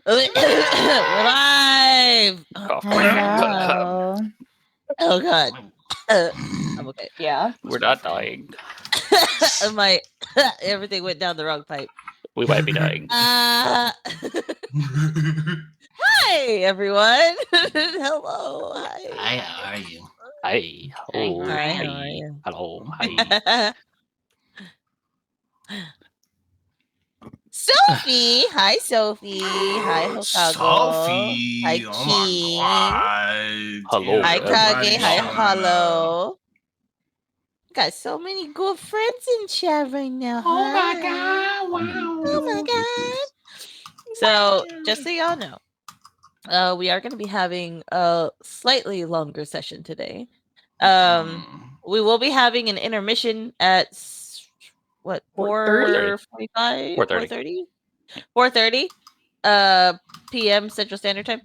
We're live. Cough, Oh, cough. no. Oh god. I'm okay. Yeah. We're not dying. My everything went down the wrong pipe. We might be dying. Hi everyone. Hello. Hi. Hi, how are you? Hi. Oh, Hi, how are hi. you? Hello. Hi. Sophie. Hi, Sophie. Hi, Hokago. Sophie! Hi, Oh King. my god! Hello, Hi, Everybody Kage. Hi, showing up. Hollow. Got so many good friends in chat right now. Oh my Hi. god! Wow! Oh my god. So, just so y'all know, we are going to be having a slightly longer session today. We will be having an intermission at what, 4:45, 4:30, 4:30 p.m. Central Standard Time.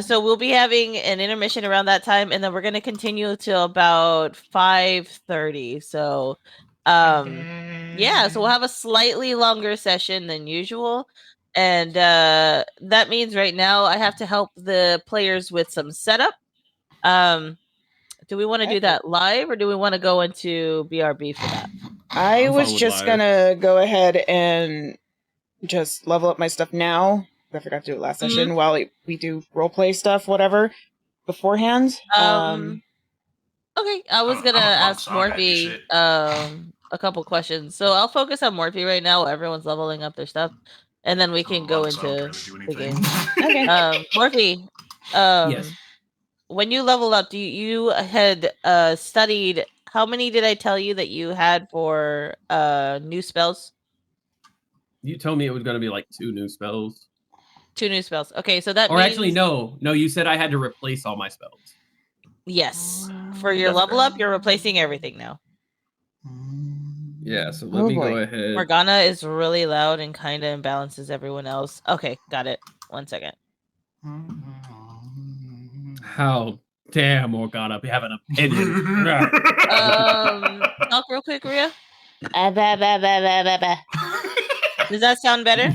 So we'll be having an intermission around that time, and then we're going to continue till about 5:30. So, yeah, so we'll have a slightly longer session than usual. And that means right now I have to help the players with some setup. Do we want to do that live, or do we want to go into BRB for that? I was just gonna go ahead and just level up my stuff now. I forgot to do it last session while we do roleplay stuff, whatever, beforehand. Okay, I was gonna ask Morphe a couple questions. So I'll focus on Morphe right now while everyone's leveling up their stuff. And then we can go into the game. Okay. Morphe, Yes. when you level up, you had studied, how many did I tell you that you had for new spells? You told me it was going to be like 2 new spells. 2 new spells. Okay, so that Or means... actually, no. No, you said I had to replace all my spells. Yes. For your That's level correct. up, you're replacing everything now. Yeah, so let me go ahead. Morgana is really loud and kind of imbalances everyone else. Okay, got it. 1 second. How dare Morgana have an opinion? Talk real quick, Rhea. Does that sound better?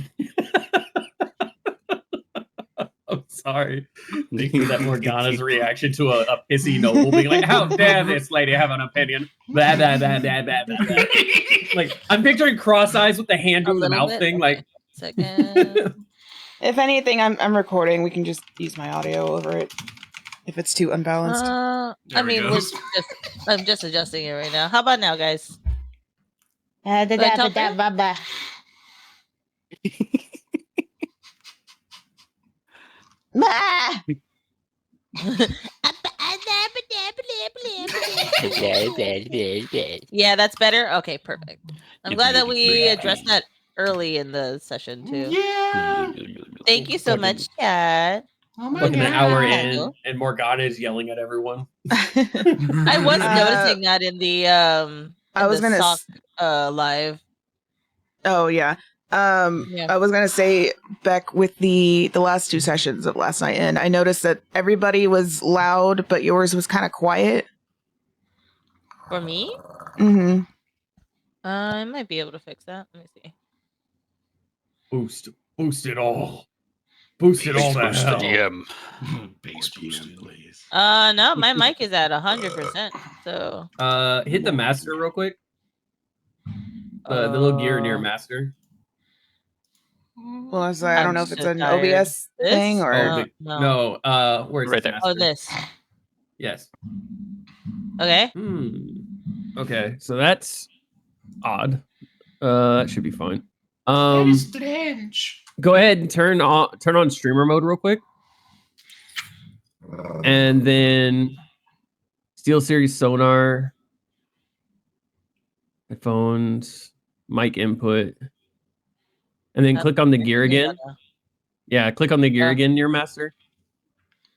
I'm sorry. Thinking that Morgana's reaction to a pissy noble being like, how dare this lady have an opinion? Blah, blah, blah, blah, blah, blah, blah. Like, I'm picturing cross eyes with the hand doing the mouth thing. Okay. Like, Second. If anything, I'm recording. We can just use my audio over it if it's too unbalanced. I mean, I'm just adjusting it right now. How about now, guys? Yeah, that's better. Okay, perfect. I'm glad that we addressed that early in the session too. Yeah. Thank you so much, Chad. Oh my like an hour god! in, and Morgana is yelling at everyone. I was noticing that in the I was gonna sock live. Oh yeah. I was gonna say, Beck, with the last 2 sessions of last night, and I noticed that everybody was loud, but yours was kind of quiet. For me? Mm-hmm. I might be able to fix that. Let me see. Boost it all. Boost it all to hell. DM. Base boosted, please. No, my mic is at 100%. So hit the master real quick. The little gear near master. Well, I don't know if it's an OBS thing or no. Where's right the there? master? Oh, this. Yes. Okay. Okay, so that's odd. That should be fine. That is strange. Go ahead and turn on streamer mode real quick, and then Steel Series sonar, headphones, mic input, and then click on the gear again. Yeah, click on the gear again near master.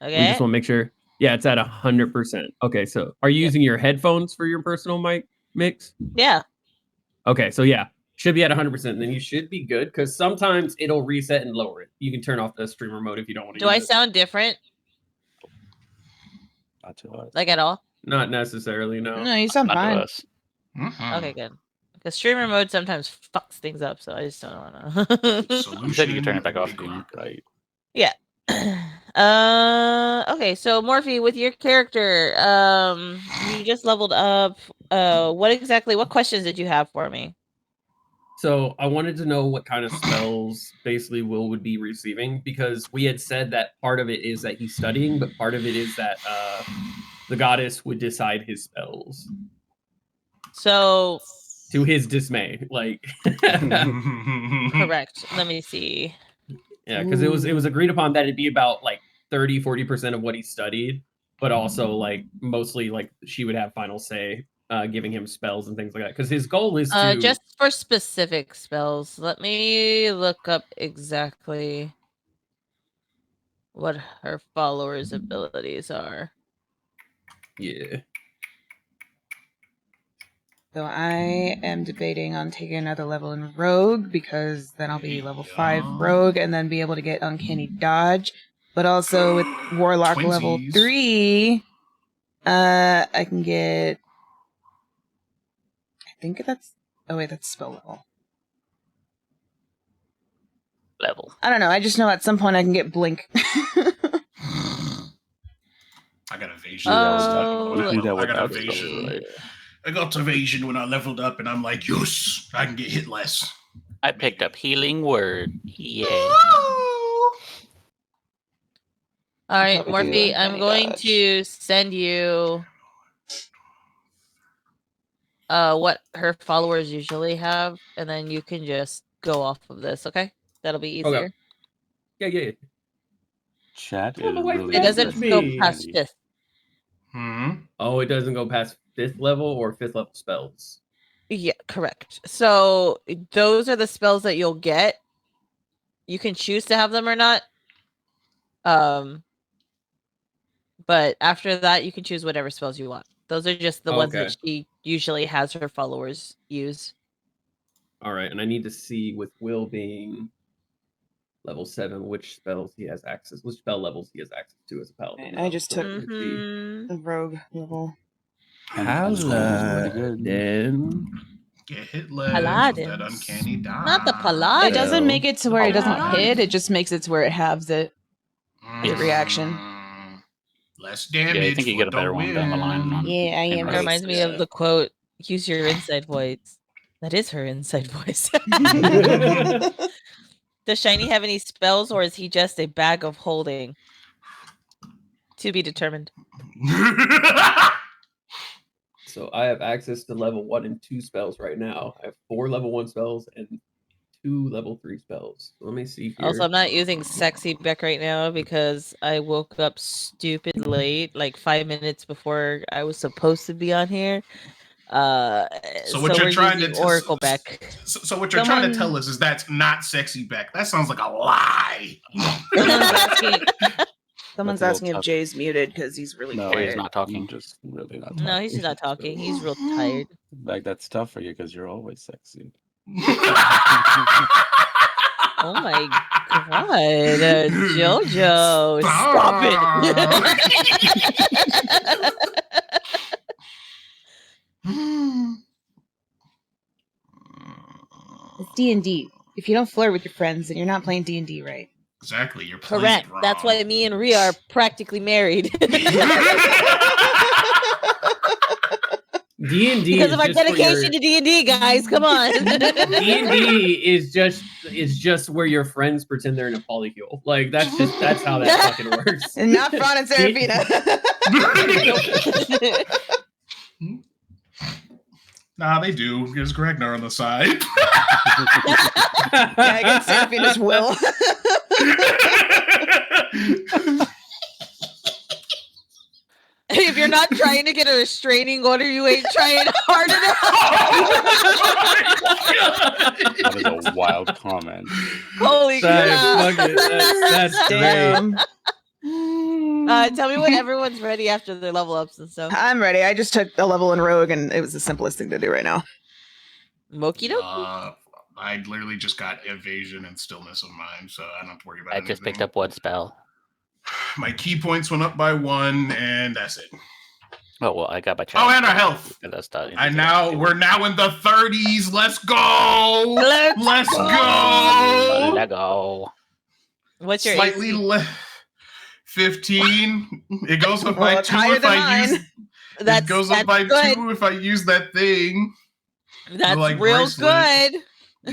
Okay. We just want to make sure. Yeah, it's at 100%. Okay, so are you using your headphones for your personal mic mix? Yeah. Okay, so yeah, should be at 100%. Then you should be good, because sometimes it'll reset and lower it. You can turn off the streamer mode if you don't want to. Do I sound different? Not to us. Like at all? Not necessarily, no. No, you sound Not fine. to us. Okay, good. Because streamer mode sometimes fucks things up, so I just don't want to. You said you could turn it back off. Right? Yeah. Okay, so Morphe, with your character, you just leveled up. What questions did you have for me? So I wanted to know what kind of spells basically Will would be receiving, because we had said that part of it is that he's studying, but part of it is that the goddess would decide his spells So to his dismay. Like, correct. Let me see. yeah, because it was agreed upon that it'd be about like 30-40% of what he studied, but also like mostly like she would have final say, giving him spells and things like that. Because his goal is to Just for specific spells, let me look up exactly what her followers' abilities are. yeah. So I am debating on taking another level in Rogue, because then I'll be level 5 Rogue and then be able to get Uncanny Dodge. But also with Warlock level Twinsies. 3, I can get... I think that's... Oh wait, that's spell level. Level. I don't know, I just know at some point I can get Blink. I got evasion. Oh, We do that I got without evasion. spells, right? I got evasion when I leveled up, and I'm like, yes, I can get hit less. I picked up healing word. Yeah. All right, Probably do Morphe, I'm Uncanny going Dodge. to send you what her followers usually have, and then you can just go off of this, okay? That'll be easier. Okay. Yeah. Chat Tell is my wife really It message doesn't me. go interesting. past fifth. Oh, it doesn't go past 5th level or 5th level spells. Yeah, correct. So those are the spells that you'll get. You can choose to have them or not. But after that, you can choose whatever spells you want. Those are just the ones that she usually has her followers use. All right, and I need to see with Will being level 7 which spells he has access, which spell levels he has access to as a paladin. And I just took Mhm. the Rogue level. And school is pretty good. Then Get hit less with Paladins. that uncanny dodge. Not the paladin. It doesn't make it to where it doesn't Paladin. hit, it just makes it to where it halves it. Yes. Reaction. Less damage. Yeah, I think you get a better one down the line. On Yeah, I am It Rogue. reminds me of the quote, use your inside voice. That is her inside voice. Does Shiny have any spells, or is he just a bag of holding? To be determined. so I have access to level 1 and 2 spells right now. I have 4 level 1 spells and 2 level 3 spells. So let me see here. Also, I'm not using Sexy Beck right now because I woke up stupid late, like 5 minutes before I was supposed to be on here. So what you're we're trying to using Oracle Beck. So what you're trying to tell us is that's not sexy Beck. That sounds like a lie. Someone's asking if Jay's muted because he's really No, quiet. he's not talking. Just really not talking. No, he's not talking. He's real tired. Like, that's tough for you because you're always sexy. Oh my god, Jojo, stop it! It's D&D. If you don't flirt with your friends, then you're not playing D&D right. Exactly, you're playing Correct. it wrong. That's why me and Rhea are practically married. D&D because of our dedication to D&D, guys. Come on. D&D is just where your friends pretend they're in a polycule. Like that's how that fucking works. And not Fran and Serafina. Nah, they do. There's Gregnar on the side. Yeah, I got Serafina's will. If you're not trying to get a restraining order, you ain't trying hard enough. That is a wild comment. Holy crap. That's damn. Tell me when everyone's ready after their level ups and stuff. I'm ready. I just took a level in Rogue, and it was the simplest thing to do right now. Moki doki? I literally just got evasion and stillness of mind, so I don't have to worry about it. I just picked up one spell. My key points went up by 1, and that's it. Oh well, I got my Oh, and our health. That's not. We're now in the 30s. Let's go. Let's Let's go. Let go. What's your Slightly AC? less. 15. It goes up Well, by it's 2 higher if than I use. mine. That's It goes up by good. 2 if I use that thing. That's like real bracelet. good.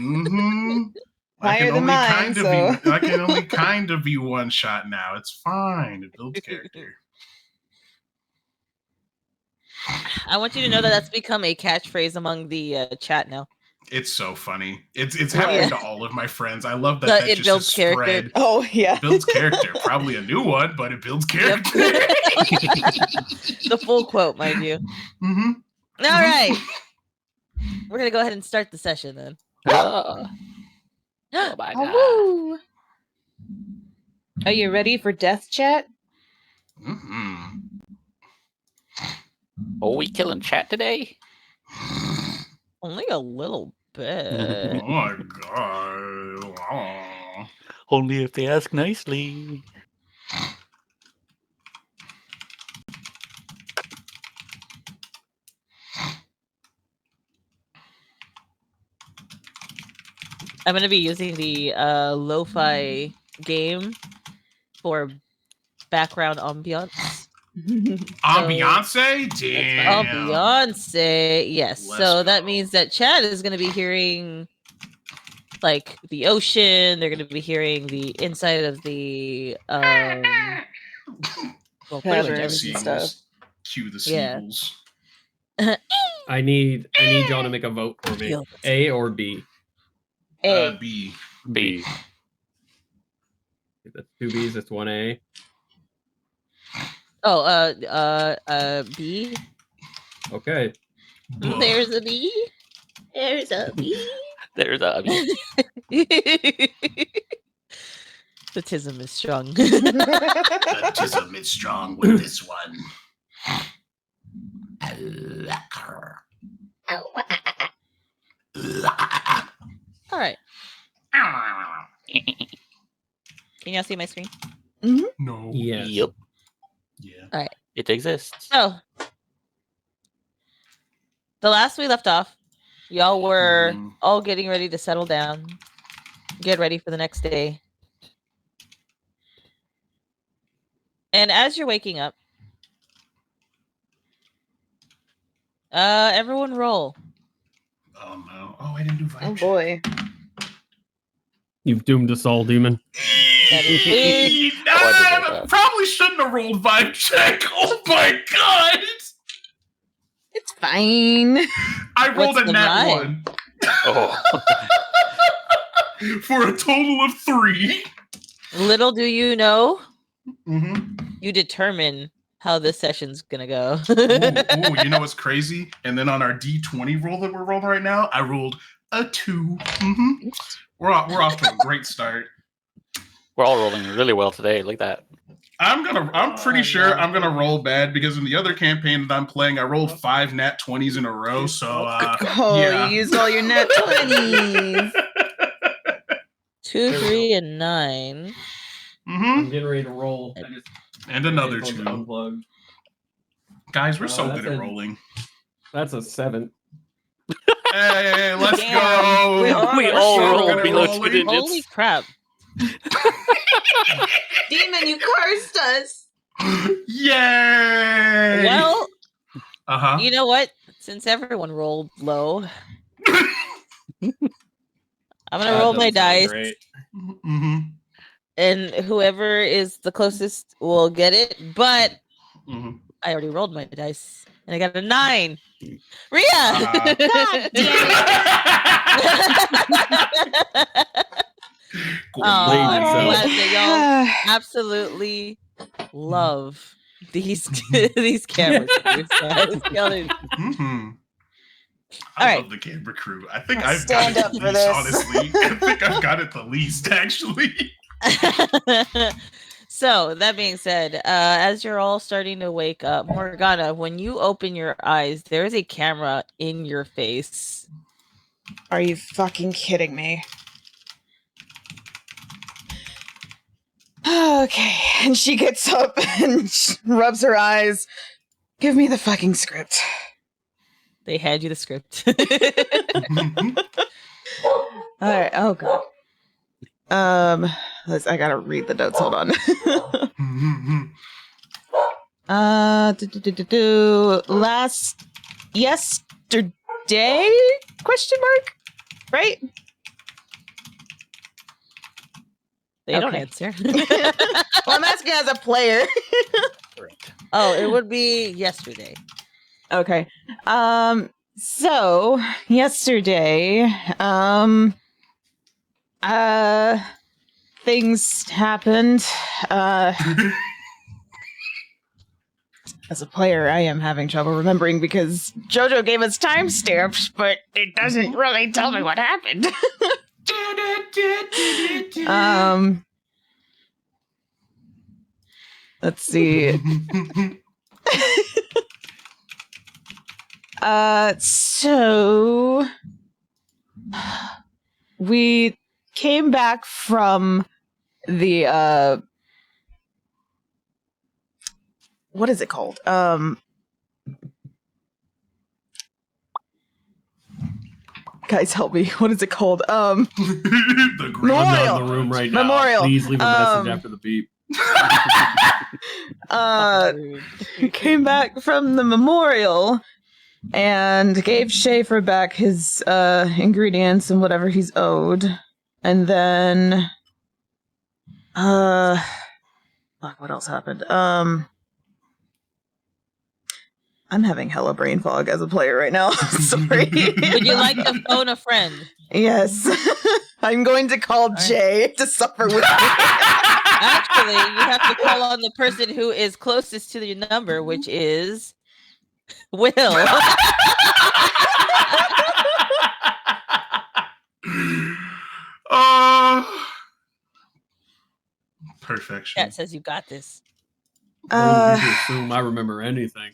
Mm-hmm. Higher than mine, so. I can only kind of be one shot now. It's fine. It builds character. I want you to know that that's become a catchphrase among the chat now. It's so funny. It's happening to all of my friends. I love that. That It just builds has character. spread. Oh, yeah. It builds character. Probably a new one, but it builds character. The full quote, mind you. Mm-hmm. All right. We're going to go ahead and start the session then. Oh my god. Oh, woo. Are you ready for death chat? Mm-hmm. Are we killing chat today? Only a little bit. Oh my god. Oh. Only if they ask nicely. I'm going to be using the lo-fi game for background ambiance. Ambiance? Damn. Ambiance, yes. Let's So that go. means that Chad is going to be hearing like the ocean. They're going to be hearing the inside of the well, pretty much Patterns everything. and stuff. Cue the Yeah. seagulls. I need y'all to make a vote for me. A or B. A. B. B. That's 2 B's, that's 1 A. Oh, B. Okay. Buh. There's a B. There's a B. There's a B. The tism is strong. The tism is strong with this one. All right. Can y'all see my screen? No. Yes. Yep. Yeah. It exists. So, the last we left off, y'all were all getting ready to settle down, get ready for the next day. And as you're waking up, everyone roll. Oh no. Oh, I didn't do vibe Oh, check. boy. You've doomed us all, demon. That is big. I probably shouldn't have rolled vibe check. Oh my god. It's fine. I rolled What's a the nat vibe? 1 Oh. for a total of 3. Little do you know, Mm-hmm. you determine how this session's gonna go. Ooh, you know what's crazy? And then on our D20 roll that we're rolling right now, I rolled a 2. Mm-hmm. We're off to a great start. We're all rolling really well today. Look at that. I'm pretty sure I'm gonna roll bad because in the other campaign that I'm playing, I rolled 5 nat 20s in a row. So Oh, yeah. you used all your nat 20s. 2, 3, and 9. Mm-hmm. I'm getting ready to roll. And another Headphones 2. unplugged. Guys, we're so that's good at a- rolling. That's a 7. Hey, let's Damn. go. We We We're all so rolled good at below rolling. 2 digits. Holy crap. Demon, you cursed us. Yay! Well, uh-huh. you know what? Since everyone rolled low, I'm gonna roll my dice, Mm-hmm. and whoever is the closest will get it. But Mm-hmm. I already rolled my dice, and I got a 9. Rhea! God damn Oh, Blame I'm yourself. glad that y'all absolutely love these cameras. Guys. Y'all are- Mm-hmm. All I right. love the camera crew. I think I'll I've got stand it up the for least, this. honestly. I think I've got it the least, actually. So that being said, as you're all starting to wake up, Morgana, when you open your eyes, there is a camera in your face. Are you fucking kidding me? Okay, and she gets up and rubs her eyes. Give me the fucking script. They hand you the script. All right. Oh god. I gotta read the notes. Hold on. Last yesterday? Question mark? Right? They don't Okay. answer. Well, I'm asking as a player. Oh, it would be yesterday. Okay. So yesterday, things happened. As a player, I am having trouble remembering because JoJo gave us timestamps, but it doesn't really tell me what happened. Let's see. So we came back from the what is it called? Guys, help me. What is it called? The I'm Memorial. not in the room right now. Memorial. Please leave a message after the beep. Came back from the memorial and gave Schaefer back his ingredients and whatever he's owed. And then fuck, what else happened? I'm having hella brain fog as a player right now. Sorry. Would you like to phone a friend? Yes. I'm going to call Jay to suffer with me. Actually, you have to call on the person who is closest to your number, which is Will. Perfection. That says you got this. Who would you assume I remember anything?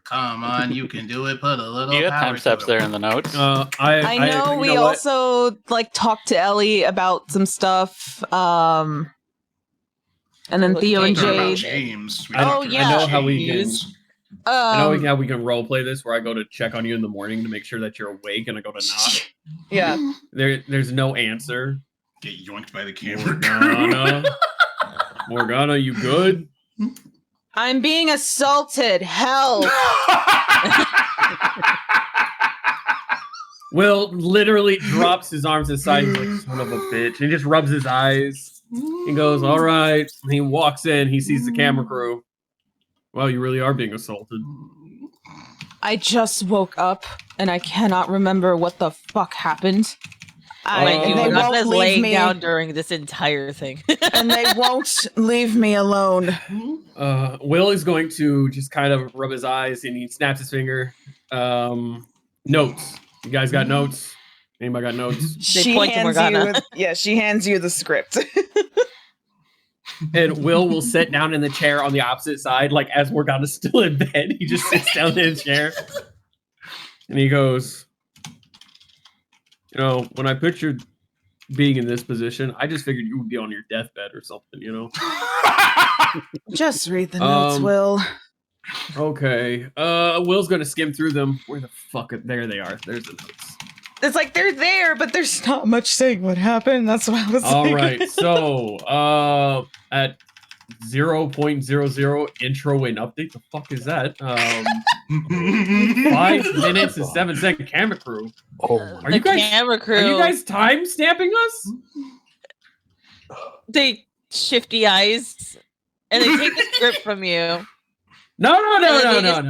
Come on, you can do it. Put a little. You got power time to steps it. there in the notes. I know you we know what? also like talked to Ellie about some stuff. And then Look, Theo and Jade. Talk about Jade. James. We Oh, talked yeah. about I know how we James. can. I know Um, how we can role play this, where I go to check on you in the morning to make sure that you're awake, and I go to knock. yeah. There's no answer. Get yoinked by the camera. Morgana, you good? I'm being assaulted. Help. Will literally drops his arms aside. He's like, son of a bitch. And he just rubs his eyes. He goes, all right. And he walks in. He sees the camera crew. Well, you really are being assaulted. I just woke up and I cannot remember what the fuck happened. Like, And they Morgana won't is leave laying me. down during this entire thing. And they won't leave me alone. Will is going to just kind of rub his eyes, and he snaps his finger. Notes. You guys got notes? Anybody got notes? They point to Morgana. She hands you the script. And Will sit down in the chair on the opposite side, like as Morgana's still in bed. He just sits down in a chair. And he goes, you know, when I pictured being in this position, I just figured you would be on your deathbed or something, you know? Just read the notes, Will. Okay. Will's gonna skim through them. Where the fuck there they are. There's the notes. It's like they're there, but there's not much saying what happened. That's what I was All like. right. So at 0.00 intro and update, the fuck is that? 5 minutes and 7 second camera crew. Oh Are you guys camera crew? Are you guys time stamping us? They shifty eyes, and they take the script from you. No. Hang on.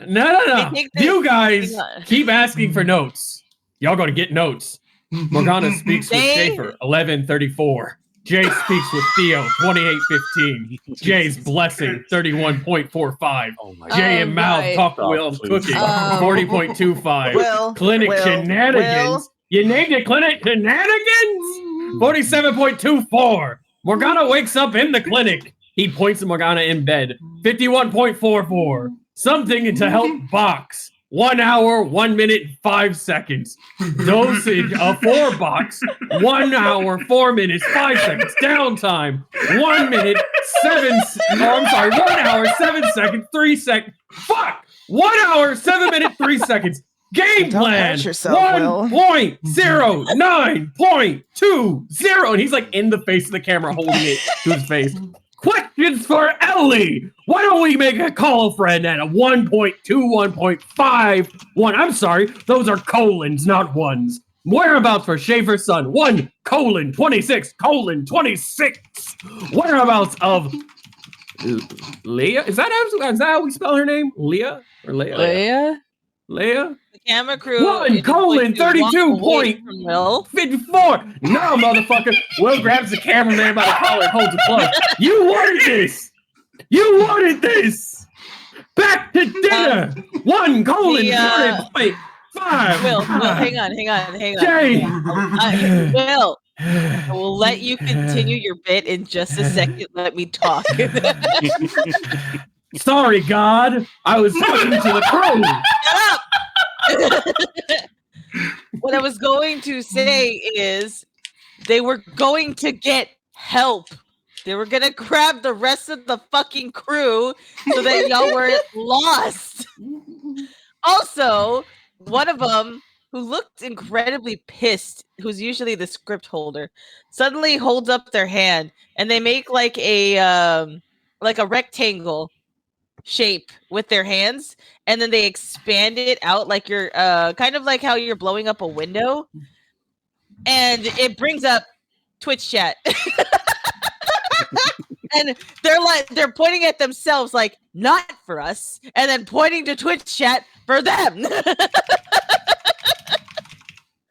No. They take the- You guys hang on. keep asking for notes. Y'all gotta get notes. Morgana speaks with They- Schaefer, 11:34. Jay speaks with Theo, 28:15. Jay's blessing, 31.45. Oh my Jay and Mal right. talk Oh, Will please. cooking, 40.25. Will, Clinic Will, shenanigans. You named it clinic shenanigans? 47.24. Morgana wakes up in the clinic. He points to Morgana in bed. 51.44. Something to help box. 1 hour, 1 minute, 5 seconds. Dosage of 4 box. 1 hour, 4 minutes, 5 seconds. Downtime. 1 minute, 1 hour, 7 seconds, 3 seconds. Fuck! 1 hour, 7 minutes, 3 seconds. Game Don't plan hurt yourself, Will. 1.09.20, and he's like in the face of the camera, holding it to his face. Questions for Ellie. Why don't we make a call friend at a 1.21.51? I'm sorry, those are colons, not ones. Whereabouts for Schaefer's son? 1:26:26. Whereabouts of Leah? Is that how we spell her name? Leah or Leah? Leia? Leah? The camera crew. 1:32.54. No, motherfucker. Will grabs the cameraman by the collar and holds it close. You wanted this. You wanted this. Back to dinner. 1:40.5. Will, hang on. Jay. Will, I will let you continue your bit in just a second. Let me talk. Sorry, God. I was talking to the crew. Shut up! What I was going to say is they were going to get help. They were going to grab the rest of the fucking crew so that y'all weren't lost. Also, one of them, who looked incredibly pissed, who's usually the script holder, suddenly holds up their hand and they make like a rectangle shape with their hands, and then they expand it out like you're kind of like how you're blowing up a window, and it brings up Twitch chat. And they're pointing at themselves like, not for us, and then pointing to Twitch chat for them.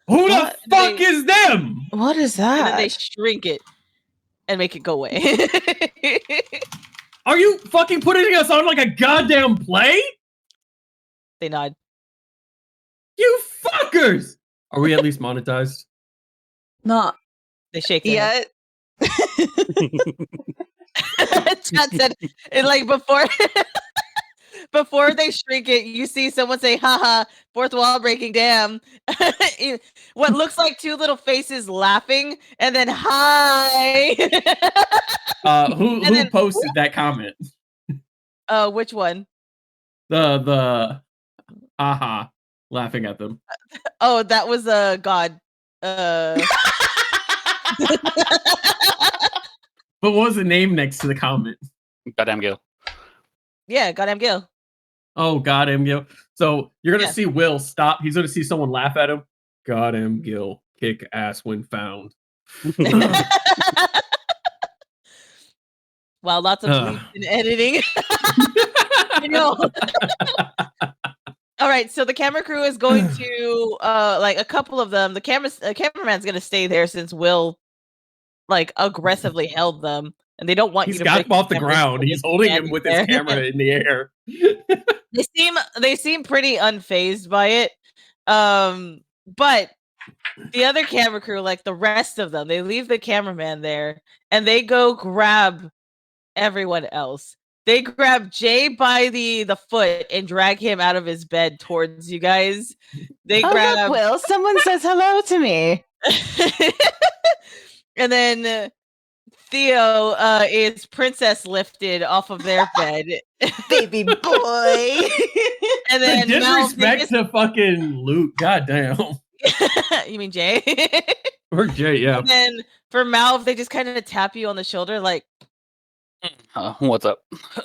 Who the fuck is them? What is And then that? they shrink it and make it go away. Are you fucking putting us on like a goddamn play? They nod. You fuckers! Are we at least monetized? Not They shake their head. yet. Chat said, and like before they shrink it, you see someone say, haha, fourth wall breaking, damn. What looks like two little faces laughing, and then hi. Who then- posted that comment? Which one? The aha laughing at them. Oh, that was God. But what was the name next to the comment? Goddamn Gil. Yeah, goddamn Gil. Oh, goddamn Gil. So you're gonna Yeah. see Will stop. He's gonna see someone laugh at him. Goddamn Gil, kick ass when found. Wow, lots of bleeps in editing. I know. All right, so the camera crew is going to like a couple of them. The cameraman's gonna stay there since Will like aggressively held them, and they don't want He's you to got break him off the camera, ground. so He's they're holding him standing with there. his camera in the air. They seem pretty unfazed by it. But the other camera crew, like the rest of them, they leave the cameraman there and they go grab everyone else. They grab Jay by the foot and drag him out of his bed towards you guys. They Oh, grab look, Will, someone says hello to me. and then Theo is princess lifted off of their bed. Baby boy. And The then Mal, disrespect to fucking Luke. Goddamn. you mean Jay? Or Jay, yeah. And then for Malv, they just kind of tap you on the shoulder, like What's up?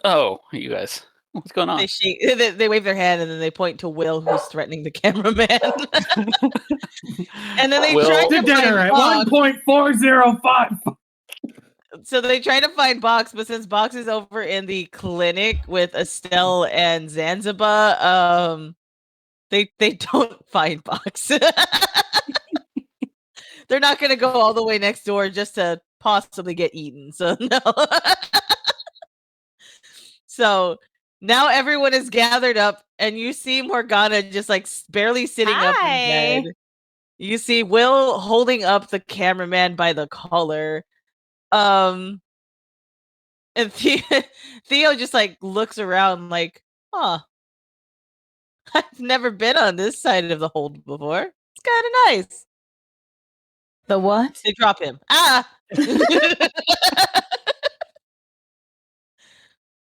Oh, you guys. What's going on? they shake, they wave their hand, and then they point to Will, who's threatening the cameraman. And then they Will- try To to dinner at find Box. 1.405. So they try to find Box, but since Box is over in the clinic with Estelle and Zanzibar, they don't find Box. They're not gonna go all the way next door just to possibly get eaten. So no. So now everyone is gathered up, and you see Morgana just like barely sitting up Hi. in bed. You see Will holding up the cameraman by the collar. And Theo just like looks around like, huh. I've never been on this side of the hold before. It's kind of nice. The what? They drop him. Ah!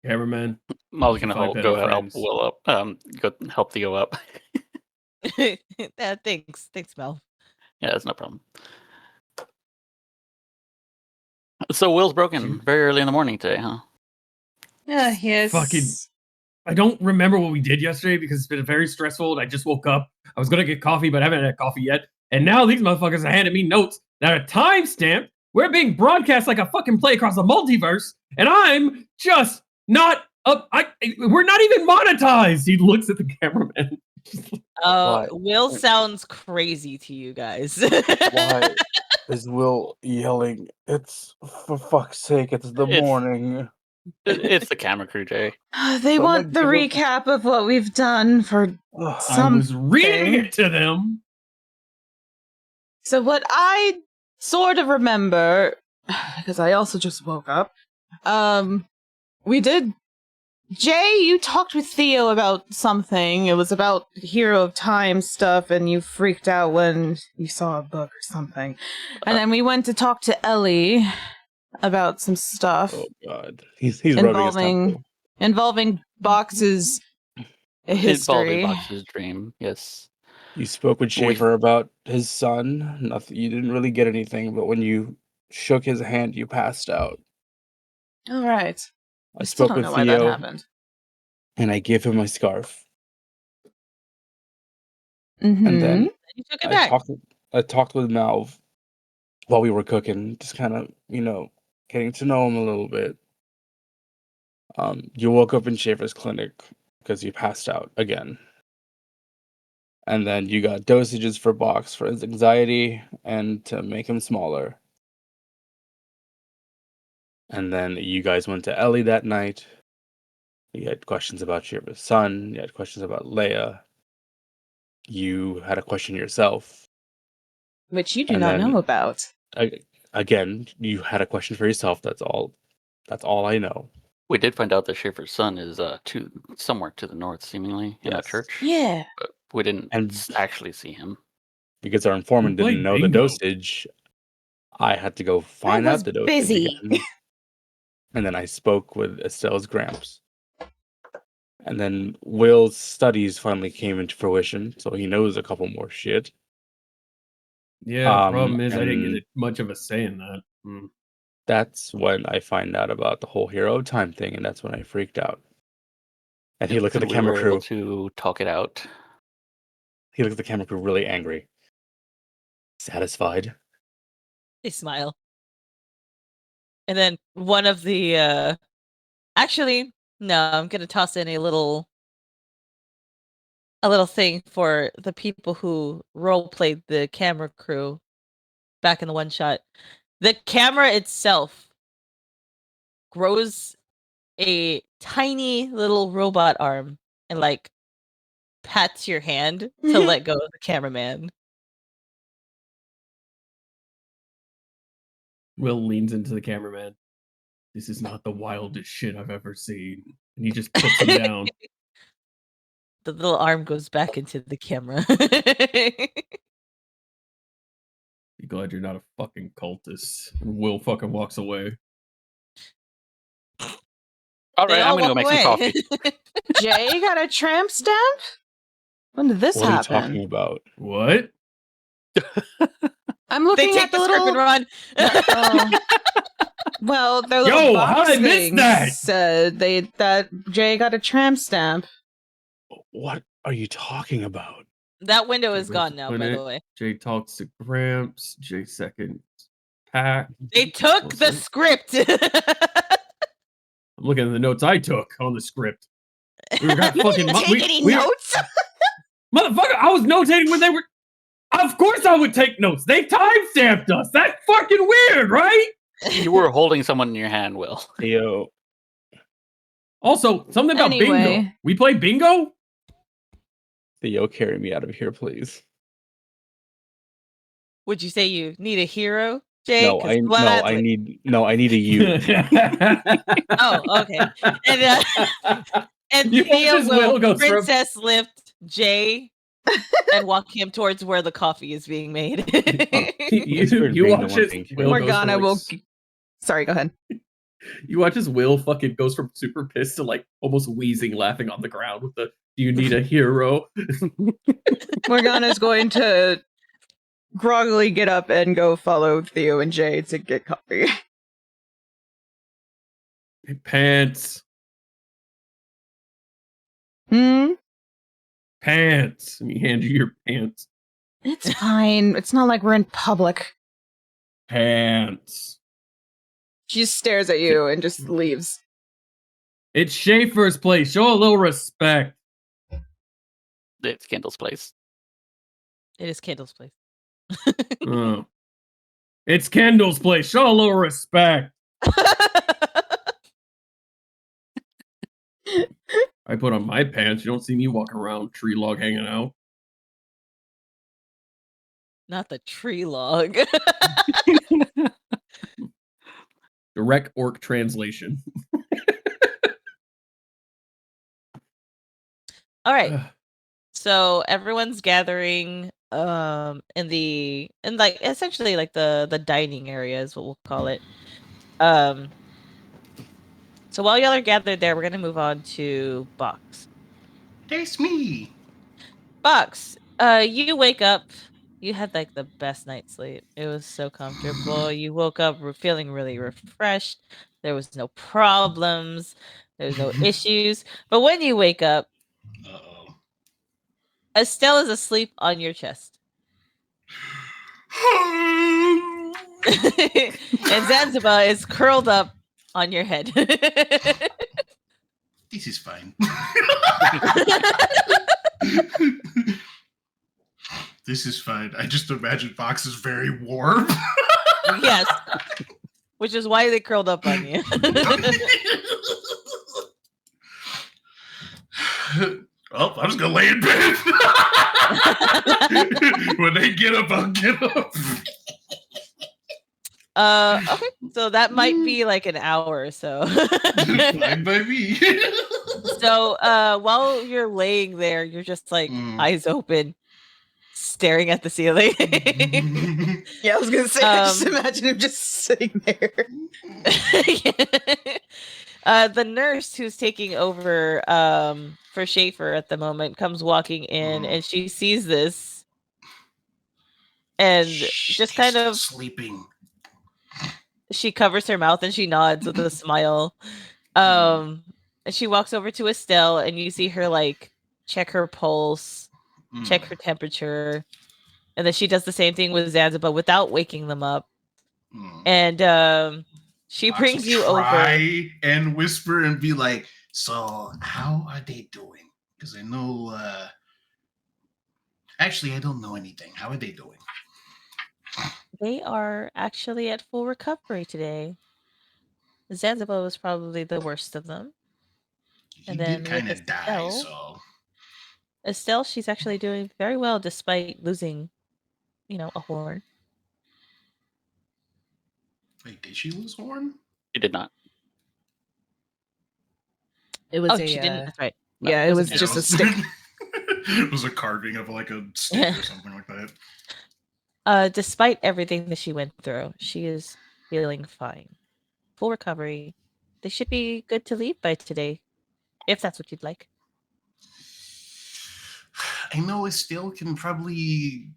Cameraman. I was gonna Five go better help frames. Will up. Go help Theo up. Thanks, Mel. Yeah, that's no problem. So Will's broken very early in the morning today, huh? Yes. Fucking- I don't remember what we did yesterday because it's been very stressful and I just woke up. I was gonna get coffee, but I haven't had coffee yet. And now these motherfuckers are handing me notes that are timestamped. We're being broadcast like a fucking play across the multiverse, and I'm just not up. We're not even monetized. He looks at the cameraman. Why? Will sounds crazy to you guys. Why is Will yelling? It's for fuck's sake! It's the It's- morning. It's the camera crew, Jay. They Someone want the give up- recap of what we've done for Ugh. I was reading Something. it to them. So what I sort of remember, because I also just woke up, we did. Jay, you talked with Theo about something. It was about Hero of Time stuff, and you freaked out when you saw a book or something. And then we went to talk to Ellie about some stuff Oh god, he's rubbing his temple. involving Box's history. Involving Box's dream, yes. You spoke with We- Schaefer about his son. Nothing. You didn't really get anything, but when you shook his hand, you passed out. All right. I still spoke don't with know why that Theo, happened. and I gave him my scarf. Mm-hmm. And then You took it back. I talked with Malv while we were cooking, just kind of, getting to know him a little bit. You woke up in Schaefer's clinic because you passed out again. And then you got dosages for Box for his anxiety and to make him smaller. And then you guys went to Ellie that night. You had questions about Schaefer's son. You had questions about Leia. You had a question yourself. Which you do And not then- know about. Again, you had a question for yourself. That's all I know. We did find out that Schaefer's son is somewhere to the north, seemingly, in a Yes. church. Yeah. But we didn't And- actually see him. Because our informant We didn't played know the bingo. dosage, I had to go find was out the dosage busy. again. And then I spoke with Estelle's Gramps. And then Will's studies finally came into fruition, so he knows a couple more shit. Yeah, the problem is I didn't and- get much of a say in that. Mm. That's when I find out about the whole Hero of Time thing, and that's when I freaked out. And he looked at the we camera were crew. able to talk it out. He looked at the camera crew really angry. Satisfied. They smile. And then one of the actually, no, I'm gonna toss in a little thing for the people who role played the camera crew back in the one shot. The camera itself grows a tiny little robot arm and like pats your hand to let go of the cameraman. Will leans into the cameraman. This is not the wildest shit I've ever seen. And he just puts him down. The little arm goes back into the camera. Be glad you're not a fucking cultist. And Will fucking walks away. All They right, all I'm gonna go walk make some away. coffee. Jay got a tramp stamp? When did this What are you happen? talking about? What? I'm They looking take at the the script and little. run. Oh. Well, their little Yo, box how'd I miss thing that? said that Jay got a tramp stamp. What are you talking about? That window is Wait gone a now, by minute. the way. Jay talks to Gramps. Jay second pack. They took What's the that? script. I'm looking at the notes I took on the script. We got fucking Take any we- notes? Motherfucker, I was notating when they were. Of course I would take notes. They timestamped us. That's fucking weird, right? You were holding someone in your hand, Will. Theo, Also, something about bingo. Anyway. We play bingo? Theo, carry me out of here, please. Would you say you need a hero, Jay? No, 'Cause I gladly- need a you. Oh, okay. And You watch Theo as will Will goes from- princess lift Jay and walk him towards where the coffee is being made. It's weird you being the watch one as being Will goes Morgana from, will. like, Sorry, go ahead. You watch as Will fucking goes from super pissed to like almost wheezing, laughing on the ground with the "Do you need a hero?" Morgana's going to groggily get up and go follow Theo and Jay to get coffee. Hey, pants. Pants. And he hands you your pants. It's fine. It's not like we're in public. Pants. She just stares at you and just leaves. It's Schaefer's place. Show a little respect. It's Kendall's place. It is Kendall's place. Oh. It's Kendall's place. Show a little respect. I put on my pants. You don't see me walking around tree log hanging out. Not the tree log. Direct orc translation. All right. So everyone's gathering in like essentially like the dining area is what we'll call it. So while y'all are gathered there, we're gonna move on to Box. That's me. Box, you wake up. You had like the best night's sleep. It was so comfortable. You woke up feeling really refreshed. There was no problems. There was no issues. But when you wake up, Uh-oh. Estelle is asleep on your chest. And Zanzibar is curled up on your head. This is fine. This is fine. I just imagine Fox is very warm. Yes. Which is why they curled up on you. Well, I'm just gonna lay in bed. When they get up, I'll get up. Okay, so that might be like an hour or so. Fine by me. So while you're laying there, you're just like eyes open, staring at the ceiling. Yeah, I was gonna say, I just imagine him just sitting there. The nurse who's taking over for Schaefer at the moment comes walking in and she sees this and just kind of sleeping. She covers her mouth and she nods with a smile. And she walks over to Estelle and you see her like check her pulse, check her temperature, and then she does the same thing with Zanzibar without waking them up. And she brings you over and whisper and be like, so how are they doing? Because I know actually I don't know anything. How are they doing? They are actually at full recovery today. Zanzibar was probably the worst of them. He did kind of die, so Estelle, she's actually doing very well despite losing, a horn. Wait, did she lose horn? She did not. It was she didn't. That's right. Yeah, it was just a stick. It was a carving of like a stick or something like that. Despite everything that she went through, she is feeling fine. Full recovery. They should be good to leave by today, if that's what you'd like. I know Estelle can probably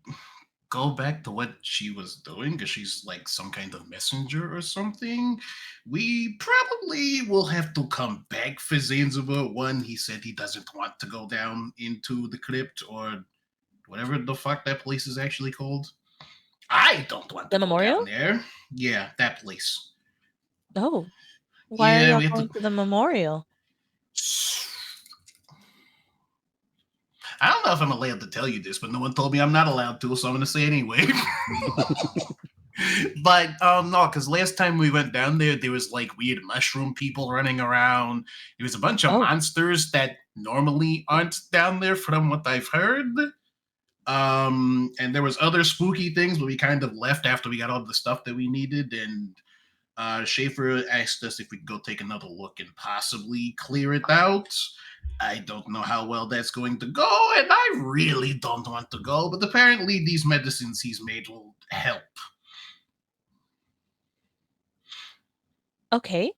go back to what she was doing because she's like some kind of messenger or something. We probably will have to come back for Zanzibar. One, he said he doesn't want to go down into the crypt or whatever the fuck that place is actually called. I don't want to go down there. Yeah, that place. Oh. Why are you going to the memorial? I don't know if I'm allowed to tell you this, but no one told me I'm not allowed to, so I'm going to say it anyway. But no, because last time we went down there was like weird mushroom people running around. There was a bunch of monsters that normally aren't down there from what I've heard. And there was other spooky things, but we kind of left after we got all the stuff that we needed. And Schaefer asked us if we could go take another look and possibly clear it out. I don't know how well that's going to go, and I really don't want to go, but apparently these medicines he's made will help. Okay.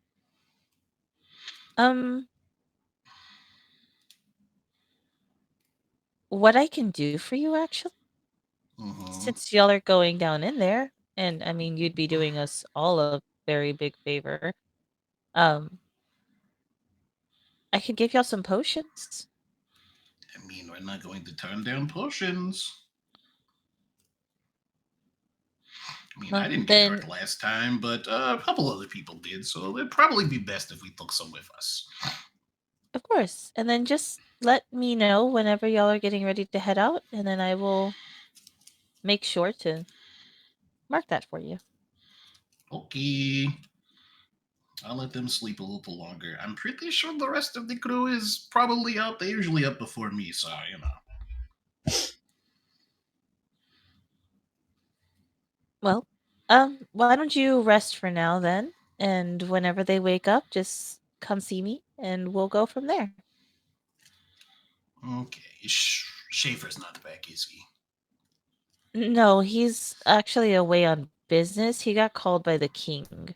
What I can do for you, actually, since y'all are going down in there, and I mean, you'd be doing us all a very big favor. I could give y'all some potions. I mean, we're not going to turn down potions. I mean, Well, I didn't get then, hurt last time, but a couple other people did, so it'd probably be best if we took some with us. of course. And then just let me know whenever y'all are getting ready to head out, and then I will make sure to mark that for you. Okay. I'll let them sleep a little longer. I'm pretty sure the rest of the crew is probably up. They're usually up before me, so, you know. Well, why don't you rest for now then? And whenever they wake up, just come see me and we'll go from there. Okay. Schaefer's not back, is he? No, he's actually away on business. He got called by the king.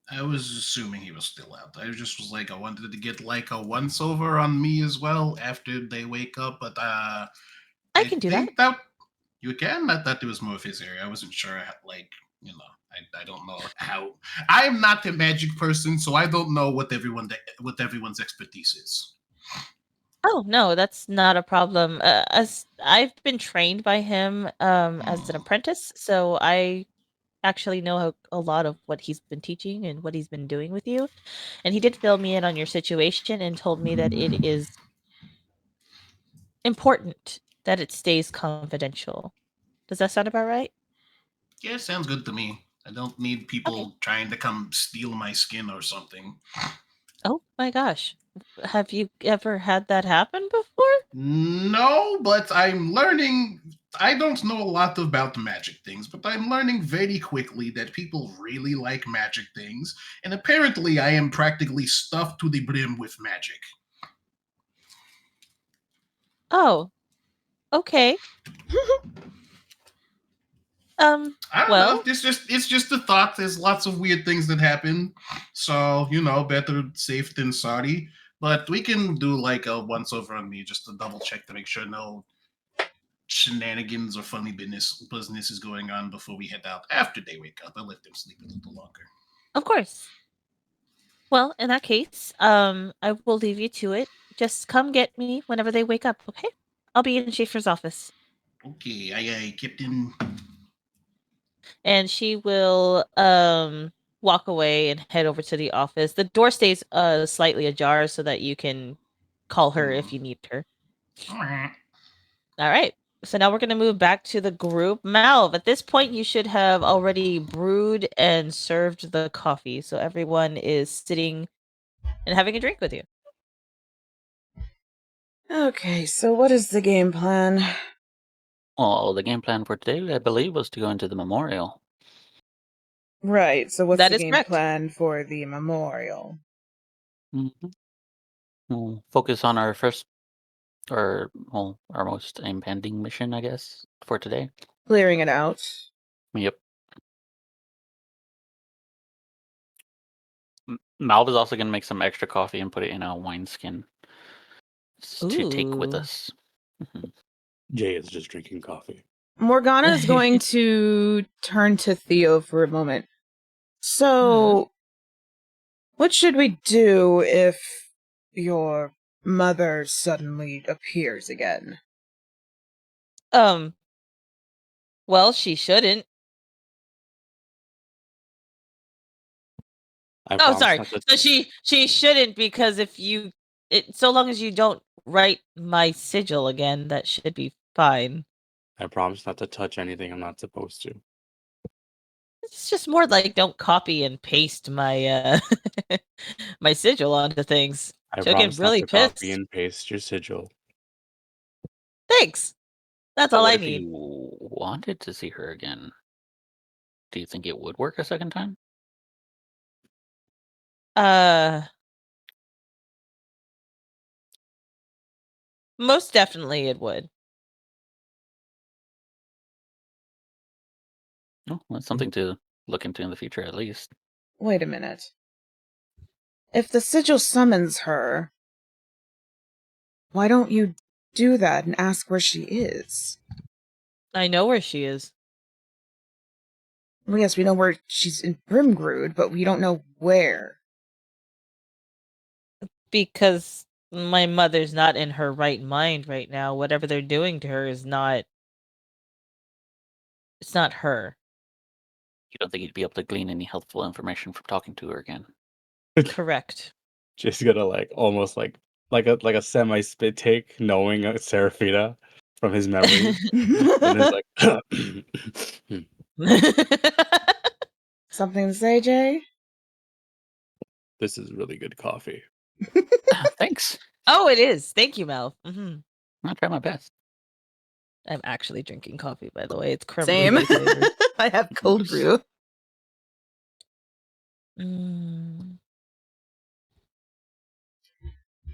I was assuming he was still out. I just was like, I wanted to get like a once over on me as well after they wake up, but I can do that. think that you can. I thought it was more of his area. I wasn't sure, like, you know, I don't know how. I am not a magic person, so I don't know what everyone's expertise is. Oh, no, that's not a problem. As I've been trained by him as an apprentice, so I actually know a lot of what he's been teaching and what he's been doing with you. And he did fill me in on your situation and told me that it is important that it stays confidential. Does that sound about right? Yeah, sounds good to me. I don't need people Okay. trying to come steal my skin or something. Oh my gosh. Have you ever had that happen before? No, but I'm learning. I don't know a lot about magic things, but I'm learning very quickly that people really like magic things, and apparently I am practically stuffed to the brim with magic. Oh, okay. I don't know. Well, It's just a thought. There's lots of weird things that happen, so you know, better safe than sorry. But we can do like a once over on me just to double check to make sure no shenanigans or funny business is going on before we head out. After they wake up, I'll let them sleep a little longer. of course. Well, in that case, I will leave you to it. Just come get me whenever they wake up, okay? I'll be in Schaefer's office. Okay, aye, Captain. And she will walk away and head over to the office. The door stays slightly ajar so that you can call her if you need her. All right. So now we're going to move back to the group. Malv, at this point, you should have already brewed and served the coffee. So everyone is sitting and having a drink with you. Okay, so what is the game plan? Well, the game plan for today, I believe, was to go into the memorial. Right, so what's That the is game correct. plan for the memorial? Mm-hmm. We'll focus on our first, or well, our most impending mission, I guess, for today. Clearing it out. Yep. Malv is also going to make some extra coffee and put it in a wineskin to take with Ooh. us. Mhm. Jay is just drinking coffee. Morgana is going to turn to Theo for a moment. So, what should we do if your mother suddenly appears again? Well, she shouldn't. I Oh, promise sorry. not to. So she shouldn't, because if you so long as you don't write my sigil again, that should be fine. I promise not to touch anything I'm not supposed to. It's just more like don't copy and paste my my sigil onto things. I She'll get promise not really to copy pissed. and paste your sigil. Thanks. That's But all what I if need. you wanted to see her again? Do you think it would work a second time? Most definitely it would. Oh, that's something to look into in the future, at least. Wait a minute. if the sigil summons her, why don't you do that and ask where she is? I know where she is. Well, yes, we know where she's in Brimgrood, but we don't know where. Because my mother's not in her right mind right now. Whatever they're doing to her is not. It's not her. You don't think you'd be able to glean any helpful information from talking to her again? Correct. Just gonna almost like a semi spit take, knowing Serafina from his memories, and it's like, Something to say, Jay? this is really good coffee. Thanks. Oh, it is. Thank you, Mel. hmm I'll try my best. I'm actually drinking coffee, by the way. It's creme Same. brulee flavored. I have cold brew. Mm.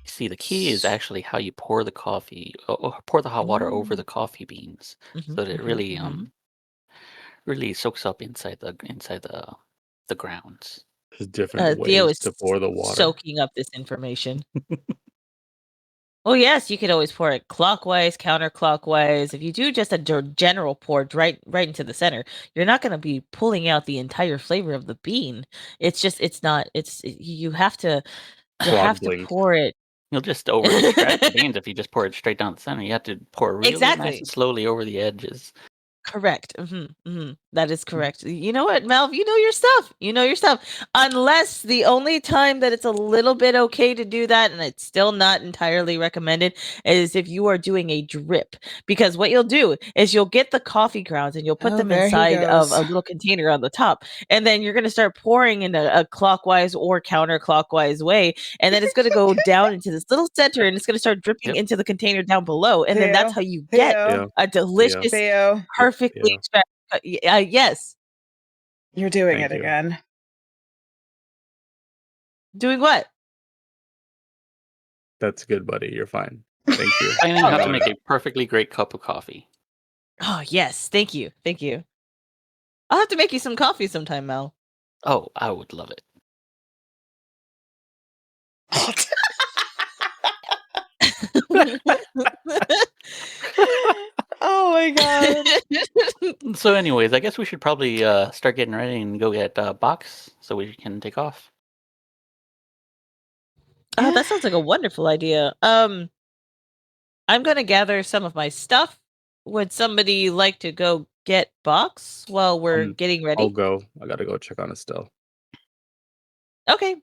See, the key is actually how you pour the coffee, pour the hot water over the coffee beans, Mhm, so that it mhm, really, mhm. really soaks up inside the grounds. There's different Theo ways is to pour the water. soaking up this information. Oh yes, you could always pour it clockwise, counterclockwise. If you do just a general pour right into the center, you're not going to be pulling out the entire flavor of the bean. It's just you have to Clog blink. pour it You'll just over extract the beans if you just pour it straight down the center. You have to pour really nice exactly. and slowly over the edges. Correct. That is correct. You know what, Malv? You know your stuff. You know your stuff. Unless the only time that it's a little bit okay to do that, and it's still not entirely recommended, is if you are doing a drip. Because what you'll do is you'll get the coffee grounds and you'll put Oh, them there he inside of goes. a little container on the top. And then you're going to start pouring in a clockwise or counterclockwise way. And then it's going to go down into this little center and it's going to start dripping Yep. into the container down below. And then that's Theo, how you get Theo, a delicious, Theo, perfectly extracted. Yes. you're doing Thank it you. again. Doing what? That's good, buddy. You're fine. Thank you. Finding how to No, make no. a perfectly great cup of coffee. Oh, yes. Thank you. Thank you. I'll have to make you some coffee sometime, Mel. Oh, I would love it. Oh my god. So, anyways, I guess we should probably start getting ready and go get Box so we can take off. Oh, that sounds like a wonderful idea. I'm gonna gather some of my stuff. Would somebody like to go get Box while we're getting ready? I'll go. I gotta go check on Estelle. Okay.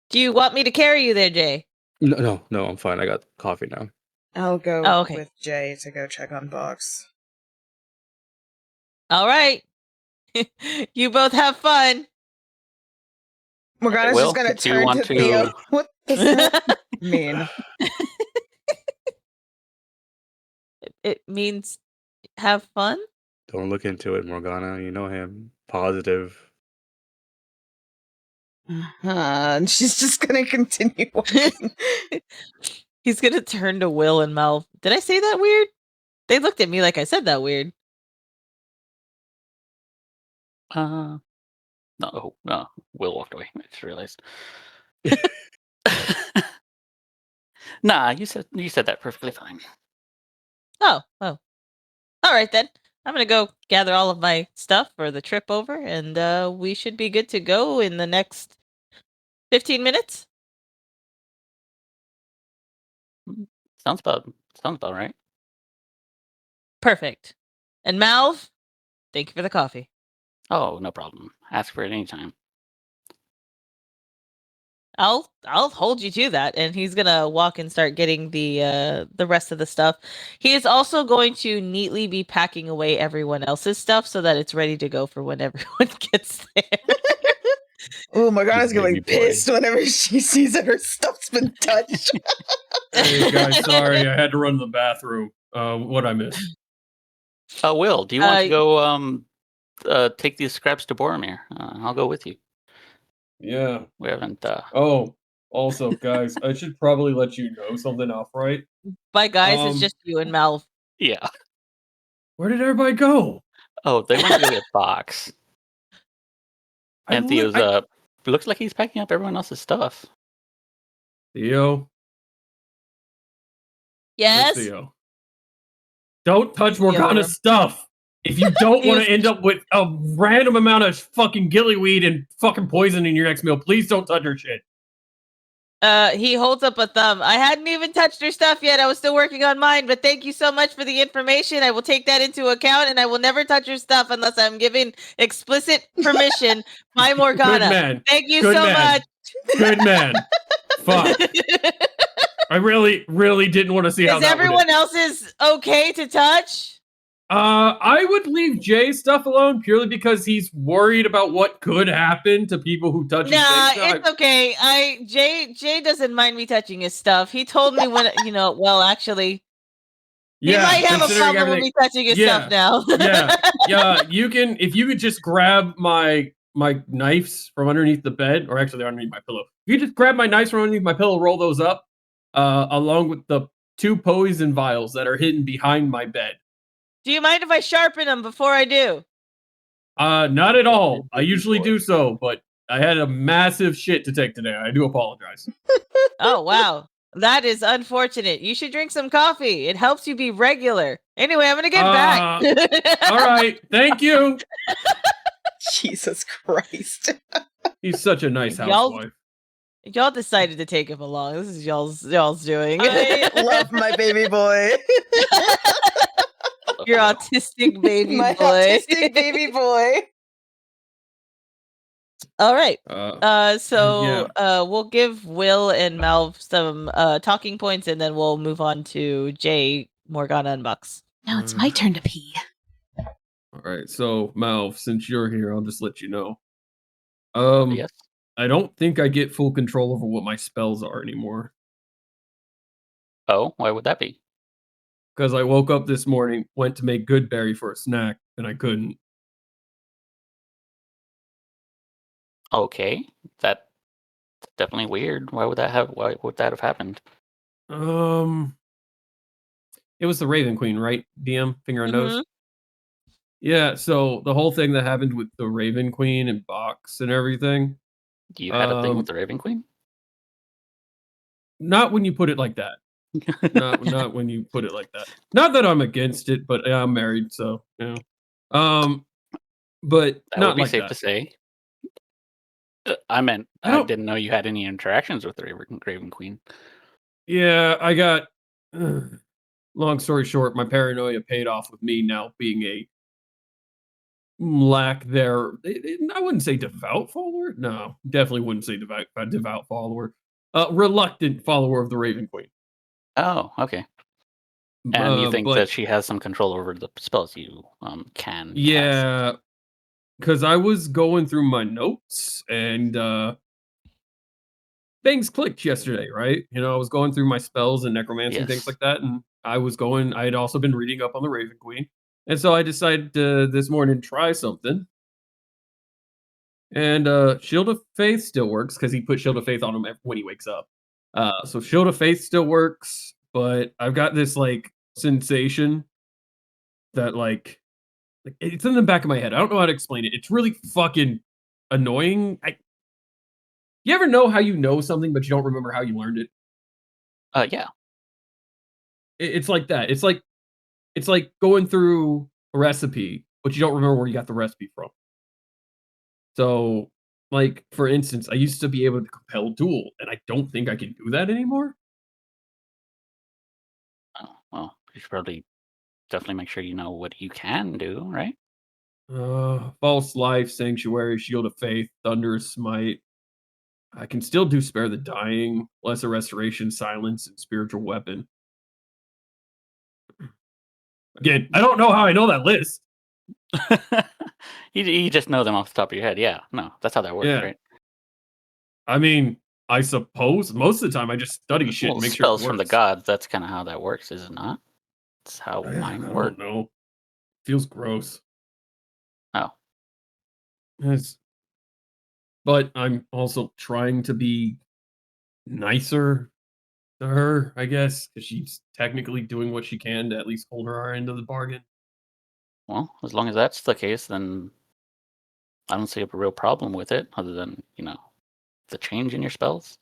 Do you want me to carry you there, Jay? No, I'm fine. I got coffee now. I'll go Oh, okay. with Jay to go check on Box. All right. You both have fun. Morgana's Will, just gonna do you turn want to Theo. What does that mean? It means have fun. Don't look into it, Morgana. You know him. Positive. And she's just gonna continue walking. He's gonna turn to Will and Mel. Did I say that weird? They looked at me like I said that weird. No, Will walked away. I just realized. Nah, you said that perfectly fine. Oh. All right then. I'm gonna go gather all of my stuff for the trip over, and we should be good to go in the next 15 minutes. Sounds about right. Perfect. And Malv, thank you for the coffee. Oh, no problem. Ask for it anytime. I'll hold you to that. And he's gonna walk and start getting the rest of the stuff. He is also going to neatly be packing away everyone else's stuff so that it's ready to go for when everyone gets there. Oh, Morgana's gonna be Baby boy. pissed whenever she sees that her stuff's been touched. Hey guys, sorry, I had to run to the bathroom. What I missed? Will, do you want to go take these scraps to Boromir? I'll go with you. Yeah. We haven't. Oh, also, guys, I should probably let you know something off, right? By guys, it's just you and Malv. Yeah. Where did everybody go? Oh, they went to go get Box. And Theo's looks like he's packing up everyone else's stuff. Theo. Yes. Where's Theo? Don't touch He's in the other room. Morgana's stuff. If you don't want to end up with a random amount of fucking gillyweed and fucking poison in your next meal, please don't touch her shit. He holds up a thumb. I hadn't even touched her stuff yet. I was still working on mine, but thank you so much for the information. I will take that into account, and I will never touch her stuff unless I'm given explicit permission by Morgana. Good man. Thank you Good so man. much. Good man. Fuck. I really, really didn't want to see how Is that would everyone else's okay to touch? I would leave Jay's stuff alone purely because he's worried about what could happen to people who touch his Nah, things. it's okay. Jay doesn't mind me touching his stuff. He told me when well, actually, he might have a considering problem with me touching his stuff now. Yeah. You can, if you could just grab my knives from underneath the bed, or actually they're underneath my pillow. If you just grab my knives from underneath my pillow, roll those up, along with the 2 poison vials that are hidden behind my bed. Do you mind if I sharpen them before I do? Not at all. I usually do so, but I had a massive shit to take today. I do apologize. Oh, wow. That is unfortunate. You should drink some coffee. It helps you be regular. Anyway, I'm going to get back. All right. Thank you. Jesus Christ. He's such a nice housewife. Y'all decided to take him along. This is y'all's doing. I love my baby boy. Your autistic baby My boy. autistic baby boy. All right. Yeah. We'll give Will and Malv some talking points, and then we'll move on to Jay, Morgana, and Bucks. Now it's my turn to pee. All right. So, Malv, since you're here, I'll just let you know. Yes. I don't think I get full control over what my spells are anymore. Oh, why would that be? Because I woke up this morning, went to make Goodberry for a snack, and I couldn't. Okay, that's definitely weird. Why would that have happened? It was the Raven Queen, right? DM, finger on nose. Mhm. Yeah. So the whole thing that happened with the Raven Queen and Box and everything. You had a thing with the Raven Queen? Not when you put it like that. Not when you put it like that. Not that I'm against it, but I'm married, so you know. But That not would be like safe that. to say. I meant I I don't- didn't know you had any interactions with the Raven Queen. Yeah, I got. Long story short, my paranoia paid off with me now being a I wouldn't say devout follower. No, definitely wouldn't say devout follower. Reluctant follower of the Raven Queen. Oh, okay. And you think But that she has some control over the spells you can cast? yeah, because I was going through my notes and things clicked yesterday, right? You know, I was going through my spells and necromancy and things Yes. like that, and I had also been reading up on the Raven Queen, and so I decided to this morning try something. And Shield of Faith still works because he put Shield of Faith on him when he wakes up. So Shield of Faith still works, but I've got this like sensation that like it's in the back of my head. I don't know how to explain it. It's really fucking annoying. You ever know how you know something but you don't remember how you learned it? Yeah. It's like that. It's like going through a recipe, but you don't remember where you got the recipe from. So, like, for instance, I used to be able to compel duel, and I don't think I can do that anymore. Oh, well, you should probably definitely make sure you know what you can do, right? False Life, Sanctuary, Shield of Faith, Thunderous Smite. I can still do Spare the Dying, Lesser Restoration, Silence, and Spiritual Weapon. Again, I don't know how I know that list. You just know them off the top of your head. Yeah, no, that's how that works, Yeah. right? I mean, I suppose most of the time I just study shit Well, and make sure it spells from the works. gods, that's kind of how that works, is it not? That's how I mine work. don't know. Feels gross. Oh. But I'm also trying to be nicer to her, I guess, because she's technically doing what she can to at least hold her end of the bargain. Well, as long as that's the case, then I don't see a real problem with it, other than, the change in your spells.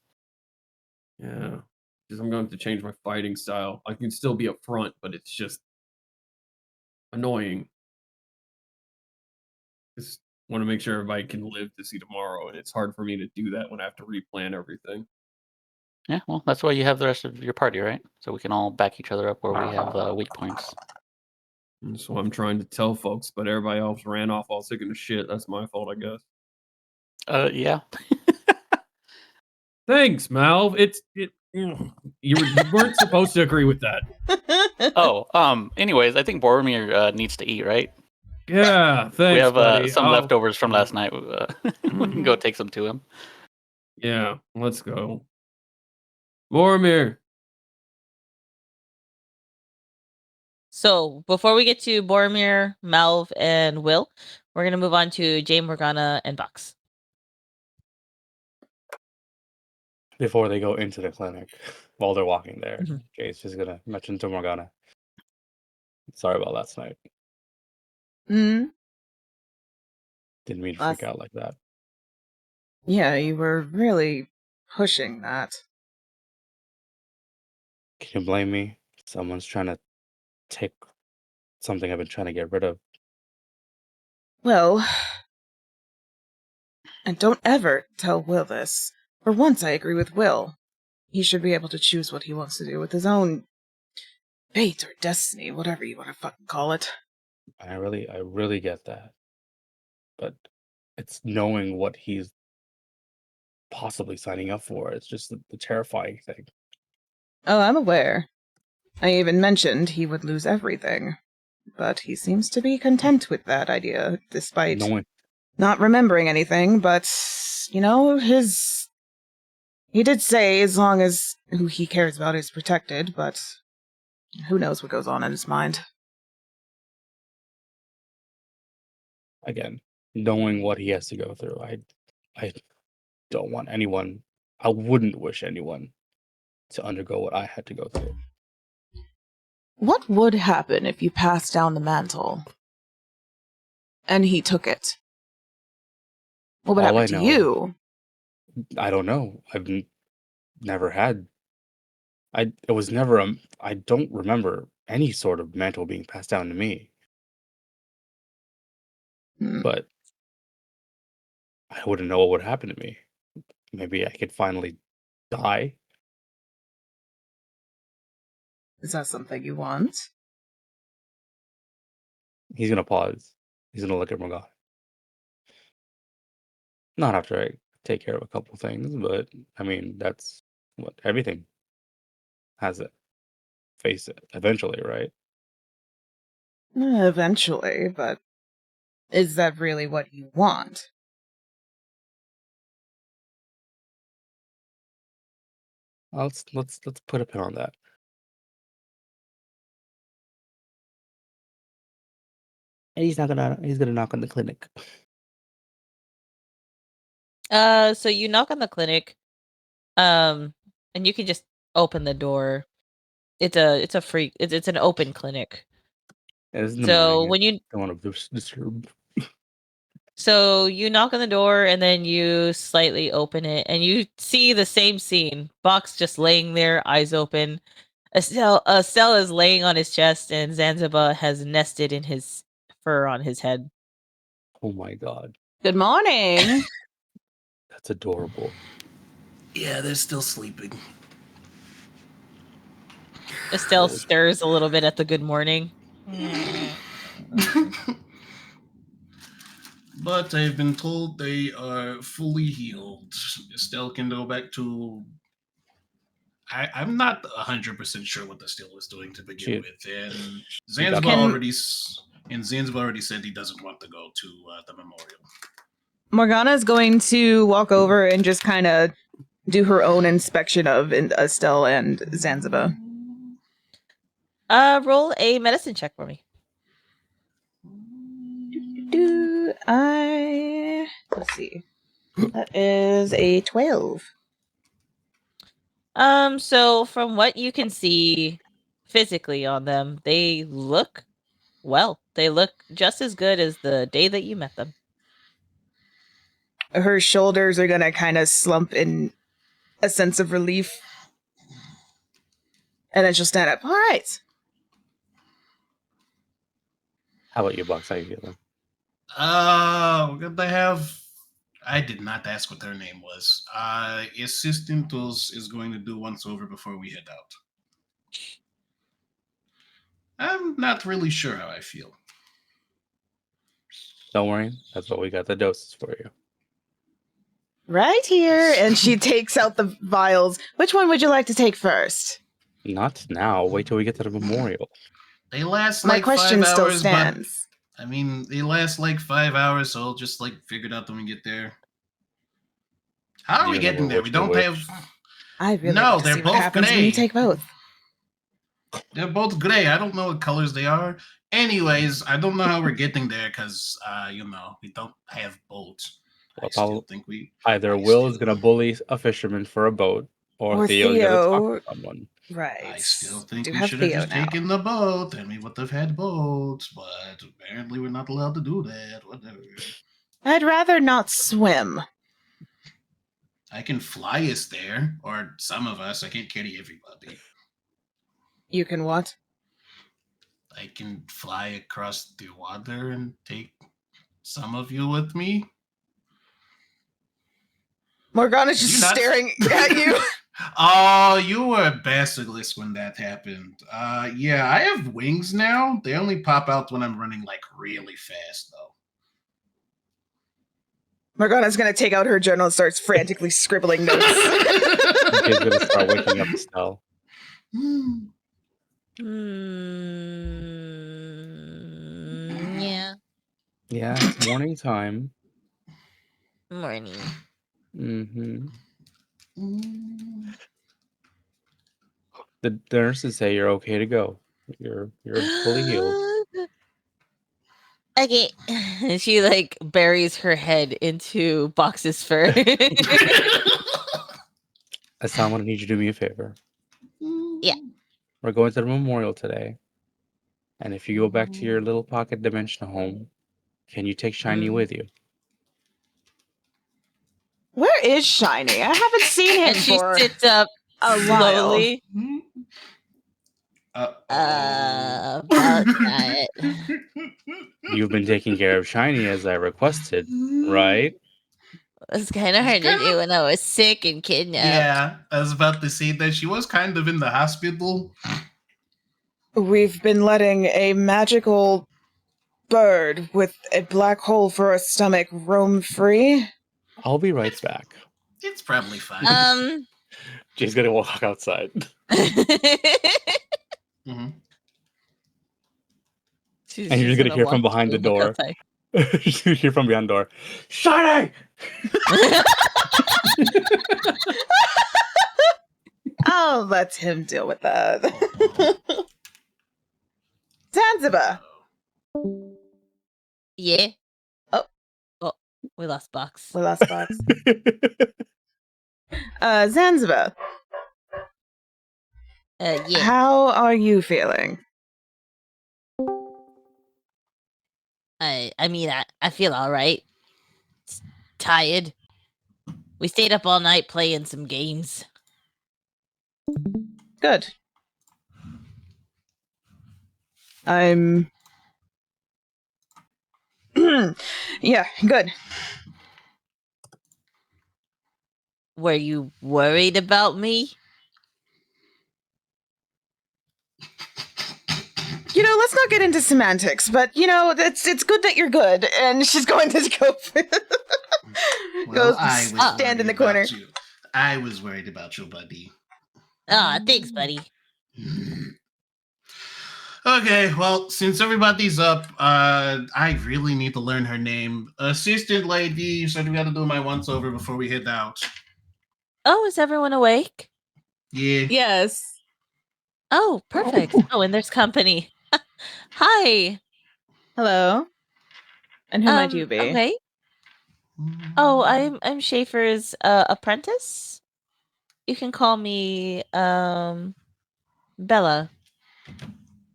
Yeah. Because I'm going to change my fighting style. I can still be up front, but it's just annoying. Just want to make sure everybody can live to see tomorrow, and it's hard for me to do that when I have to replan everything. Yeah, well, that's why you have the rest of your party, right? So we can all back each other up where we have weak points. And so I'm trying to tell folks, but everybody else ran off all sick of shit. That's my fault, I guess. Yeah. Thanks, Mal. You weren't supposed to agree with that. Anyways, I think Boromir needs to eat, right? Yeah, thanks, we have buddy. some leftovers from last night. We can go take some to him. Yeah, let's go. Boromir. So before we get to Boromir, Malv, and Will, we're gonna move on to Jay, Morgana, and Box. Before they go into the clinic, while they're walking there, Mhm. Jay's just gonna mention to Morgana, "Sorry about last night. Hmm? Didn't mean to freak out like that." Yeah, you were really pushing that. Can you blame me? Someone's trying to take something I've been trying to get rid of. Well, and don't ever tell Will this. For once, I agree with Will. He should be able to choose what he wants to do with his own fate or destiny, whatever you want to fucking call it. I really get that. But it's knowing what he's possibly signing up for. It's just the terrifying thing. Oh, I'm aware. I even mentioned he would lose everything. But he seems to be content with that idea, despite not remembering anything, but, you know, he did say as long as who he cares about is protected, but who knows what goes on in his mind. Again, knowing what he has to go through, I don't want anyone, I wouldn't wish anyone to undergo what I had to go through. What would happen if you passed down the mantle and he took it? What would All happen I to know- you? I don't know. I've never had. It was never. I don't remember any sort of mantle being passed down to me. But I wouldn't know what would happen to me. Maybe I could finally die. Is that something you want? He's gonna pause. He's gonna look at Morgana. Not after I take care of a couple things, but I mean that's what everything has it. Face it eventually, right? Eventually, but is that really what you want? Let's put a pin on that. And he's gonna knock on the clinic. So you knock on the clinic, and you can just open the door. It's an open clinic. It's in the So morning. when you Don't want to disturb. So you knock on the door and then you slightly open it and you see the same scene. Box just laying there, eyes open. Estelle is laying on his chest and Zanzibar has nested in his fur on his head. Oh my god, Good morning. that's adorable. Yeah, they're still sleeping. Estelle stirs a little bit at the good morning. But I've been told they are fully healed. Estelle can go back to. I'm not 100% sure what Estelle was doing to begin with, and Zanzibar already said he doesn't want to go to the memorial. Morgana's going to walk over and just kind of do her own inspection of Estelle and Zanzibar. Roll a medicine check for me. Let's see. That is a 12. So from what you can see physically on them, they look well. They look just as good as the day that you met them. Her shoulders are going to kind of slump in a sense of relief And then she'll stand up. All right. How about you, Box? How you feeling? We're gonna have. I did not ask what their name was. Assistant Tools is going to do once over before we head out. I'm not really sure how I feel. Don't worry. That's what we got the doses for you. Right here. And she takes out the vials. Which one would you like to take first? Not now. Wait till we get to the memorial. They last My like question 5 still hours, stands. but I mean, they last like 5 hours, so I'll just like figure it out when we get there. How are Do we you know getting there? We which don't are have. I really No, want to they're see what both happens when you gray. take both. They're both gray. I don't know what colors they are. Anyways, I don't know how we're getting there because, we don't have boats. Well, I still think we. Either I Will is still- gonna bully a fisherman for a boat, or Or Theo's gonna talk Theo. to someone. Right. I still We think do we have should have Theo just now. taken the boat and we would have had boats, but apparently we're not allowed to do that. Whatever. I'd rather not swim. I can fly us there, or some of us. I can't carry everybody. You can what? I can fly across the water and take some of you with me. Morgana's Did just you not- staring at you. Oh, you were a basilisk when that happened. Yeah, I have wings now. They only pop out when I'm running like really fast, though. Morgana's gonna take out her journal and starts frantically scribbling notes. He's gonna start waking up Estelle. Yeah. Yeah, it's morning time. Morning. Mm-hmm. The nurses say you're okay to go. You're fully healed. Okay. She like buries her head into Box's fur. That's I'm gonna need you to do me a favor. Yeah. We're going to the memorial today. And if you go back to your little pocket dimension home, can you take Shiny with you? Where is Shiny? I haven't seen him And she for sits up a slowly. Uh-oh. About that. You've been taking care of Shiny as I requested, right? It was kind of hard to do when I was sick and kidnapped. Yeah, I was about to say that she was kind of in the hospital. We've been letting a magical bird with a black hole for a stomach roam free. I'll be right back. It's probably fine. She's gonna walk outside. Mhm. And you're just gonna hear from behind the door. You're gonna hear from behind the door. Shiny! I'll let him deal with that. Zanzibar. Yeah. Oh. We lost Box. The last box. Zanzibar. Yeah. How are you feeling? I mean, I feel all right. Tired. We stayed up all night playing some games. Good. I'm. Yeah, good. Were you worried about me? Let's not get into semantics, but it's good that you're good. And she's going to go. Well, I was stand in the worried corner. about you. I was worried about you, buddy. Aw, thanks, buddy. Okay, well, since everybody's up, I really need to learn her name. Assistant lady, you said we got to do my once over before we head out. Oh, is everyone awake? Yeah. Yes. Oh, perfect. Oh, and there's company. Hi. Hello. And who might you be? Okay. Oh, I'm Schaefer's apprentice. You can call me Bella. Bella.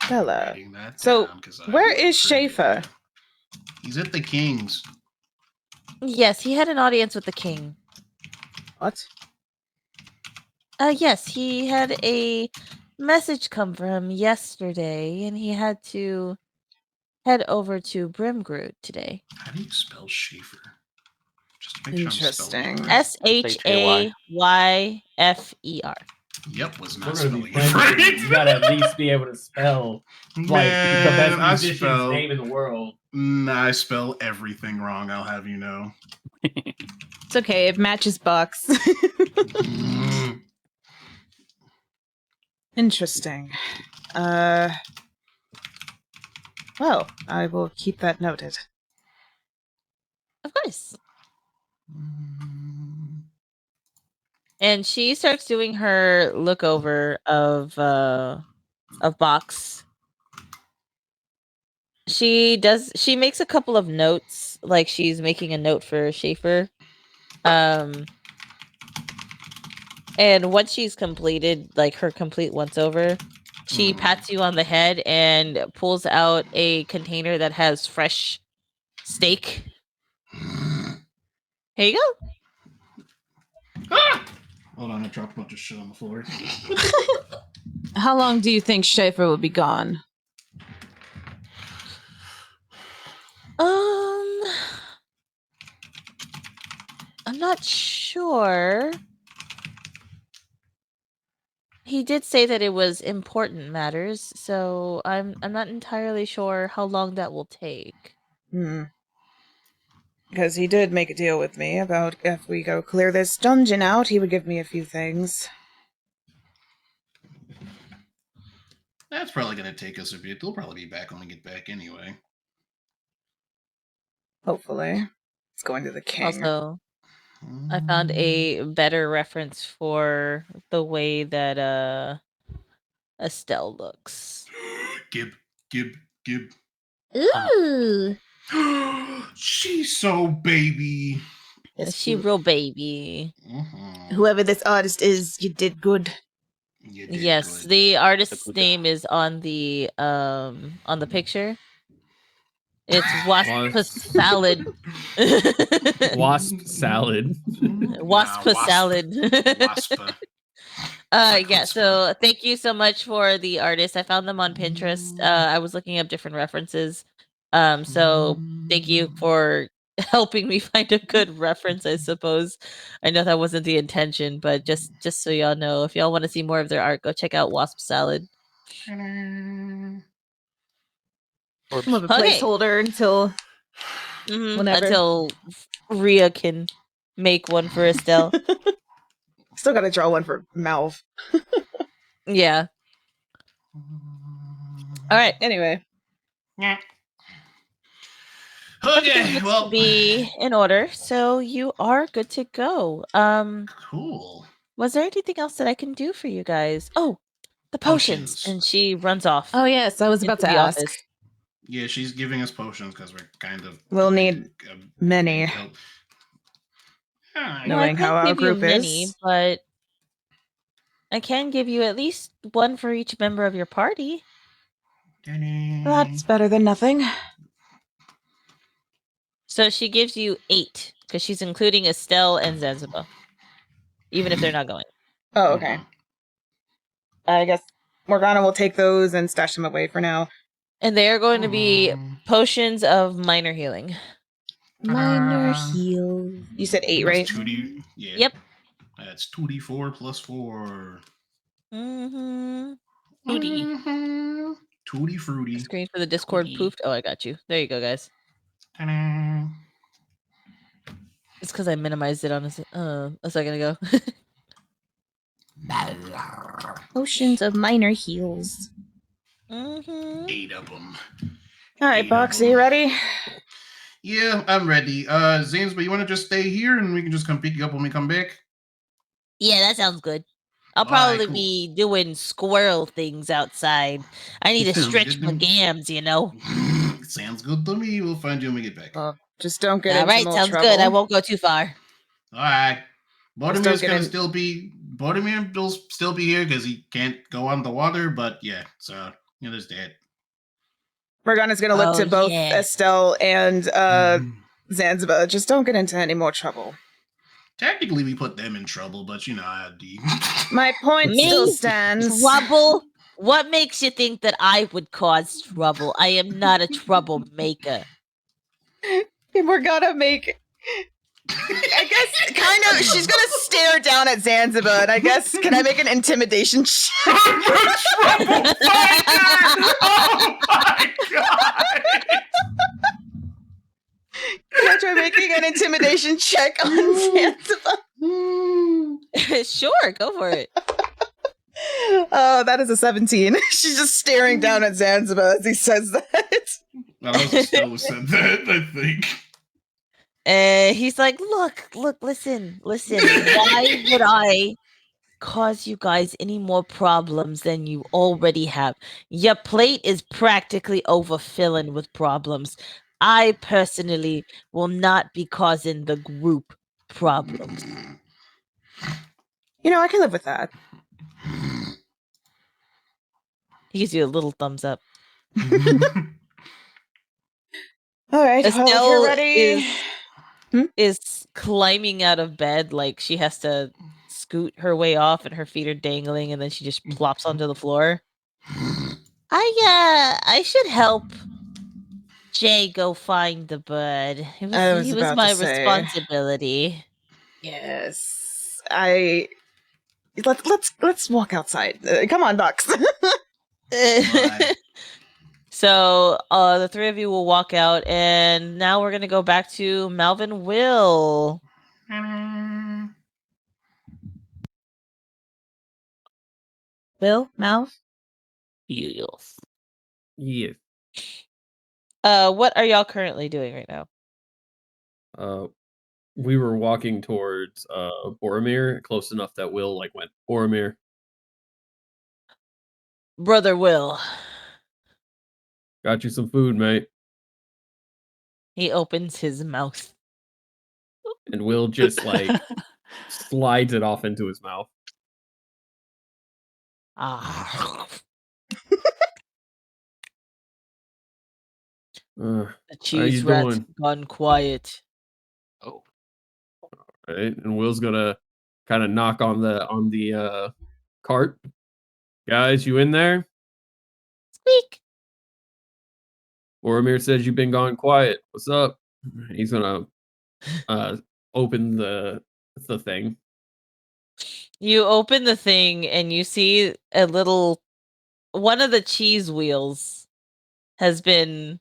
Writing that So, down 'cause I where will is forget. Schaefer? He's at the King's. Yes, he had an audience with the king. What? Yes, he had a message come from him yesterday, and he had to head over to Brimgroot today. How do you spell Schaefer? Just to make sure I'm spelling it Interesting. right. Shayfer. Yep, was We're not gonna be spelling it friends. right. You gotta at least be able to spell like the Man, best I musician's name in the world. I spell everything wrong, I'll have you know. It's okay. It matches Bucks. Interesting. Well, I will keep that noted. Of course. And she starts doing her look over of Box. She makes a couple of notes, like she's making a note for Schaefer. And once she's completed, like her complete once over, she pats you on the head and pulls out a container that has fresh steak. Here you go. Ah! Hold on, I dropped a bunch of shit on the floor. How long do you think Schaefer will be gone? I'm not sure. He did say that it was important matters, so I'm not entirely sure how long that will take. Because he did make a deal with me about if we go clear this dungeon out, he would give me a few things. That's probably going to take us a bit. They'll probably be back when we get back anyway. Hopefully. It's going to the king. Also, I found a better reference for the way that Estelle looks. Gib. Ooh, She's so baby. she real baby. Whoever this artist is, you did good. You did Yes, good. the artist's Good. name is on the picture. It's Wasp Salad. Wasp salad. Wasp Salad. Waspa. Yeah, so thank you so much for the artist. I found them on Pinterest. I was looking up different references. So thank you for helping me find a good reference, I suppose. I know that wasn't the intention, but just so y'all know, if y'all want to see more of their art, go check out Wasp Salad. We'll have a Okay. placeholder until whenever. Until Rhea can make one for Estelle. Still gotta draw one for Malv. Yeah. All right. Anyway. Yeah. Everything Okay, looks well. to be in order, so you are good to go. Cool. Was there anything else that I can do for you guys? Oh, the potions. And she runs off. Oh yes, I was about into to the ask. office. Yeah, she's giving us potions because we're kind of. We'll need many. Help. Well, Knowing I can't how our give you group many, is. but I can give you at least one for each member of your party. That's better than nothing. So she gives you 8 because she's including Estelle and Zanzibar, even if they're not going. Oh, okay. I guess Morgana will take those and stash them away for now. And they are going to be potions of minor healing. Minor heal. You said 8, That's right? 2D. Yeah. Yep. That's 2d4 plus 4. Mm-hmm. 2D fruity. Screen for the Discord poofed. Oh, I got you. There you go, guys. Ta-da. It's because I minimized it on a second ago. Potions of minor heals. 8 of them. All right, Box, are you ready? Yeah, I'm ready. Zanes, but you want to just stay here and we can just come pick you up when we come back? Yeah, that sounds good. I'll All right, probably cool. be doing squirrel things outside. I need to Sounds stretch good my to me. gams, you know. Sounds good to me. We'll find you when we get back. Well, just don't get All into right, more sounds trouble. good. I won't go too far. All right. Just don't Boromir's get gonna in- still be. Boromir will still be here because he can't go on the water. But yeah, so there's that. Morgana's gonna look Oh, to both yeah. Estelle and Zanzibar. Just don't get into any more trouble. Technically, we put them in trouble, but you know how the. My point Me? still stands. Trouble? What makes you think that I would cause trouble? I am not a troublemaker. We're gonna make. I guess kind of. She's gonna stare down at Zanzibar, and I guess can I make an intimidation check? I'm the troublemaker! Oh my god! Can I try making an intimidation check on Zanzibar? Sure, go for it. Oh, that is a 17. She's just staring down at Zanzibar as he says that. That also still said that, I think. He's like, look, listen. Why would I cause you guys any more problems than you already have? Your plate is practically overfilling with problems. I personally will not be causing the group problems. You know, I can live with that. He gives you a little thumbs up. All right, well, if Estelle you're ready. is climbing out of bed, like she has to scoot her way off and her feet are dangling and then she just plops onto the floor. I should help Jay go find the bird. He was about my to say. responsibility. Yes, let's walk outside. Come on, Bucks. Right. So the three of you will walk out, and now we're gonna go back to Malvin Will. Will? Malv? Yes. Yes. What are y'all currently doing right now? We were walking towards Boromir, close enough that Will went, Boromir. Brother Will. Got you some food, mate. He opens his mouth. And Will just slides it off into his mouth. Ah. The cheese rat's gone quiet. Oh. Right, and Will's gonna kind of knock on the cart. Guys, you in there? Squeak. Boromir says you've been gone quiet. What's up? He's gonna open the thing. You open the thing and you see one of the cheese wheels has been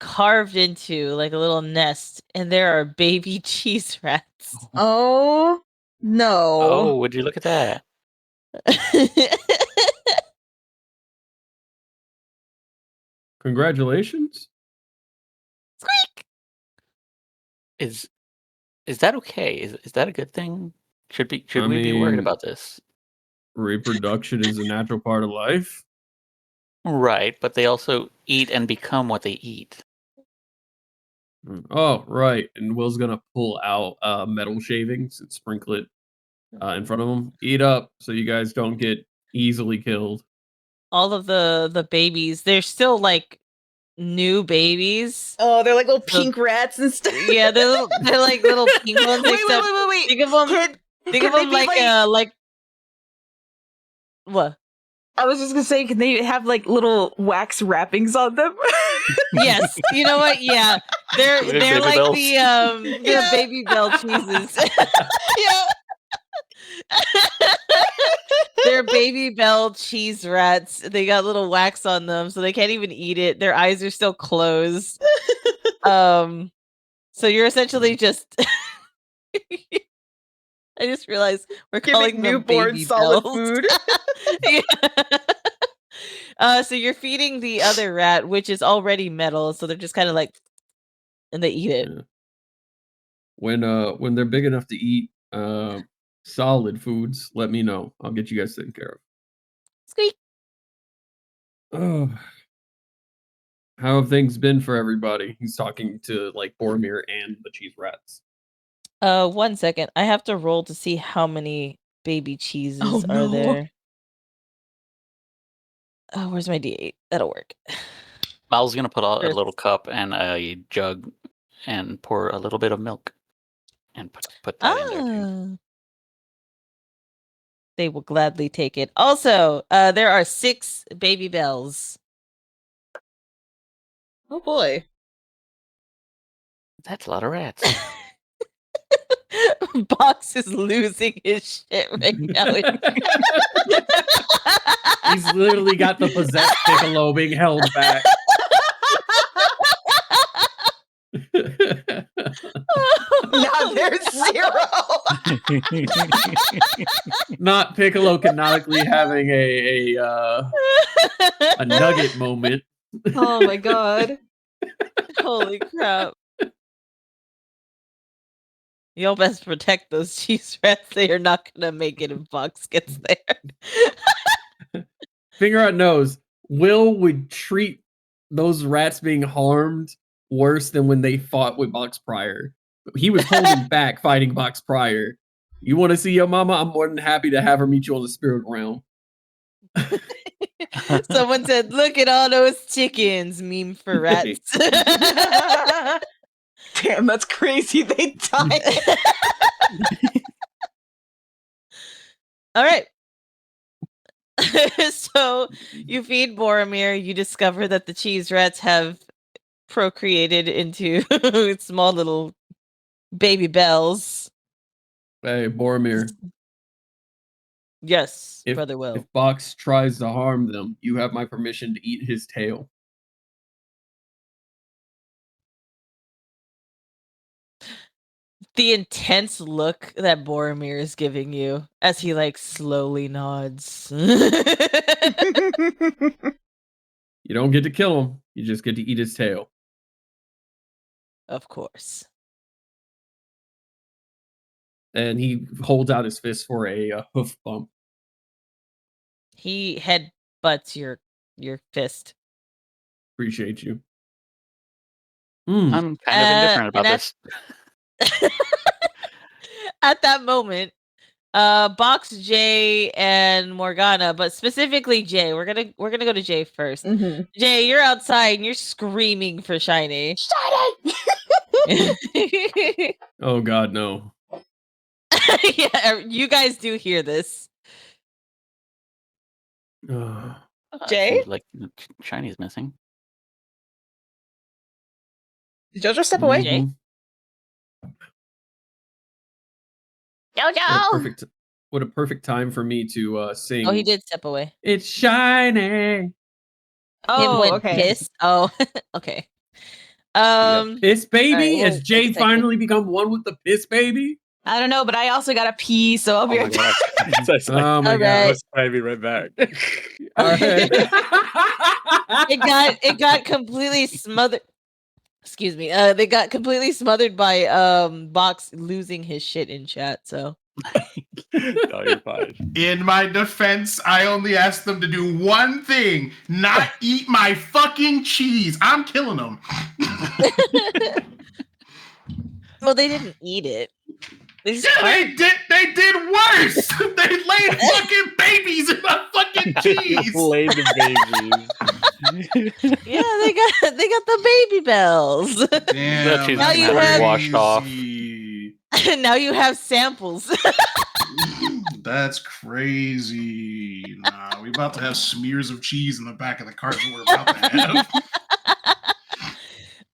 carved into like a little nest, and there are baby cheese rats. Oh no! Oh, would you look at that? Congratulations. Squeak. Is that okay? Is that a good thing? Should we be worried about this? Reproduction is a natural part of life. Right, but they also eat and become what they eat. Oh, right. And Will's gonna pull out metal shavings and sprinkle it in front of him. Eat up so you guys don't get easily killed. All of the babies, they're still like new babies. Oh, they're like little pink rats and stuff. Yeah, they're like little pink ones. Wait. Think of them. Think of them like what? I was just gonna say, can they have like little wax wrappings on them? Yes, you know what? Yeah, they're Baby like bells. the baby bell cheeses. Yeah. They're baby bell cheese rats. They got little wax on them, so they can't even eat it. Their eyes are still closed. So you're essentially just. I just realized we're calling them newborn baby solid bells. food. Yeah. So you're feeding the other rat, which is already metal, so they're just kind of like, and they eat it. Yeah. When they're big enough to eat solid foods, let me know. I'll get you guys taken care of. Squeak. Oh. How have things been for everybody? He's talking to Boromir and the cheese rats. 1 second. I have to roll to see how many baby cheeses are there. Oh, where's my D8? That'll work. Mal's gonna put out a little cup and a jug and pour a little bit of milk and put that in there too. they will gladly take it. Also, there are 6 baby bells. Oh boy. That's a lot of rats. Box is losing his shit right now. He's literally got the possessed Piccolo being held back. Now there's 0. Not Piccolo canonically having a nugget moment. Oh my god. Holy crap. Y'all best protect those cheese rats. They are not gonna make it if Box gets there. Finger out nose. Will would treat those rats being harmed worse than when they fought with Box prior. He was holding back fighting Box prior. You want to see your mama? I'm more than happy to have her meet you on the spirit realm. Someone said, "Look at all those chickens." Meme for rats. Damn, that's crazy. They died. All right. So you feed Boromir. You discover that the cheese rats have procreated into small little baby bells. Hey, Boromir. Yes, If, Brother Will. if Box tries to harm them, you have my permission to eat his tail. The intense look that Boromir is giving you as he like slowly nods. You don't get to kill him. You just get to eat his tail. Of course. And he holds out his fist for a hoof bump. He headbutts your fist. Appreciate you. I'm kind of indifferent about and this. At that moment, Box, Jay, and Morgana, but specifically Jay. We're gonna go to Jay first. Mm-hmm. Jay, you're outside and you're screaming for Shiny. Shiny! Oh God, no. Yeah, you guys do hear this. Jay? Seems like Shiny's missing. Did Jojo step away? Jay? Jojo! What a perfect time for me to sing. Oh, he did step away. It's shiny. Him Oh, went okay. piss. Oh, okay. Piss baby? Alright, well, Has Jay wait a second. finally become one with the piss baby? I don't know, but I also got a pee, so I'll be right back. Oh my All God. right. I'll be right back. All right. It got completely smothered. Excuse me. They got completely smothered by Box losing his shit in chat. So No, you're fine. In my defense, I only asked them to do one thing: not eat my fucking cheese. I'm killing them. well, they didn't eat it. They just Yeah, they did. They did worse. They laid fucking babies in my fucking cheese. Laid the babies. Yeah, they got the baby bells. Damn, That cheese Now is you never have- washed off. Now you have samples. That's crazy. Nah, we about to have smears of cheese in the back of the cart that we're about to have.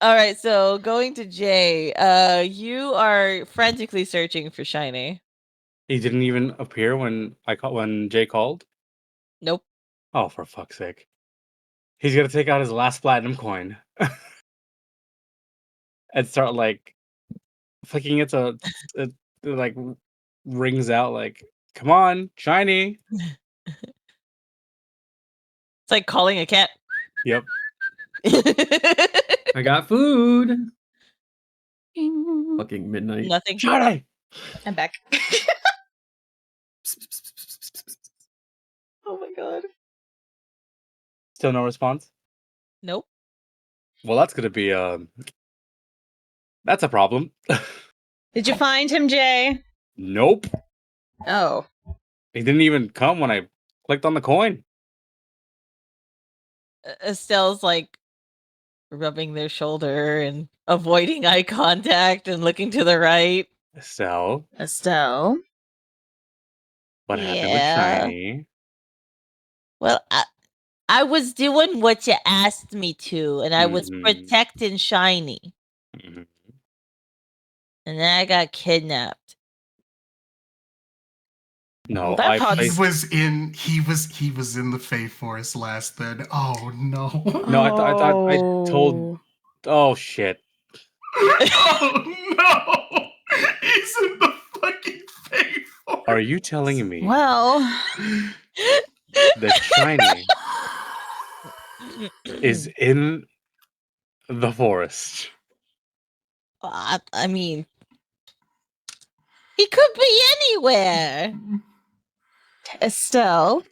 All right, so going to Jay, you are frantically searching for Shiny. He didn't even appear when Jay called. Nope. Oh, for fuck's sake! He's gonna take out his last platinum coin and start like flicking it so it like rings out like, "Come on, shiny!" It's like calling a cat. Yep. I got food. Fucking midnight. Nothing. Shiny. I'm back. Oh my god. Still no response. Nope. Well, that's gonna be that's a problem. Did you find him, Jay? Nope. Oh. He didn't even come when I clicked on the coin. Estelle's like rubbing their shoulder and avoiding eye contact and looking to the right. So Estelle? What happened with Yeah. Shiny? Well, I was doing what you asked me to, and I was Mhm. protecting Shiny, Mhm. and then I got kidnapped. No, That I part's- He placed. was in the Fey Forest last then. Oh no. No, I thought I told. Oh. Oh shit! Oh no. He's in the fucking Fey Forest. Are you telling me Well, that Shiny is in the forest? I mean, he could be anywhere. Estelle,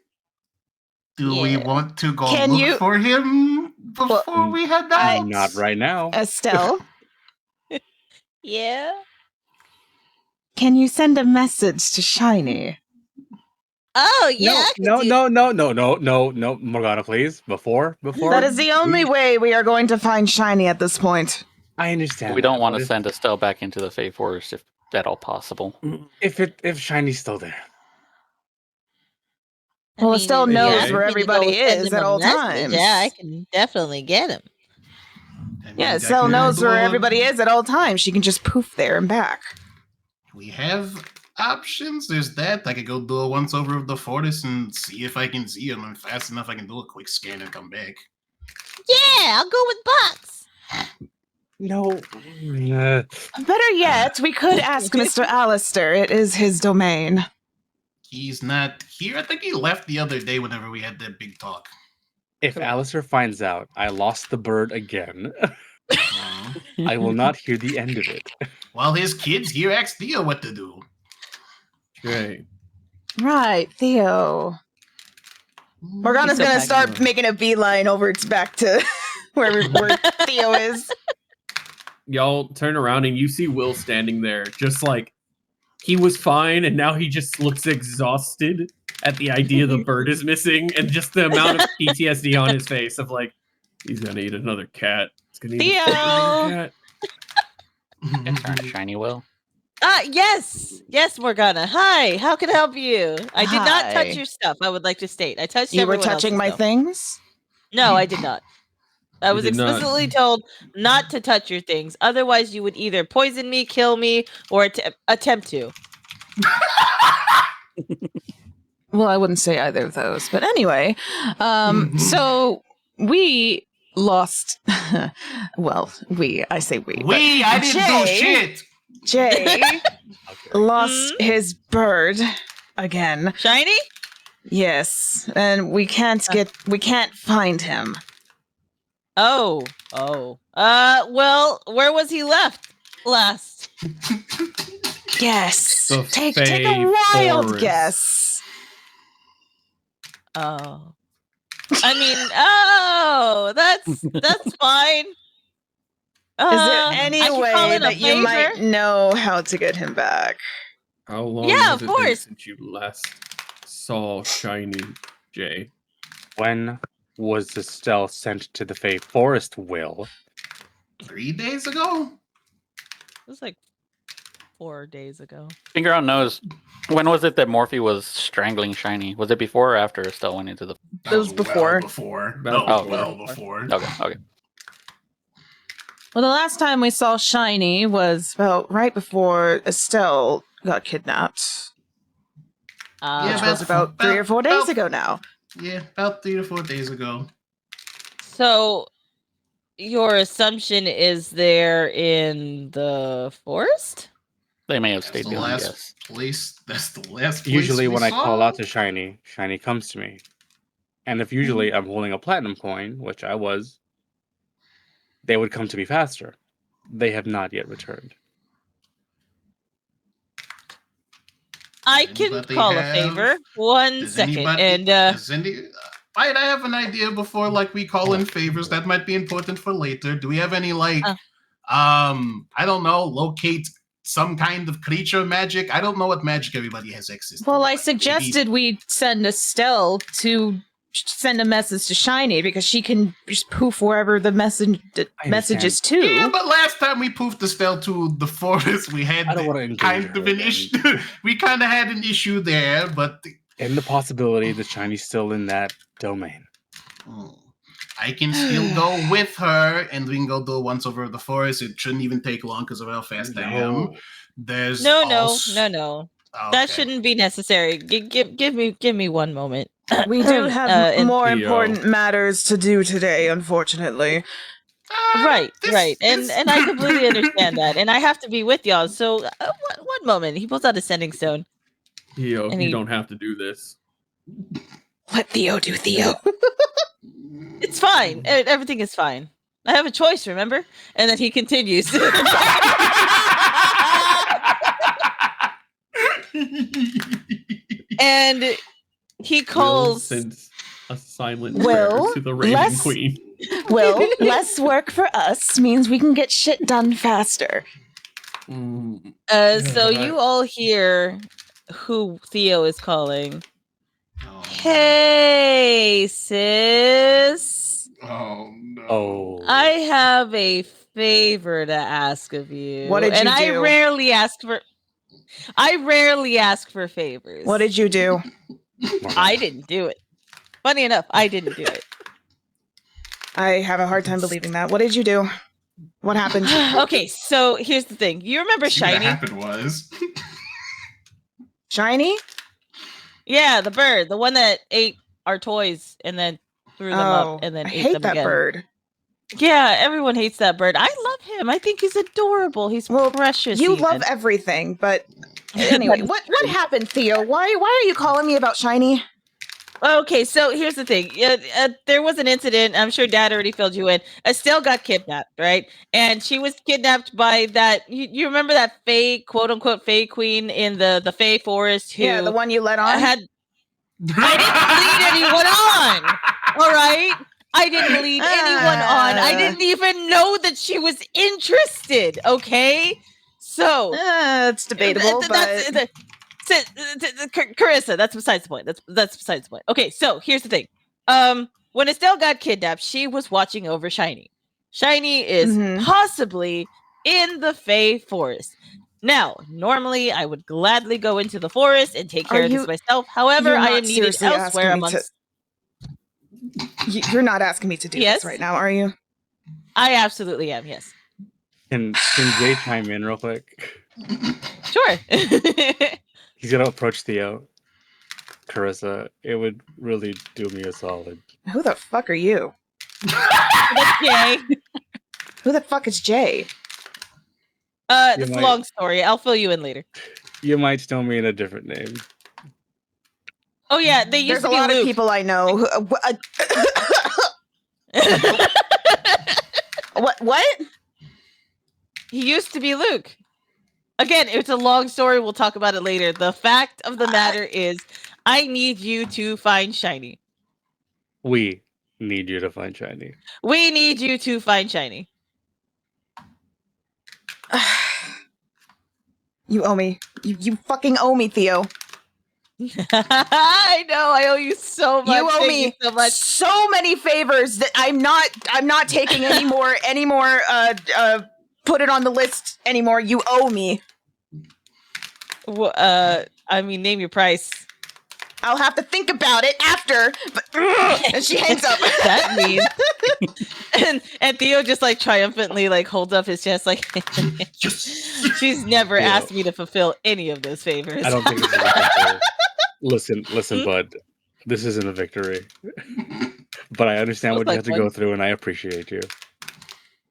Do we Yeah. want to go Can look you- for him before Well, we head out? Not right now. Estelle, Yeah. can you send a message to Shiny? Oh yeah. I could No, do- no, Morgana, please. Before. That is the only way we are going to find Shiny at this point. I understand. We don't that, want but to send Estelle back into the Fey Forest if at all possible. if Shiny's still there. I Well, mean, Estelle if you knows ask where me to everybody go send is him at a all message, times. Yeah, I can definitely get him. I mean, Yeah, I Estelle can knows do where a- everybody is at all times. She can just poof there and back. We have options. There's that. I could go do a once over of the forest and see if I can see him. And fast enough, I can do a quick scan and come back. Yeah, I'll go with Box. No. Better yet, we could ask Mr. Alistair. It is his domain. He's not here. I think he left the other day whenever we had that big talk. If Alistair finds out I lost the bird again, Uh, I will not hear the end of it. While his kids here ask Theo what to do. Okay. Right, Theo. Morgana's He's so gonna packed. start making a beeline over back to where Theo is. Y'all turn around and you see Will standing there, just like he was fine, and now he just looks exhausted at the idea the bird is missing, and just the amount of PTSD on his face of like, he's gonna eat another cat. He's gonna eat Theo! another cat. It's our shiny Will. Yes, Morgana. Hi, how can I help you? I did not Hi. touch your stuff. I would like to state I touched. You were everyone touching else's my stuff. things? No, I did not. I You was did not. explicitly told not to touch your things. Otherwise, you would either poison me, kill me, or attempt to. Well, I wouldn't say either of those. But anyway, so we lost. I say we. but I didn't do Jay- shit. Jay lost his bird again. Shiny? Yes, and we can't find him. Oh. Well, where was he left last? Guess. The Take a Fey wild Forest. guess. Oh. I mean, that's fine. Is there I any can call way in a that you might favor. know how to get him back? How long Yeah, has of it been course. since you last saw Shiny Jay? When was Estelle sent to the Fey Forest, Will? 3 days ago? It was like 4 days ago. Finger on nose. When was it that Morphe was strangling Shiny? Was it before or after Estelle went into the? That It was before. Well before. About No, before. well before. Okay. Well, the last time we saw Shiny was about right before Estelle got kidnapped. Yeah, Which was about 3 or 4 days ago now. Yeah, about 3 to 4 days ago. So, your assumption is they're in the forest? They may have That's stayed the behind. last Yes. place. That's the last place Usually we when I saw. call out to Shiny, Shiny comes to me. And if usually I'm holding a platinum coin, which I was, they would come to me faster. They have not yet returned. I can Anybody call a have- favor. One Does second. anybody- And does any- I have an idea before, like, we call in favors that might be important for later. Do we have any, like, I don't know, locate some kind of creature magic? I don't know what magic everybody has access to. Well, I but maybe- suggested we send Estelle to send a message to Shiny because she can just poof wherever the message is to. Yeah, but last time we poofed the spell to the forest, we had I don't want to kind endanger of her an again. issue. We kind of had an issue there, but And the possibility that Shiny's still in that domain. I can still go with her, and we can go do it once over the forest. It shouldn't even take long because of how fast I am. There's No. Okay. That shouldn't be necessary. Give me one moment. We do have and- more Theo. important matters to do today, unfortunately. Right. This- And I completely understand that. And I have to be with y'all. So one moment. He pulls out a sending stone. Theo, And you he- don't have to do this. Let Theo do Theo. It's fine. Everything is fine. I have a choice, remember? And then he continues. And he Will calls. sends a silent Well, prayer to the Raven let's- Queen. Well, less work for us means we can get shit done faster. So you all hear who Theo is calling. Hey, sis. Oh no. Oh. I have a favor to ask of you. What did you and I do? rarely ask for favors. What did you do? I didn't do it. Funny enough, I didn't do it. I have a hard time believing that. What did you do? What happened? Okay, so here's the thing. You remember See, what Shiny? happened was Shiny? Yeah, the bird, the one that ate our toys and then threw them up and then I ate hate them that again. bird. Yeah, everyone hates that bird. I love him. I think he's adorable. He's Well, precious. You even. love everything, but anyway, what happened, Theo? Why are you calling me about Shiny? Okay, so here's the thing. There was an incident. I'm sure Dad already filled you in. Estelle got kidnapped, right? And she was kidnapped by that. You remember that Fae, quote unquote, Fae queen in the Fae forest? Who Yeah, the one you let on. had. I didn't lead anyone on. All right. I didn't lead anyone on. I didn't even know that she was interested. Okay. So It's debatable, but Carissa, that's besides the point. That's besides the point. Okay, so here's the thing. When Estelle got kidnapped, she was watching over Shiny. Shiny is Mhm. possibly in the Fae forest. Now, normally I would gladly go into the forest and take care of this myself. However, you're I not am needed seriously elsewhere asking me to- amongst. You're not asking me to do Yes. this right now, are you? I absolutely am. Yes, Can Jay chime in real quick? sure. He's gonna approach Theo. Carissa, it would really do me a solid. Who the fuck are you? That's Jay. Who the fuck is Jay? That's a might- long story. I'll fill you in later. You might know me in a different name. Oh yeah, they used There's to a be lot Luke. of people I know. What? He used to be Luke. Again, it's a long story. We'll talk about it later. The fact of the matter is, I need you to find Shiny. We need you to find Shiny. We need you to find Shiny. You owe me. You fucking owe me, Theo. I know. I owe you so much. You owe Thank me you so much. so many favors that I'm not taking any more put it on the list anymore. You owe me. I mean, name your price. I'll have to think about it after. But and she hangs up. That means. and Theo just like triumphantly like holds up his chest like she's never Theo. asked me to fulfill any of those favors. I don't think this is a victory. Listen, bud. This isn't a victory. But I understand Feels what you like have to go one. through, and I appreciate you.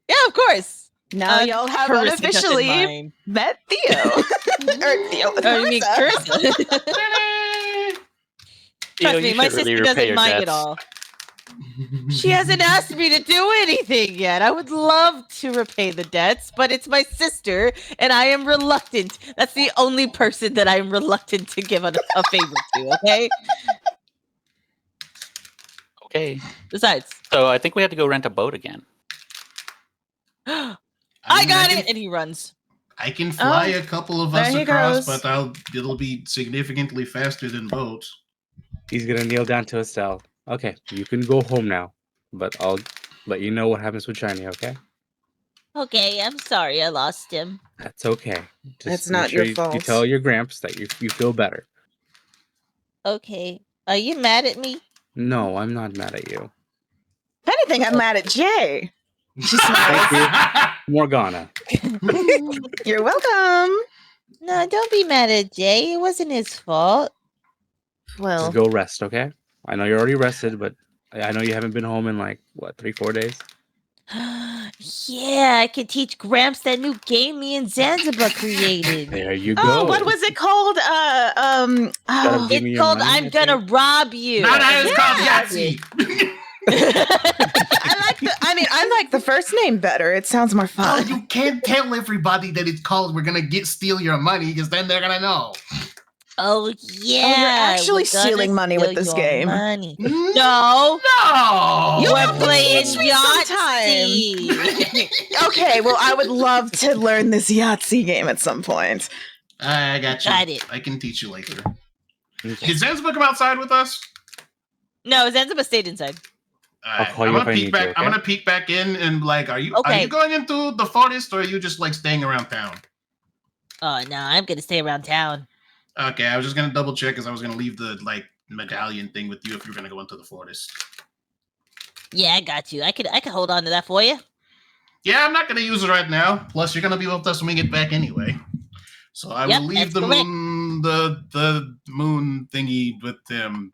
Yeah, of course. Now y'all have Carissa doesn't unofficially mind. met Theo. Or Theo. Oh, you mean Carissa. Carissa? Theo, Trust me, you my should sister really repay doesn't your mind at debts. all. She hasn't asked me to do anything yet. I would love to repay the debts, but it's my sister, and I am reluctant. That's the only person that I'm reluctant to give a favor to, okay? Okay. Besides, So I think we have to go rent a boat again. I mean, got can- it! And he runs. I can fly a couple of us there he across, goes. but it'll be significantly faster than boats. He's gonna kneel down to Estelle. Okay, you can go home now, but I'll let you know what happens with Shiny, okay? Okay, I'm sorry I lost him. That's okay. Just It's make not sure your you fault. tell your Gramps that you feel better. Okay. Are you mad at me? No, I'm not mad at you. If anything, I'm mad at Jay. She Thank smiles. you, Morgana. You're welcome. No, don't be mad at Jay. It wasn't his fault. Well, Just go rest, okay? I know you're already rested, but I know you haven't been home in like, what, 3-4 days? Yeah, I could teach Gramps that new game me and Zanzibar created. There you go. oh, what was it called? Gotta give me It's your called money, I'm I gonna think? rob you. No, no, it's called Yeah. Yahtzee. I like the first name better. It sounds more Oh, fun. you can't tell everybody that it's called We're Gonna Steal Your Money, because then they're gonna know. Oh yeah. actually we're gonna stealing money with steal this your game. Money. No. No. You'll We're have to playing teach me sometime. Yahtzee. Okay, well, I would love to learn this Yahtzee game at some point. I got you. Got it. I can teach you later. Okay. Did Zanzibar come outside with us? No, Zanzibar stayed inside. I'll call you if I need you, I'm okay? gonna peek back in and like, are you Okay. going into the forest or are you just like staying around town? Oh no, I'm gonna stay around town. Okay, I was just gonna double check because I was gonna leave the like medallion thing with you if you're gonna go into the forest. Yeah, I got you. I could hold on to that for you. Yeah, I'm not gonna use it right now. Plus, you're gonna be with us when we get back anyway. So I Yep, will leave that's the correct. moon, the moon thingy with them.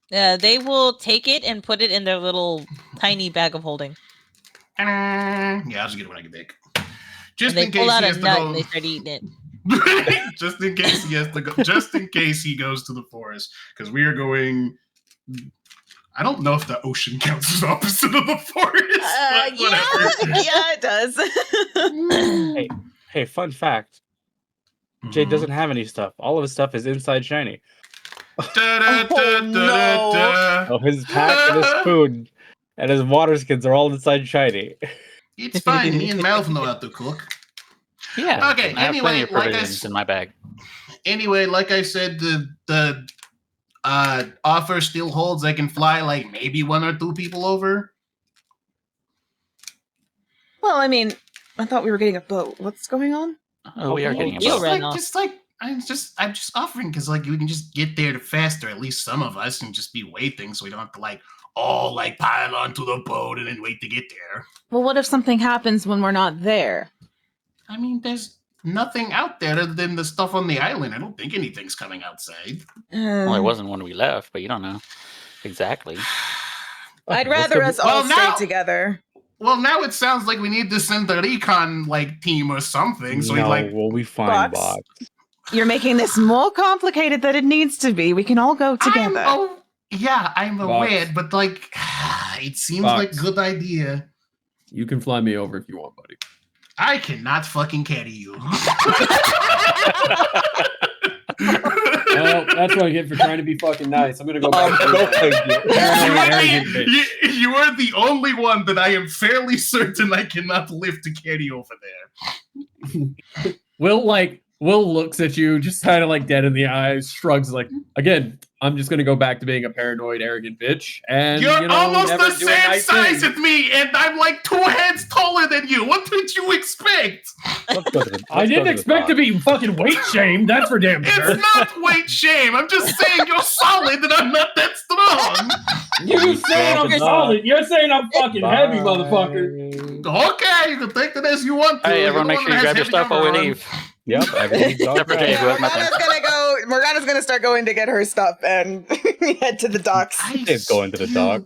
They will take it and put it in their little tiny bag of holding. Yeah, I'll just get it when I get back. Just And they in pull case out he a has to nut go. and they start eating it. Just in case he has to go. Just in case he goes to the forest, because we are going. I don't know if the ocean counts as opposite of the forest. But whatever. Yeah, it does. Hey, fun fact. Jay doesn't have any stuff. All of his stuff is inside Shiny. Oh, his pack and his food and his water skins are all inside Shiny. It's fine. Me and Malv know how to cook. Yeah. Okay, I have plenty anyway, of like I provisions in my bag. Anyway, like I said, the offer still holds. I can fly like maybe 1 or 2 people over. Well, I mean, I thought we were getting a boat. What's going on? Oh, we are getting a you boat. ran off. I'm just offering because like we can just get there faster. At least some of us, and just be waiting, so we don't have to like all like pile onto the boat and then wait to get there. Well, what if something happens when we're not there? I mean, there's nothing out there other than the stuff on the island. I don't think anything's coming outside. Well, it wasn't when we left, but you don't know exactly. I'd rather us all Well, now- stay together. Well, now it sounds like we need to send the recon like team or something. So no, we like we'll be fine, Box? Box. You're making this more complicated than it needs to be. We can all go together. I'm Box. aware, but like it seems Box. like a good idea. You can fly me over if you want, buddy. I cannot fucking carry you. Well, that's what I get for trying to be fucking nice. I'm gonna go back to no, thank You are the only one that I am fairly certain I cannot live to carry over there. Will looks at you, just kind of like dead in the eyes, shrugs like, again, I'm just gonna go back to being a paranoid, arrogant bitch. And You're almost never the do a same nice size thing. as me, and I'm like 2 heads taller than you. What did you expect? I didn't expect to be fucking weight shamed. That's for damn sure. It's not weight shame. I'm just saying you're solid and I'm not that strong. You saying I'm solid? You're saying I'm fucking heavy, motherfucker. Okay, you can take it as you want to. Hey, You're everyone, the make one sure you that grab your has stuff heavy while we armor. leave. Yep, everything's all Except for Jay, who has nothing. Morgana's gonna start going to get her stuff and head to the docks. It's going to the dock.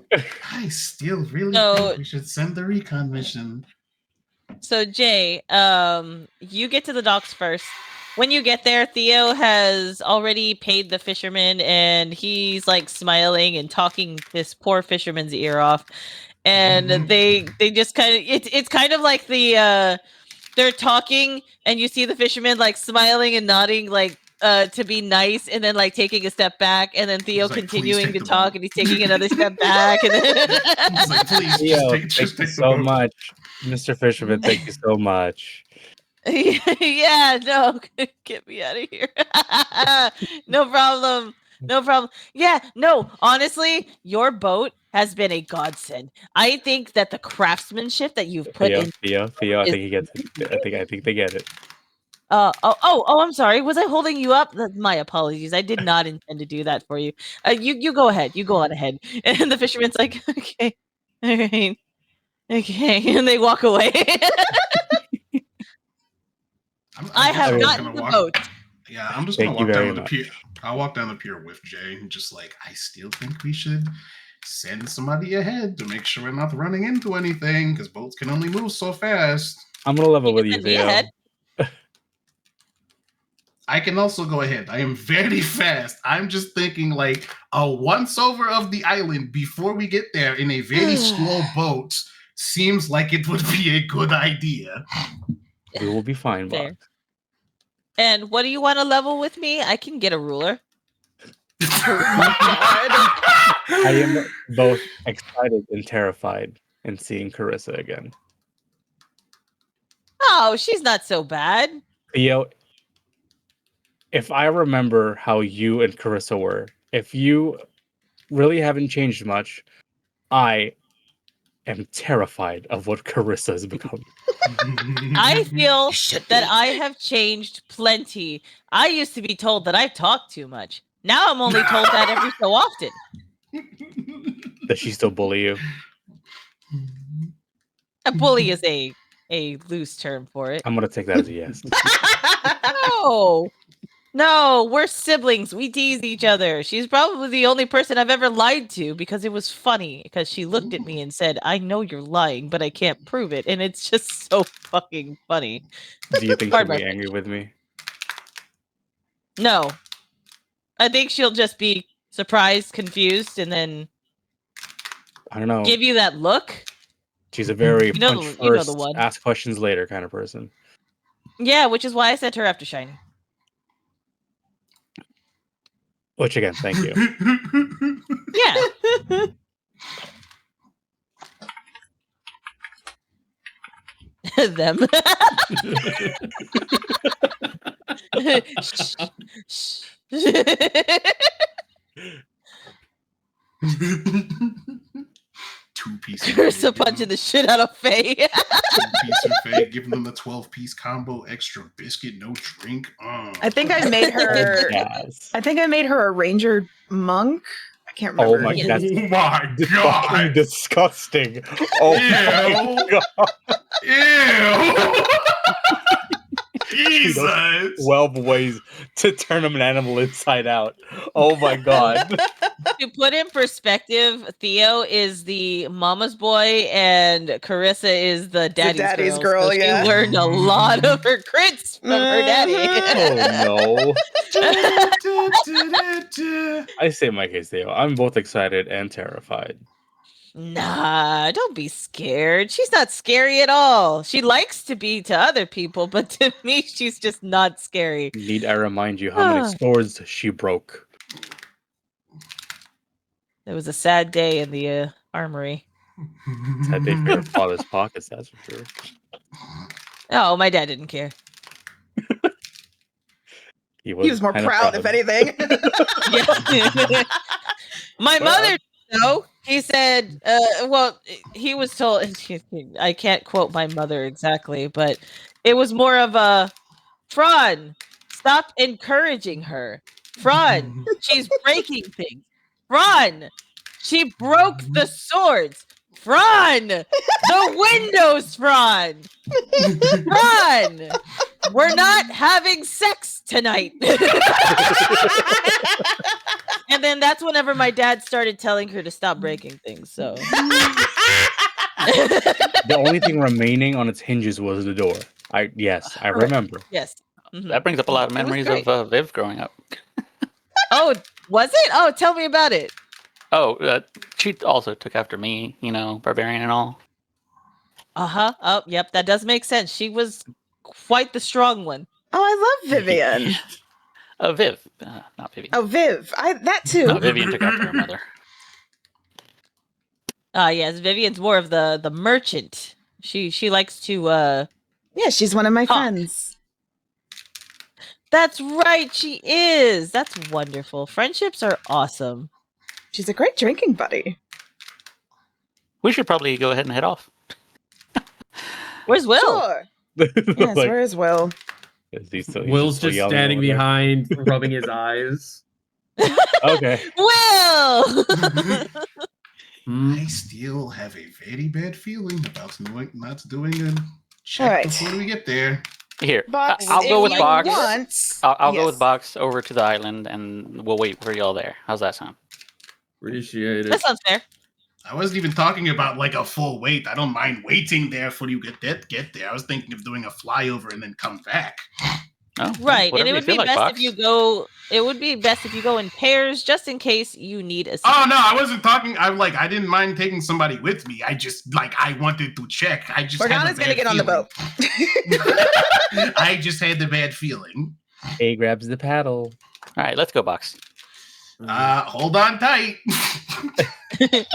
I still really So- think we should send the recon mission. So Jay, you get to the docks first. When you get there, Theo has already paid the fisherman, and he's like smiling and talking this poor fisherman's ear off. And Mhm. they just kind of it's kind of like the they're talking, and you see the fisherman like smiling and nodding like to be nice, and then like taking a step back, and then Theo He's like, "Please continuing take to the talk, boat." and he's taking another step back, and then He's like, please, Theo, just thank take you the so boat. much. Mr. Fisherman, thank you so much. yeah, no, get me out of here. No problem. No problem. Yeah, no, honestly, your boat has been a godsend. I think that the craftsmanship that you've put in. Theo, I is- think he gets it. I think they get it. I'm sorry. Was I holding you up? My apologies. I did not intend to do that for you. You go ahead. You go on ahead. And the fisherman's like, okay, all right, okay, and they walk away. I guess have I'm just gotten gonna the walk. boat. Yeah, I'm just Thank gonna you walk down very to the much. pier. I'll walk down the pier with Jay, and just like I still think we should send somebody ahead to make sure we're not running into anything, because boats can only move so fast. I'm gonna level You with can you, send me Theo. ahead. I can also go ahead. I am very fast. I'm just thinking like a once over of the island before we get there in a very slow boat seems like it would be a good idea. We will be fine, Fair. Bob. And what do you want to level with me? I can get a ruler. I am both excited and terrified in seeing Carissa again. Oh, she's not so bad. Theo, if I remember how you and Carissa were, if you really haven't changed much, I am terrified of what Carissa has become. I feel that I have changed plenty. I used to be told that I talk too much. Now I'm only told that every so often. Does she still bully you? A bully is a loose term for it. I'm gonna take that as a yes. No, we're siblings. We tease each other. She's probably the only person I've ever lied to because it was funny. Because she looked at me and said, "I know you're lying, but I can't prove it," and it's just so fucking funny. Do you think she'll Pardon my be angry with me? No, I think she'll just be surprised, confused, and then I don't know. give you that look. She's a very You know punch the- you know first, the one. ask questions later kind of person. Yeah, which is why I sent her after Shiny. Which again, thank you. Yeah. Them. Shh, shh. Two-piece. Carissa punching the shit out of Faye. Two-piece buffet, giving them the 12-piece combo, extra biscuit, no drink. I think I made her. Yes. I think I made her a ranger monk. I can't remember. Oh my Yes. god. Oh my Fucking god! disgusting. Oh my Ew. god. Ew! Jesus! 12 ways to turn an animal inside out. Oh my god. To put in perspective, Theo is the mama's boy and Carissa is the daddy's, girl, so yeah. she learned a lot of her crits from her daddy. Oh no. no. I say my case, Theo. I'm both excited and terrified. Nah, don't be scared. She's not scary at all. She likes to be to other people, but to me, she's just not scary. Need I remind you how many swords she broke? It was a sad day in the armory. Sad day for your father's pockets, that's for sure. Oh, my dad didn't care. He was more kinda proud, if anything. Yeah. My Well, mother, though, he said, well, he was told, I can't quote my mother exactly, but it was more of a, Fran, stop encouraging her. Fran, she's breaking things. Fran, she broke the swords. Fran, the windows, Fran. Fran, we're not having sex tonight. And then that's whenever my dad started telling her to stop breaking things. So The only thing remaining on its hinges was the door. I remember. yes. Mhm. That brings up a lot of It was memories great. of Viv growing up. Oh, was it? Oh, tell me about it. Oh, she also took after me, barbarian and all. Uh-huh. Oh, yep, that does make sense. She was quite the strong one. Oh, I love Vivian. Viv, not Vivian. Oh, Viv. That too. No, Vivian took after her mother. Yes, Vivian's more of the merchant. She likes to Yeah, she's one of my Talk. friends. That's right, she is. That's wonderful. Friendships are awesome. She's a great drinking buddy. We should probably go ahead and head off. Where's Will? Sure. Yes, Like, where is Will? he's Will's so just young standing over there. behind, rubbing his eyes. Okay. Will! I still have a very bad feeling about not doing a check Alright. before we get there. Here, Box, I'll go if with you Box. want- I'll go with Yes. Box over to the island, and we'll wait for y'all there. How's that sound? Appreciate it. That sounds fair. I wasn't even talking about like a full wait. I don't mind waiting there for you get there. I was thinking of doing a flyover and then come back. Oh, Right, and whatever it you would feel be like, best Box. if you go. It would be best if you go in pairs, just in case you need assistance. Oh no, I wasn't talking. I didn't mind taking somebody with me. I just I wanted to check. I just Morgana's gonna get on the boat. I just had the bad feeling. A grabs the paddle. All right, let's go, Box. Hold on tight. You think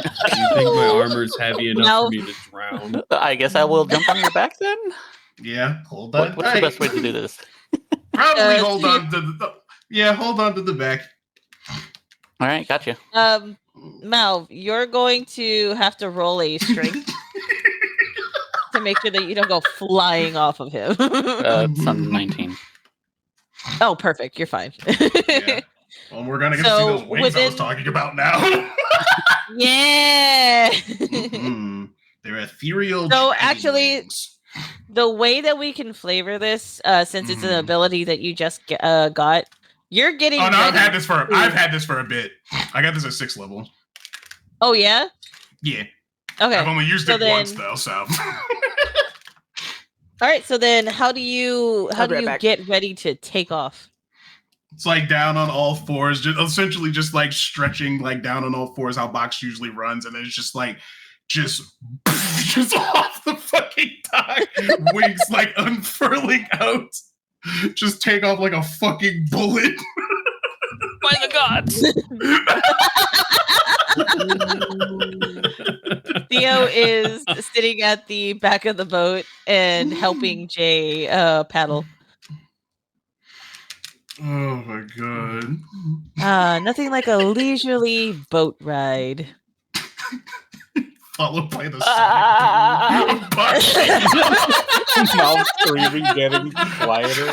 my armor's heavy enough No. for me to drown? I guess I will jump on your back then. Yeah, hold on What's the tight. best way to do this? Probably hold on to hold on to the back. All right, gotcha. Mal, you're going to have to roll a strength to make sure that you don't go flying off of him. It's on 19. Oh, perfect. You're fine. Yeah. Well, we're gonna get to see So, those wings I was within- talking about now. Yeah. Mhm. They're ethereal. So, dragon actually, wings. The way that we can flavor this, since it's an ability that you just got, you're getting. Oh no, I've ready had this for to- I've had this for a bit. I got this at 6th level. Oh yeah. Yeah. Okay. I've only used So it once though, so All right. So then, how do you I'll be right back. get ready to take off? it's like down on all fours, essentially just like stretching like down on all fours how Box usually runs, and then it's just like just off the fucking dock, wings like unfurling out. Just take off like a fucking bullet. By the gods! Theo is sitting at the back of the boat and helping Jay paddle. Oh my god. Nothing like a leisurely boat ride. Followed by the Ah. sound. Mom screaming, getting quieter.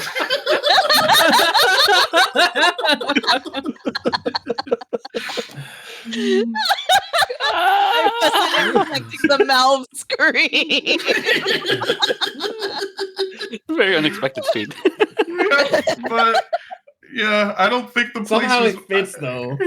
I wasn't expecting the mouth scream. Very unexpected speed. Yeah, but yeah, I don't think the place Somehow was, it fits though.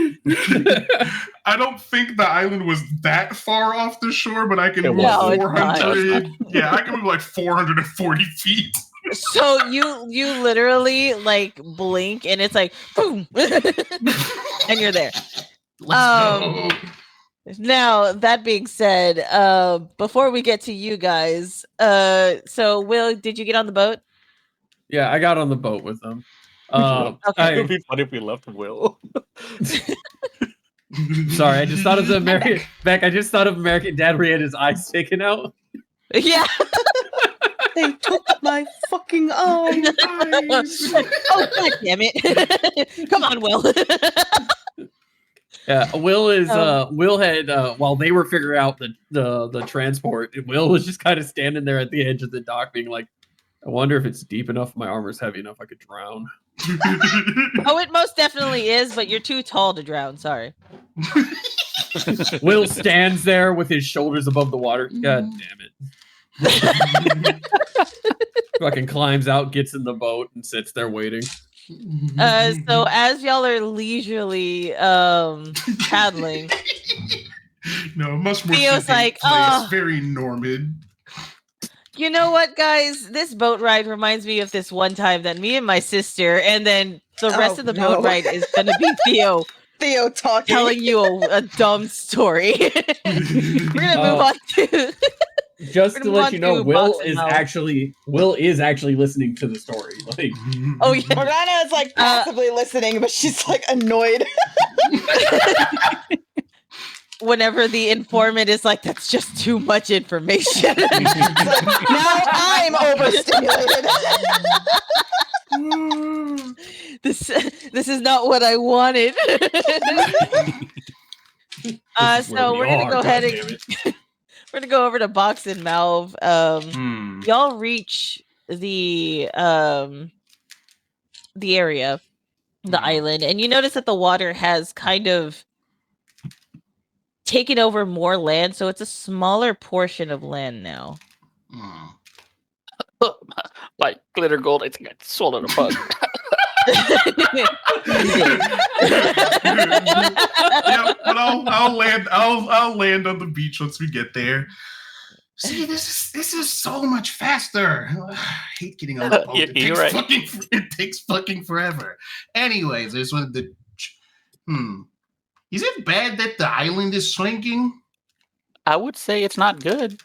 I don't think the island was that far off the shore, but I can It move wasn't. No, it's not. 400. Yeah, I can move like 440 feet. So you literally like blink and it's like boom, and you're there. Let's go. Now that being said, before we get to you guys, so Will, did you get on the boat? Yeah, I got on the boat with them. Okay. It would be funny if we left Will. Sorry, I just thought of the American. Beck, I just thought of American Dad where he had his eyes taken out. Yeah. They took my fucking arm. Oh god damn it! Come on, Will. Yeah, Will had while they were figuring out the transport, Will was just kind of standing there at the edge of the dock, being like, "I wonder if it's deep enough, my armor's heavy enough, I could drown." Oh, it most definitely is, but you're too tall to drown. Sorry. Will stands there with his shoulders above the water. God damn it! Fucking climbs out, gets in the boat, and sits there waiting. So as y'all are leisurely paddling, No, much more. Theo's simping like, place, "Oh." very Norman. you know what, guys? This boat ride reminds me of this one time that me and my sister, and then the rest Oh, of the no. boat ride is gonna be Theo Theo talking. telling you a dumb story. We're gonna move on to. Just We're to gonna let want you know, to Will box it is out. actually listening to the story. Like, Oh yeah. Morgana is like passively listening, but she's like annoyed. whenever the informant is like, that's just too much information. Now I'm overstimulated. this is not what I wanted. This is where So we we're gonna are, go ahead and goddammit. we're gonna go over to Box and Malv. Y'all reach the area, the island, and you notice that the water has kind of taken over more land, so it's a smaller portion of land now. Like glitter gold, I think I swallowed a bug. Yeah, but I'll land on the beach once we get there. See, this is so much faster. I hate getting on the boat. It takes fucking forever. Anyways, I just wanted to. Is it bad that the island is shrinking? I would say it's not good.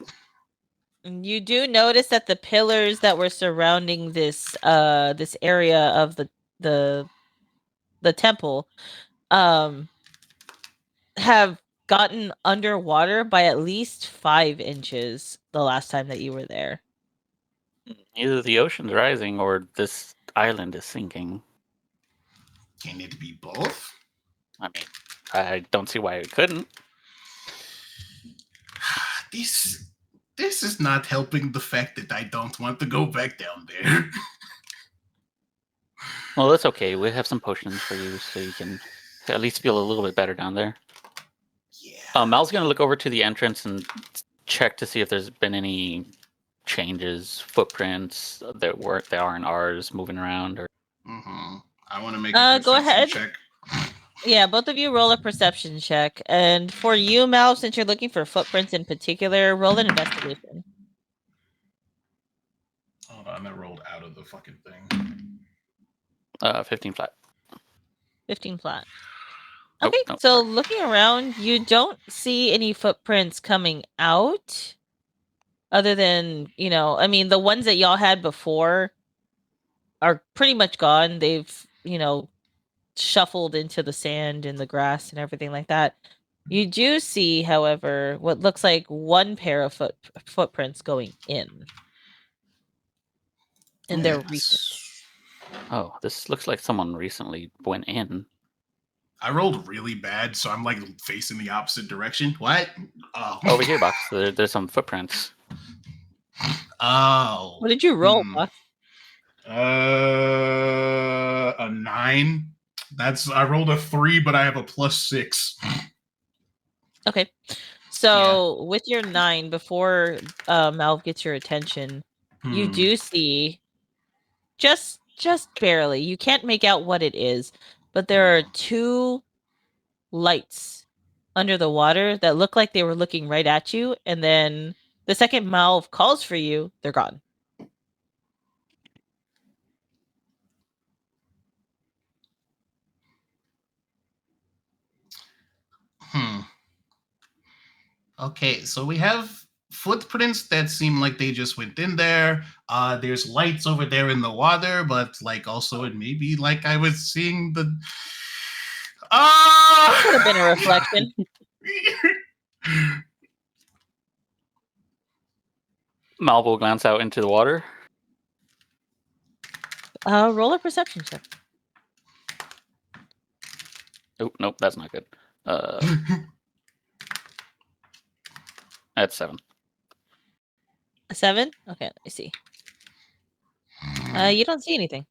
You do notice that the pillars that were surrounding this this area of the temple have gotten underwater by at least 5 inches the last time that you were there. Either the ocean's rising or this island is sinking. Can it be both? I mean, I don't see why it couldn't. This is not helping the fact that I don't want to go back down there. Well, that's okay. We have some potions for you, so you can at least feel a little bit better down there. Yeah. Mal's gonna look over to the entrance and check to see if there's been any changes, footprints that aren't ours moving around. Or I want to make a go ahead. check. Yeah, both of you roll a perception check, and for you, Mal, since you're looking for footprints in particular, roll an investigation. Hold on, I rolled out of the fucking thing. 15 flat. 15 flat. Oh, Okay, no, so sorry. looking around, you don't see any footprints coming out other than, I mean, the ones that y'all had before are pretty much gone. They've, shuffled into the sand and the grass and everything like that. You do see, however, what looks like one pair of footprints going in. And they're recent. Oh, this looks like someone recently went in. I rolled really bad, so I'm like facing the opposite direction. What? Oh. Over here, Box. There's some footprints. Oh. What did you roll, Box? A 9. I rolled a 3, but I have a +6. Okay. So with your 9, before Malv gets your attention, you do see just barely. You can't make out what it is, but there are 2 lights under the water that look like they were looking right at you, and then the second Malv calls for you, they're gone. Okay, so we have footprints that seem like they just went in there. There's lights over there in the water, but like also it may be like I was seeing the. Could have been a reflection. Mal will glance out into the water. Roll a perception check. Oh, nope, that's not good. That's 7. A 7? Okay, let me see. You don't see anything.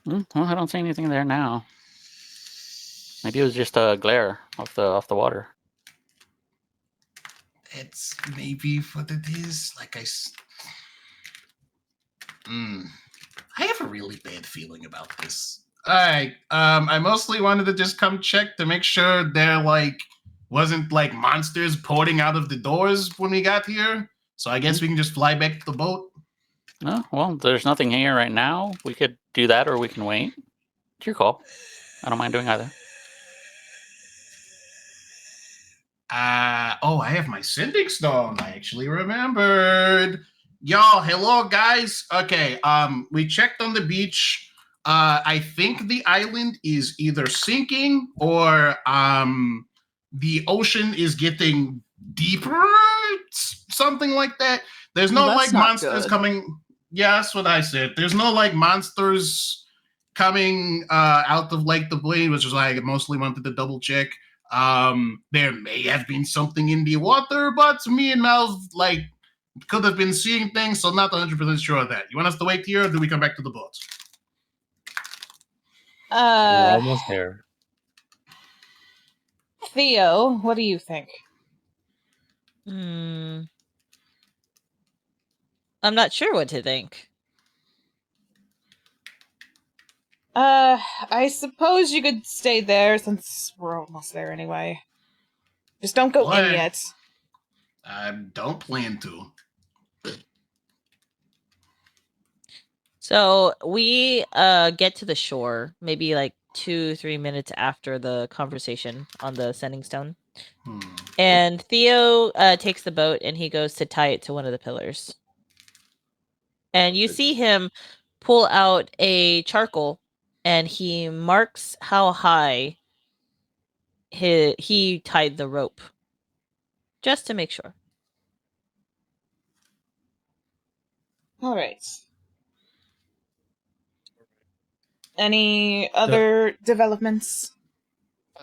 Well, I don't see anything there now. Maybe it was just a glare off the water. That's maybe what it is. I have a really bad feeling about this. All right. I mostly wanted to just come check to make sure there wasn't monsters pouring out of the doors when we got here. So I guess we can just fly back to the boat. No, well, there's nothing here right now. We could do that, or we can wait. It's your call. I don't mind doing either. I have my sending stone. I actually remembered. Y'all, hello guys. Okay, we checked on the beach. I think the island is either sinking or the ocean is getting deeper, something like that. There's no Well, like that's not monsters good. coming. Yeah, that's what I said. There's no like monsters coming out of Lake the Blade, which is why I mostly wanted to double check. There may have been something in the water, but me and Mal like could have been seeing things, so not 100% sure of that. You want us to wait here, or do we come back to the boat? We're almost there. Theo, what do you think? I'm not sure what to think. I suppose you could stay there since we're almost there anyway. Just don't go in yet. I don't plan to. So we get to the shore maybe like 2-3 minutes after the conversation on the sending stone. And Theo takes the boat and he goes to tie it to one of the pillars. And you see him pull out a charcoal and he marks how high he tied the rope. Just to make sure. All right. Any other developments?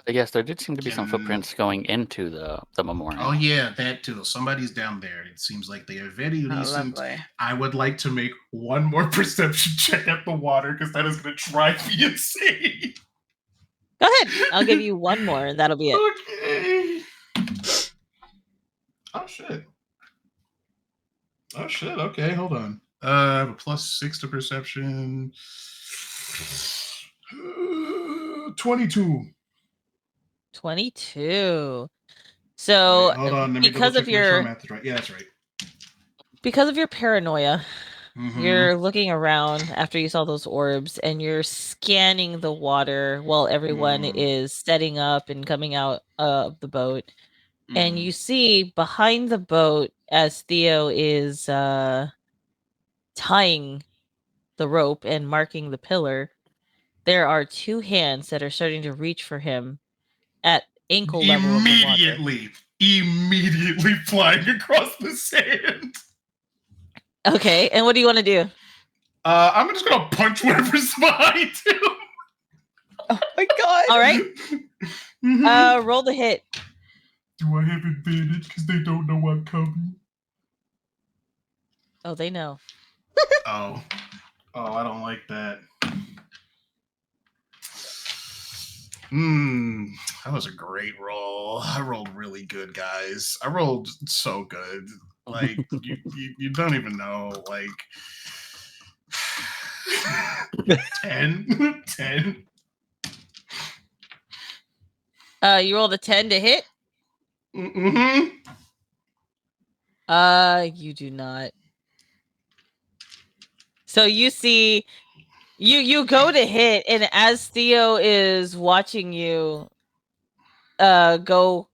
Yes, there did seem to be some footprints going into the memorial. Oh yeah, that too. Somebody's down there. It seems like they are very recent. Lovely. I would like to make one more perception check at the water because that is going to drive me insane. Go ahead. I'll give you one more and that'll be it. Okay. Oh shit. Oh shit. Okay, hold on. I have a +6 to perception. 22. 22. So Wait, hold on. Let me because double of check, make sure your my math is right. Yeah, that's right. because of your paranoia, Mhm. you're looking around after you saw those orbs and you're scanning the water while everyone is setting up and coming out of the boat. And you see behind the boat as Theo is tying the rope and marking the pillar, there are two hands that are starting to reach for him at ankle level of the water. Immediately flying across the sand. Okay, and what do you want to do? I'm just gonna punch whatever's behind him. Oh my god! All right. Roll the hit. Do I have advantage because they don't know I'm coming? Oh, they know. Oh, I don't like that. That was a great roll. I rolled really good, guys. I rolled so good. Like you don't even know. Like 10. You rolled a 10 to hit? Mm-hmm. You do not. So you see, you go to hit, and as Theo is watching you go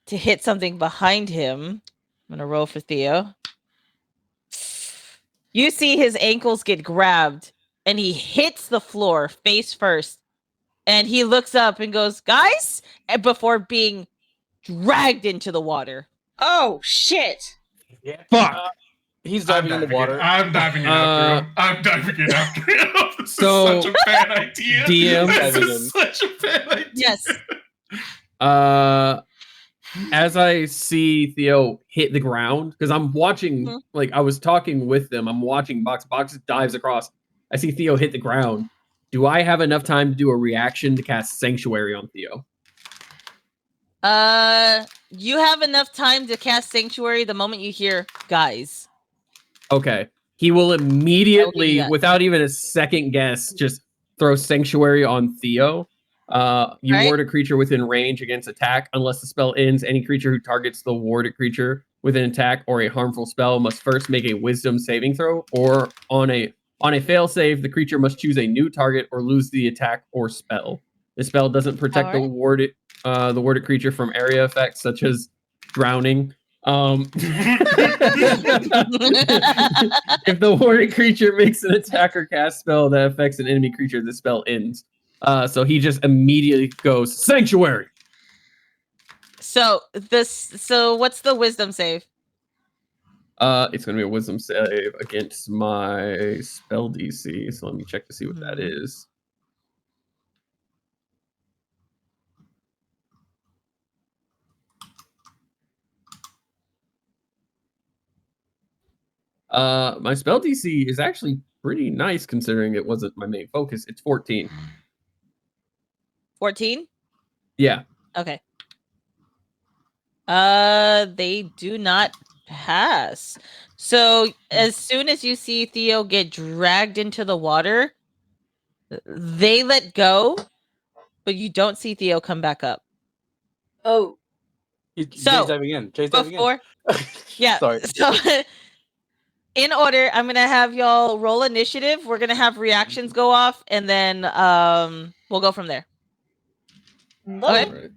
to hit something behind him, I'm gonna roll for Theo. You see his ankles get grabbed, and he hits the floor face first, and he looks up and goes, "Guys!" before being dragged into the water. Oh shit! Yeah. Fuck. He's diving in the water. I'm diving in after him. I'm diving in after him. This So, is such a bad idea. DM This diving is such a bad idea. Yes. As I see Theo hit the ground, because I'm watching, like I was talking with them, I'm watching Box dives across. I see Theo hit the ground. Do I have enough time to do a reaction to cast Sanctuary on Theo? You have enough time to cast Sanctuary the moment you hear "guys." Okay. He will immediately, without even a second guess, just throw Sanctuary on Theo. You ward a creature within range against attack. Unless the spell ends, any creature who targets the warded creature with an attack or a harmful spell must first make a Wisdom saving throw, or on a fail save, the creature must choose a new target or lose the attack or spell. The spell doesn't protect the warded creature from area effects such as drowning. If the warded creature makes an attack or cast spell that affects an enemy creature, the spell ends. So he just immediately goes Sanctuary. So what's the wisdom save? It's gonna be a wisdom save against my spell DC. So let me check to see what that is. My spell DC is actually pretty nice considering it wasn't my main focus. It's 14. 14? Yeah. Okay. They do not pass. So as soon as you see Theo get dragged into the water, they let go, but you don't see Theo come back up. Oh. Jay's So, diving in. Jay's diving in. Before, yeah. Sorry. So, in order, I'm gonna have y'all roll initiative. We're gonna have reactions go off, and then we'll go from there. Okay.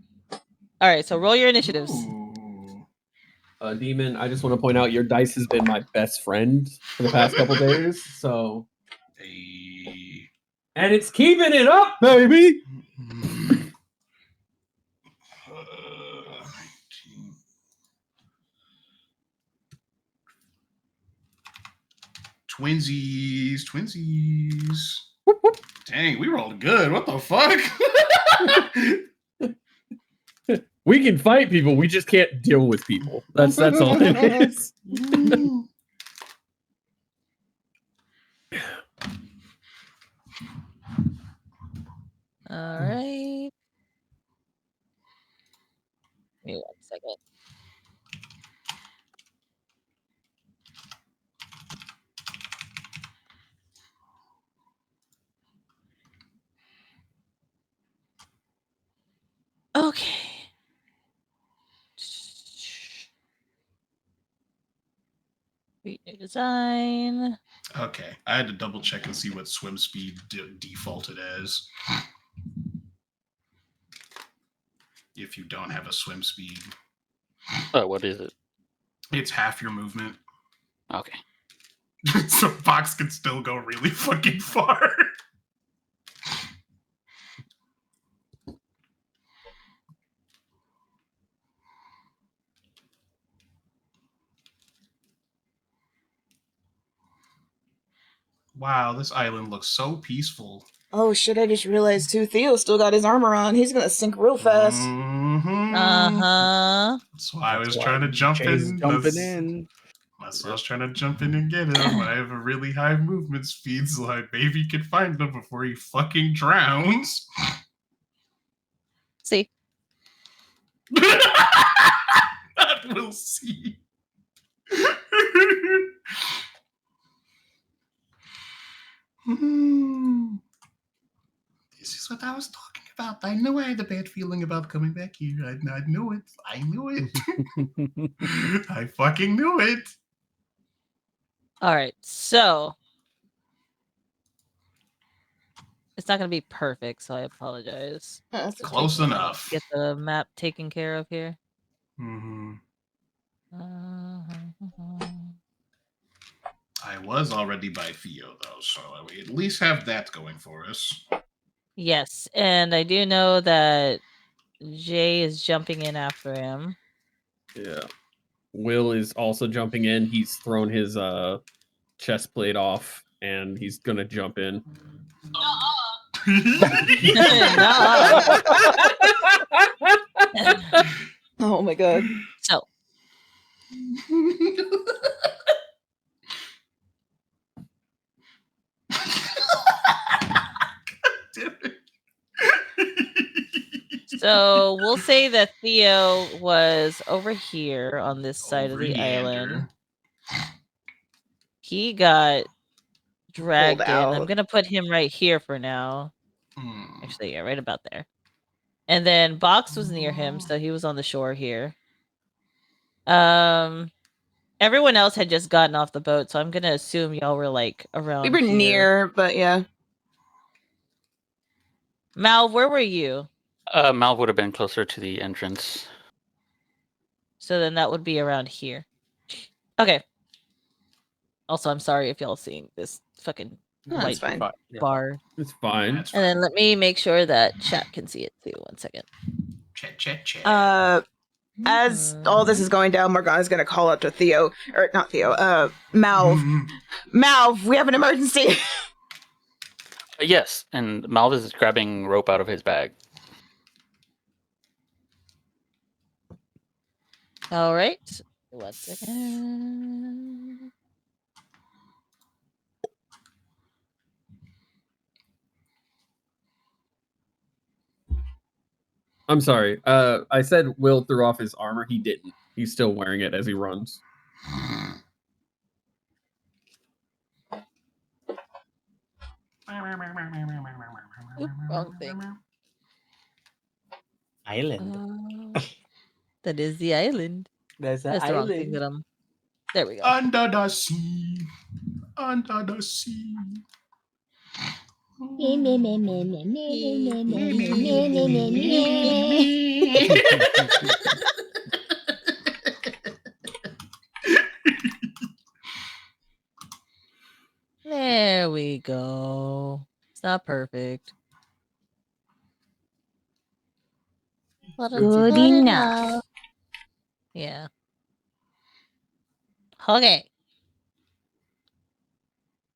All right. So roll your initiatives. Ooh. Demon, I just want to point out your dice has been my best friend for the past couple days. So, Hey. and it's keeping it up, baby. Twinsies. Dang, we rolled good. What the fuck? We can fight people. We just can't deal with people. That's all it is. All right. Give me 1 second. Okay. Create new design. Okay, I had to double check and see what swim speed defaulted as. If you don't have a swim speed, What is it? it's half your movement. Okay. So Box can still go really fucking far. Wow, this island looks so peaceful. Oh shit, I just realized too, Theo still got his armor on. He's gonna sink real fast. Mm-hmm. Uh-huh. That's why I was That's trying to why jump Jay's in. jumping in. That's why I was trying to jump in and get him. I have a really high movement speed, so I maybe could find him before he fucking drowns. See. That we'll see. This is what I was talking about. I knew I had a bad feeling about coming back here. I knew it. I knew it. I fucking knew it. All right. So it's not gonna be perfect, so I apologize. That's Close okay. enough. Get the map taken care of here. Mm-hmm. Uh-huh. I was already by Theo, though, so we at least have that going for us. Yes, and I do know that Jay is jumping in after him. Yeah. Will is also jumping in. He's thrown his chest plate off and he's gonna jump in. Oh my god. So So we'll say that Theo was over here on this side of the island. He got dragged in. I'm out. gonna put him right here for now. Actually, yeah, right about there. And then Box was near him, so he was on the shore here. Everyone else had just gotten off the boat, so I'm gonna assume y'all were like around. We were here. near, but yeah. Mal, where were you? Mal would have been closer to the entrance. So then that would be around here. Okay. Also, I'm sorry if y'all seeing this fucking No, white it's fine. bar. It's fine. That's And then let me make sure that chat can see it too. 1 second. Chat. As all this is going down, Morgana's gonna call up to Theo, or not Theo, Malv. Malv, we have an emergency. Yes, and Malvis is grabbing rope out of his bag. All right. 1 second. I'm sorry. I said Will threw off his armor. He didn't. He's still wearing it as he runs. Oop, wrong thing. Island. That is the island. There's an That's the wrong thing island. that I'm. There we go. Under the sea. Under the sea. There we go. It's not perfect. But it's Good enough. Yeah. Okay.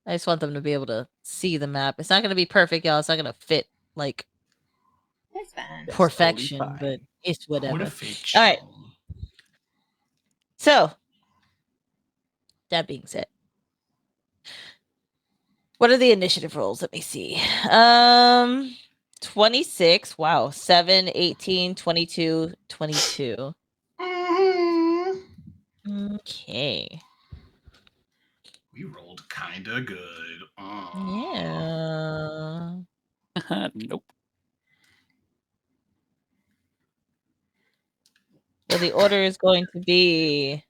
I just want them to be able to see the map. It's not going to be perfect, y'all. It's not going to fit like That's fine. perfection, totally but it's What whatever. a fake All right. show. So, that being said, what are the initiative rolls? Let me see. 26. Wow. 7, 18, 22, 22. Mhm. Okay. We rolled kinda good. Yeah. Nope. So the order is going to be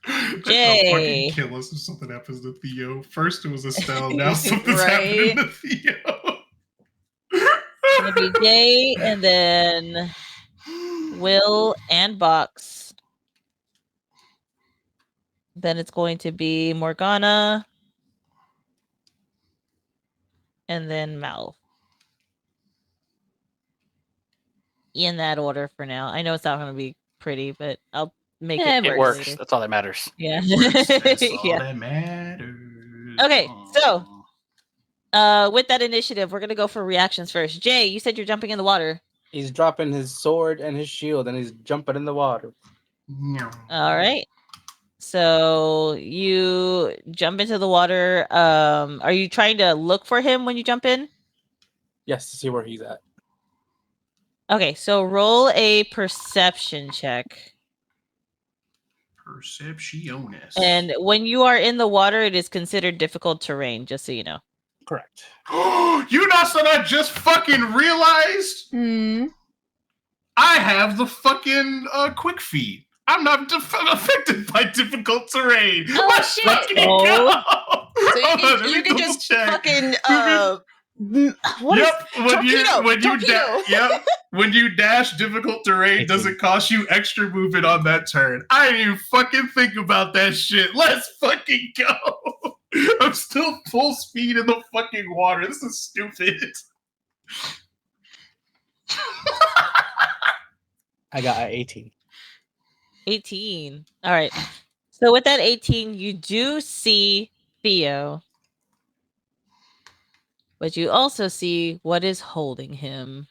They'll Jay. fucking kill us if something happens to Theo. First it was Estelle, now something's Right. happening to Theo. It's going to be Jay and then Will and Box. Then it's going to be Morgana. And then Mal. In that order for now. I know it's not going to be pretty, but I'll make it. It work works. later. That's all that matters. Yeah. That's all Yeah. that matters. Okay, so Aw. with that initiative, we're gonna go for reactions first. Jay, you said you're jumping in the water. He's dropping his sword and his shield, and he's jumping in the water. No. All right. So you jump into the water. Are you trying to look for him when you jump in? Yes, to see where he's at. Okay, so roll a perception check. Perceptionis. And when you are in the water, it is considered difficult terrain, just so you know. Correct. You know something I just fucking realized? Hmm. I have the fucking quick feed. I'm not affected by difficult terrain. Oh, Let's shit. fucking Oh. go. So you Hold on, can, let you me can double just check. fucking what is Yep, torpedo? yep, when you dash, difficult terrain doesn't cost you extra movement on that turn. I didn't even fucking think about that shit. Let's fucking go. I'm still full speed in the fucking water. This is stupid. I got an 18. 18. All right. So with that 18, you do see Theo. But you also see what is holding him.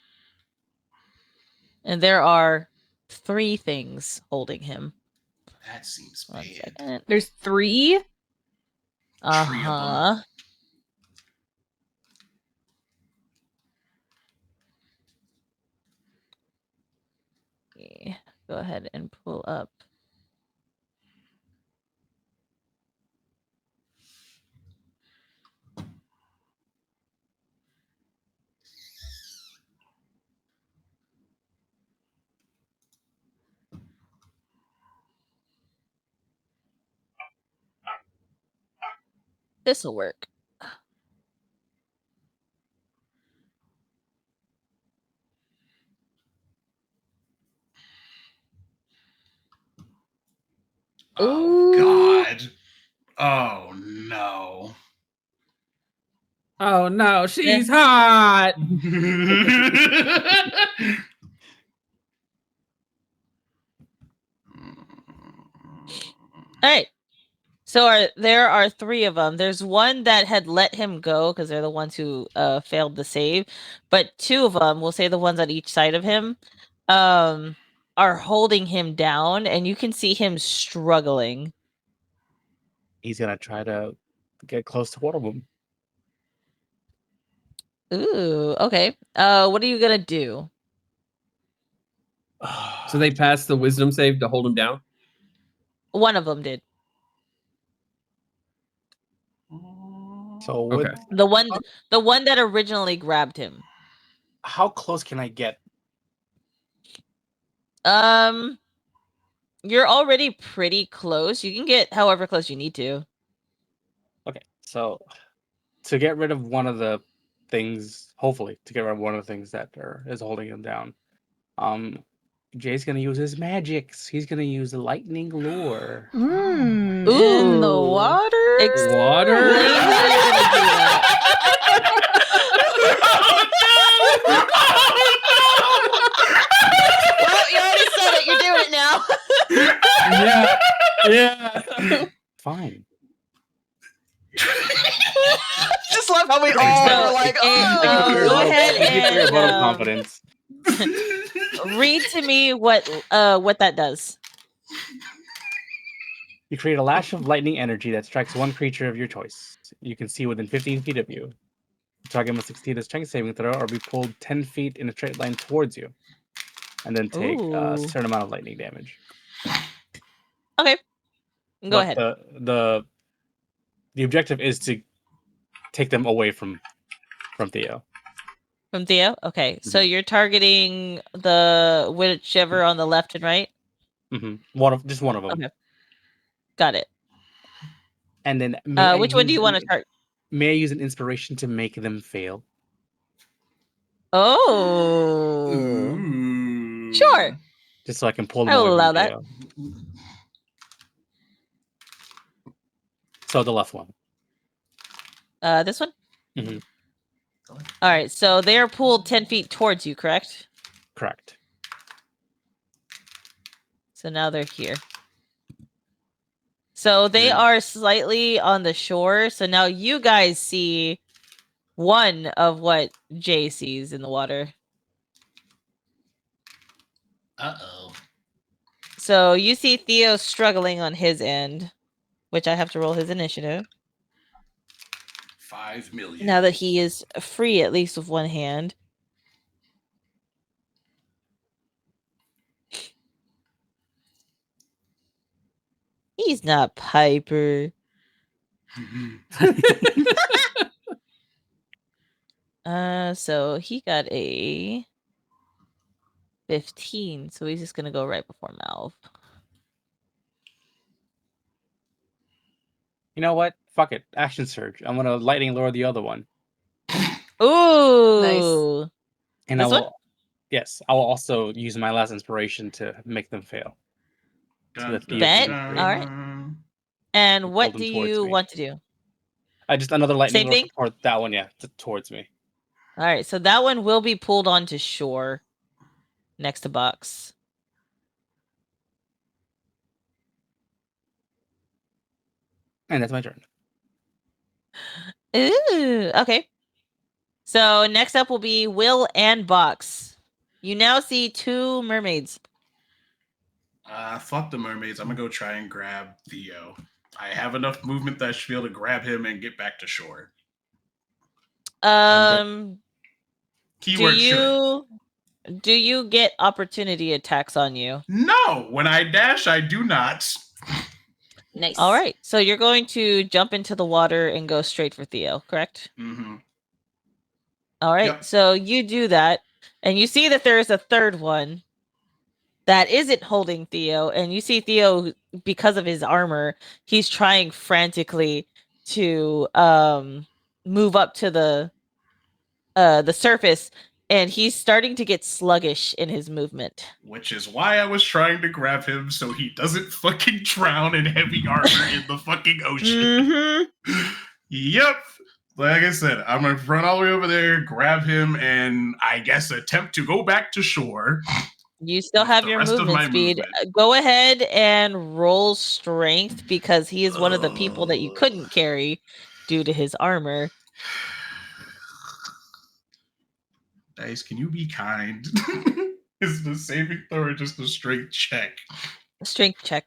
And there are 3 things holding him. That seems 1 bad. second. There's 3. Three of them. Uh-huh. Okay, go ahead and pull up. This'll work. Oh God. Oh no. Oh no, she's hot. All right. So there are 3 of them. There's one that had let him go because they're the ones who failed the save, but 2 of them, we'll say the ones on each side of him, are holding him down, and you can see him struggling. He's gonna try to get close to one of them. Ooh, okay. What are you gonna do? So they passed the wisdom save to hold him down? One of them did. So would, Okay. The one that originally grabbed him. how close can I get? You're already pretty close. You can get however close you need to. Okay, so to get rid of one of the things, hopefully to get rid of one of the things that is holding him down, Jay's gonna use his magics. He's gonna use lightning lure. In the Ooh. water? Water? Explain how you're gonna do that. Well, you already said it. You're doing it now. Yeah. Fine. Just love how we all So, are like, go ahead Give me a vote of and confidence. read to me what that does. You create a lash of lightning energy that strikes one creature of your choice. You can see within 15 feet of you. The target must succeed a strength saving throw or be pulled 10 feet in a straight line towards you. And then take a Ooh. certain amount of lightning damage. Okay. Go But ahead. The objective is to take them away from Theo. From Theo? Okay. So Mhm. you're targeting the whichever on the left and right? Just one of them. Okay. Got it. And then which one do you want to target? May I use an inspiration to make them fail? Oh. Ooh. Sure. Just so I can pull them I will away allow from that. Theo. So the left one. This one? Mhm. All right. So they are pulled 10 feet towards you, correct? Correct. So now they're here. So they are slightly on the shore. So now you guys see one of what Jay sees in the water. Uh-oh. So you see Theo struggling on his end, which I have to roll his initiative. 5 million. Now that he is free, at least with one hand. He's not Piper. So he got a 15, so he's just gonna go right before mouth. You know what? Fuck it. Action surge. I'm gonna lightning lure the other one. Ooh. And This I will one? Yes, I will also use my last inspiration to make them fail. So that Theo Bet. can be free. All right. And what them do towards you me. want to do? Just another lightning Same lure thing? toward that one, yeah, towards me. All right, so that one will be pulled onto shore next to Bucks. And that's my turn. Ooh, okay. So next up will be Will and Bucks. You now see 2 mermaids. Fuck the mermaids. I'm gonna go try and grab Theo. I have enough movement that I should be able to grab him and get back to shore. Do Keyword should. you get opportunity attacks on you? No, when I dash, I do not. Nice. All right, so you're going to jump into the water and go straight for Theo, correct? Mm-hmm. All right, Yep. so you do that, and you see that there is a third one that isn't holding Theo, and you see Theo, because of his armor, he's trying frantically to move up to the surface, and he's starting to get sluggish in his movement. Which is why I was trying to grab him so he doesn't fucking drown in heavy armor in the fucking ocean. Yep. Like I said, I'm gonna run all the way over there, grab him, and I guess attempt to go back to shore You still With have the your rest of movement my speed. movement. Go ahead and roll strength because he is one of the people that you couldn't carry due to his armor. Dice, can you be kind? Is the saving throw or just a straight check? Strength check.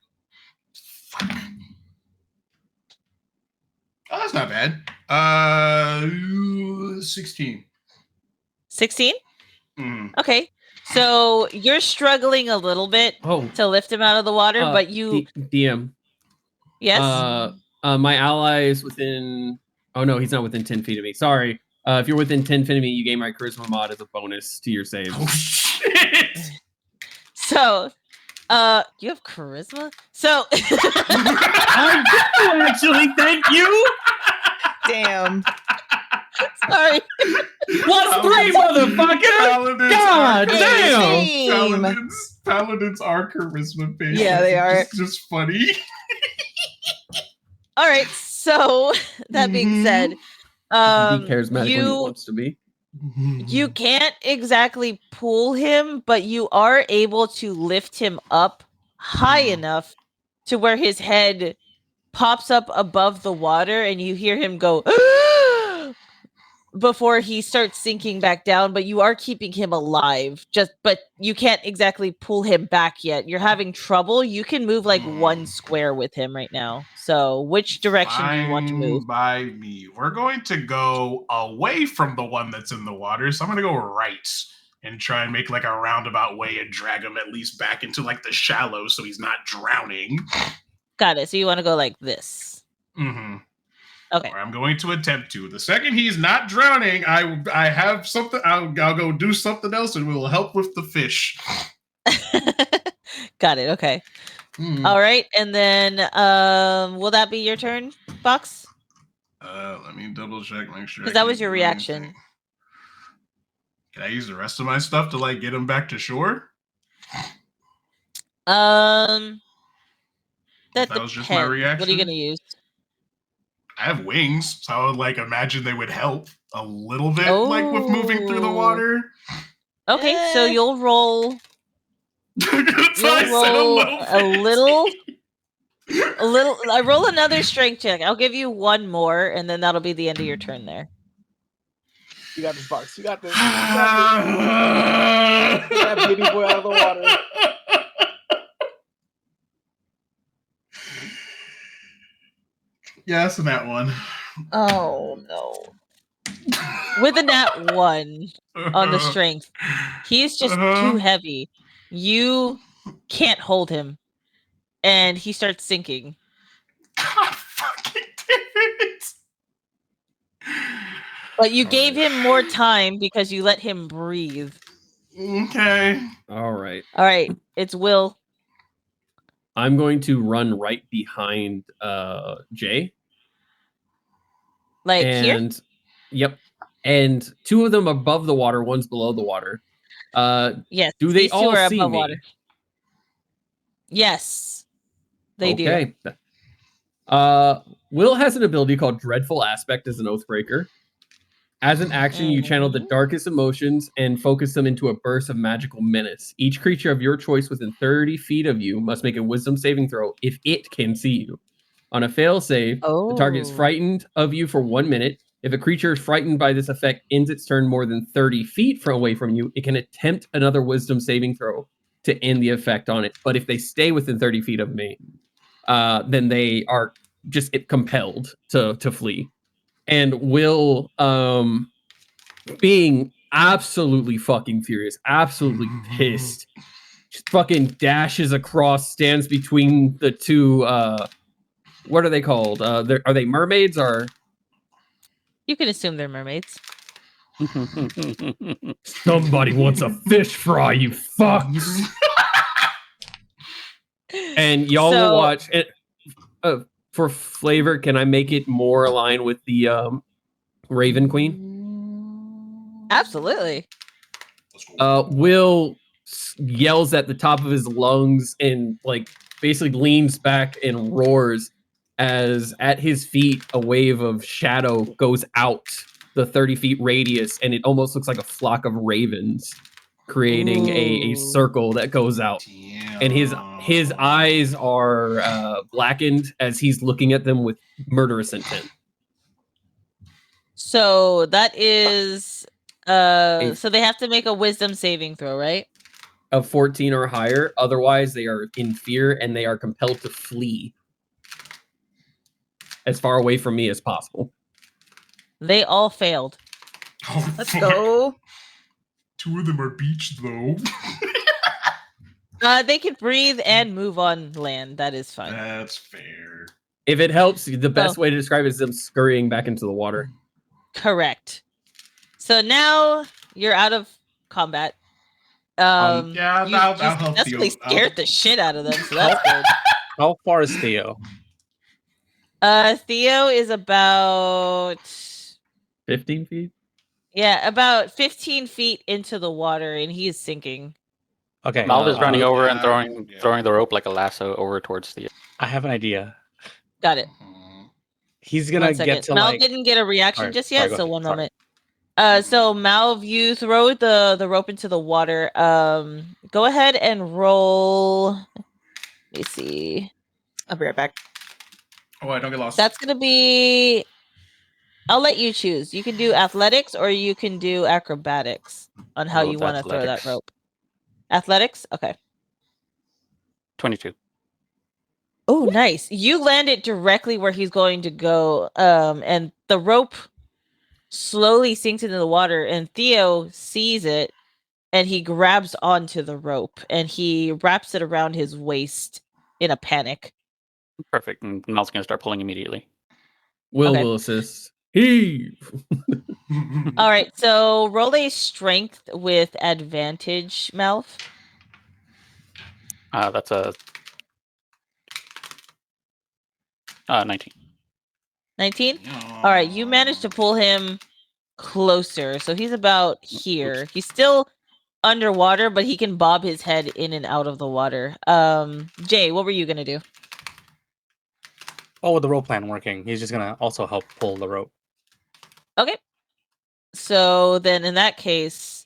Fuck. Oh, that's not bad. 16. 16? Mm. Okay. So you're struggling a little bit Oh, to lift him out of the water, but you DM. yes. My ally is within. Oh no, he's not within 10 feet of me. Sorry. If you're within 10 feet of me, you gain my charisma mod as a bonus to your saves. Oh shit! So you have charisma? So I do actually, thank you. Damn. sorry. +3, motherfucker! Paladins God are damn! Same. Paladins are charisma based. Yeah, they are. It's just funny. All right. So that being said, Be charismatic when he wants to be. you can't exactly pull him, but you are able to lift him up high enough to where his head pops up above the water and you hear him go before he starts sinking back down, but you are keeping him alive. But you can't exactly pull him back yet. You're having trouble. You can move like one square with him right now. So which direction do you want to move? Fine by me. We're going to go away from the one that's in the water. So I'm going to go right and try and make like a roundabout way and drag him at least back into like the shallows so he's not drowning. Got it. So you want to go like this. Mm-hmm. Okay. Or I'm going to attempt to. The second he's not drowning, I have something. I'll go do something else, and we will help with the fish. Got it. Okay. All right. And then will that be your turn, Fox? Let me double check, make sure. Because that was your reaction. Can I use the rest of my stuff to like get him back to shore? That was just my depends. reaction. What are you gonna use? I have wings, so I would like imagine they would help a little bit, like with moving through the water. Okay, so you'll roll. I roll another strength check. I'll give you one more, and then that'll be the end of your turn there. You got this, Fox. You got this. Get that baby boy out of the water. Yes, and that one. Oh no. With a nat 1 on the strength, he's just too heavy. You can't hold him, and he starts sinking. God fucking damn it! But you gave him more time because you let him breathe. Okay. All right. All right, it's Will. I'm going to run right behind Jay. Like here? And yep. And two of them above the water, one's below the water. Yes. Do they these two all are see above me? water. Yes. They do. Okay. Will has an ability called Dreadful Aspect as an Oathbreaker. As an action, you channel the darkest emotions and focus them into a burst of magical menace. Each creature of your choice within 30 feet of you must make a wisdom saving throw if it can see you. On a fail save, the target is frightened of you for 1 minute. If a creature is frightened by this effect ends its turn more than 30 feet away from you, it can attempt another wisdom saving throw to end the effect on it. But if they stay within 30 feet of me, then they are just compelled to flee. And Will, being absolutely fucking furious, absolutely pissed, just fucking dashes across, stands between the two, what are they called? Are they mermaids or? You can assume they're mermaids. Somebody wants a fish fry, you fucks! And y'all will watch it. For flavor, can I make it more aligned with the Raven Queen? Absolutely. Will yells at the top of his lungs and like basically leans back and roars as at his feet a wave of shadow goes out the 30 feet radius and it almost looks like a flock of ravens creating a Ooh. circle that goes out. Damn. And his eyes are blackened as he's looking at them with murderous intent. So that is so they have to make a wisdom saving throw, right? Of 14 or higher, otherwise they are in fear and they are compelled to flee as far away from me as possible. They all failed. Oh, Let's fuck. go. 2 of them are beached though. They can breathe and move on land. That is fine. That's fair. If it helps, the best way to describe it is them scurrying back into the water. Correct. So now you're out of combat. Yeah, You I'll help successfully Theo. scared the shit out of them, so that's good. How far is Theo? Theo is about 15 feet? about 15 feet into the water, and he is sinking. Okay. Mal is running over and yeah. throwing the rope like a lasso over towards Theo. I have an idea. Got it. He's gonna 1 second. get to Mal like. didn't get a reaction Alright, just sorry, yet, go so ahead, one sorry. moment. So Mal, you throw the rope into the water. Go ahead and roll. Let me see. I'll be right back. Oh, I don't get lost. That's gonna be. I'll let you choose. You can do athletics or you can do acrobatics on how I'll go you with want to throw that athletics. rope. Athletics? Okay. 22. Oh, nice. You land it directly where he's going to go. And the rope slowly sinks into the water, and Theo sees it and he grabs onto the rope and he wraps it around his waist in a panic. Perfect. And Mal's going to start pulling immediately. Will Okay. will assist. Heave! All right, so roll a strength with advantage, Malf. That's a 19. 19? All right, you managed to pull him closer. So he's about here. Oops. He's still underwater, but he can bob his head in and out of the water. Jay, what were you going to do? Oh, with the rope plan working, he's just gonna also help pull the rope. Okay. So then in that case,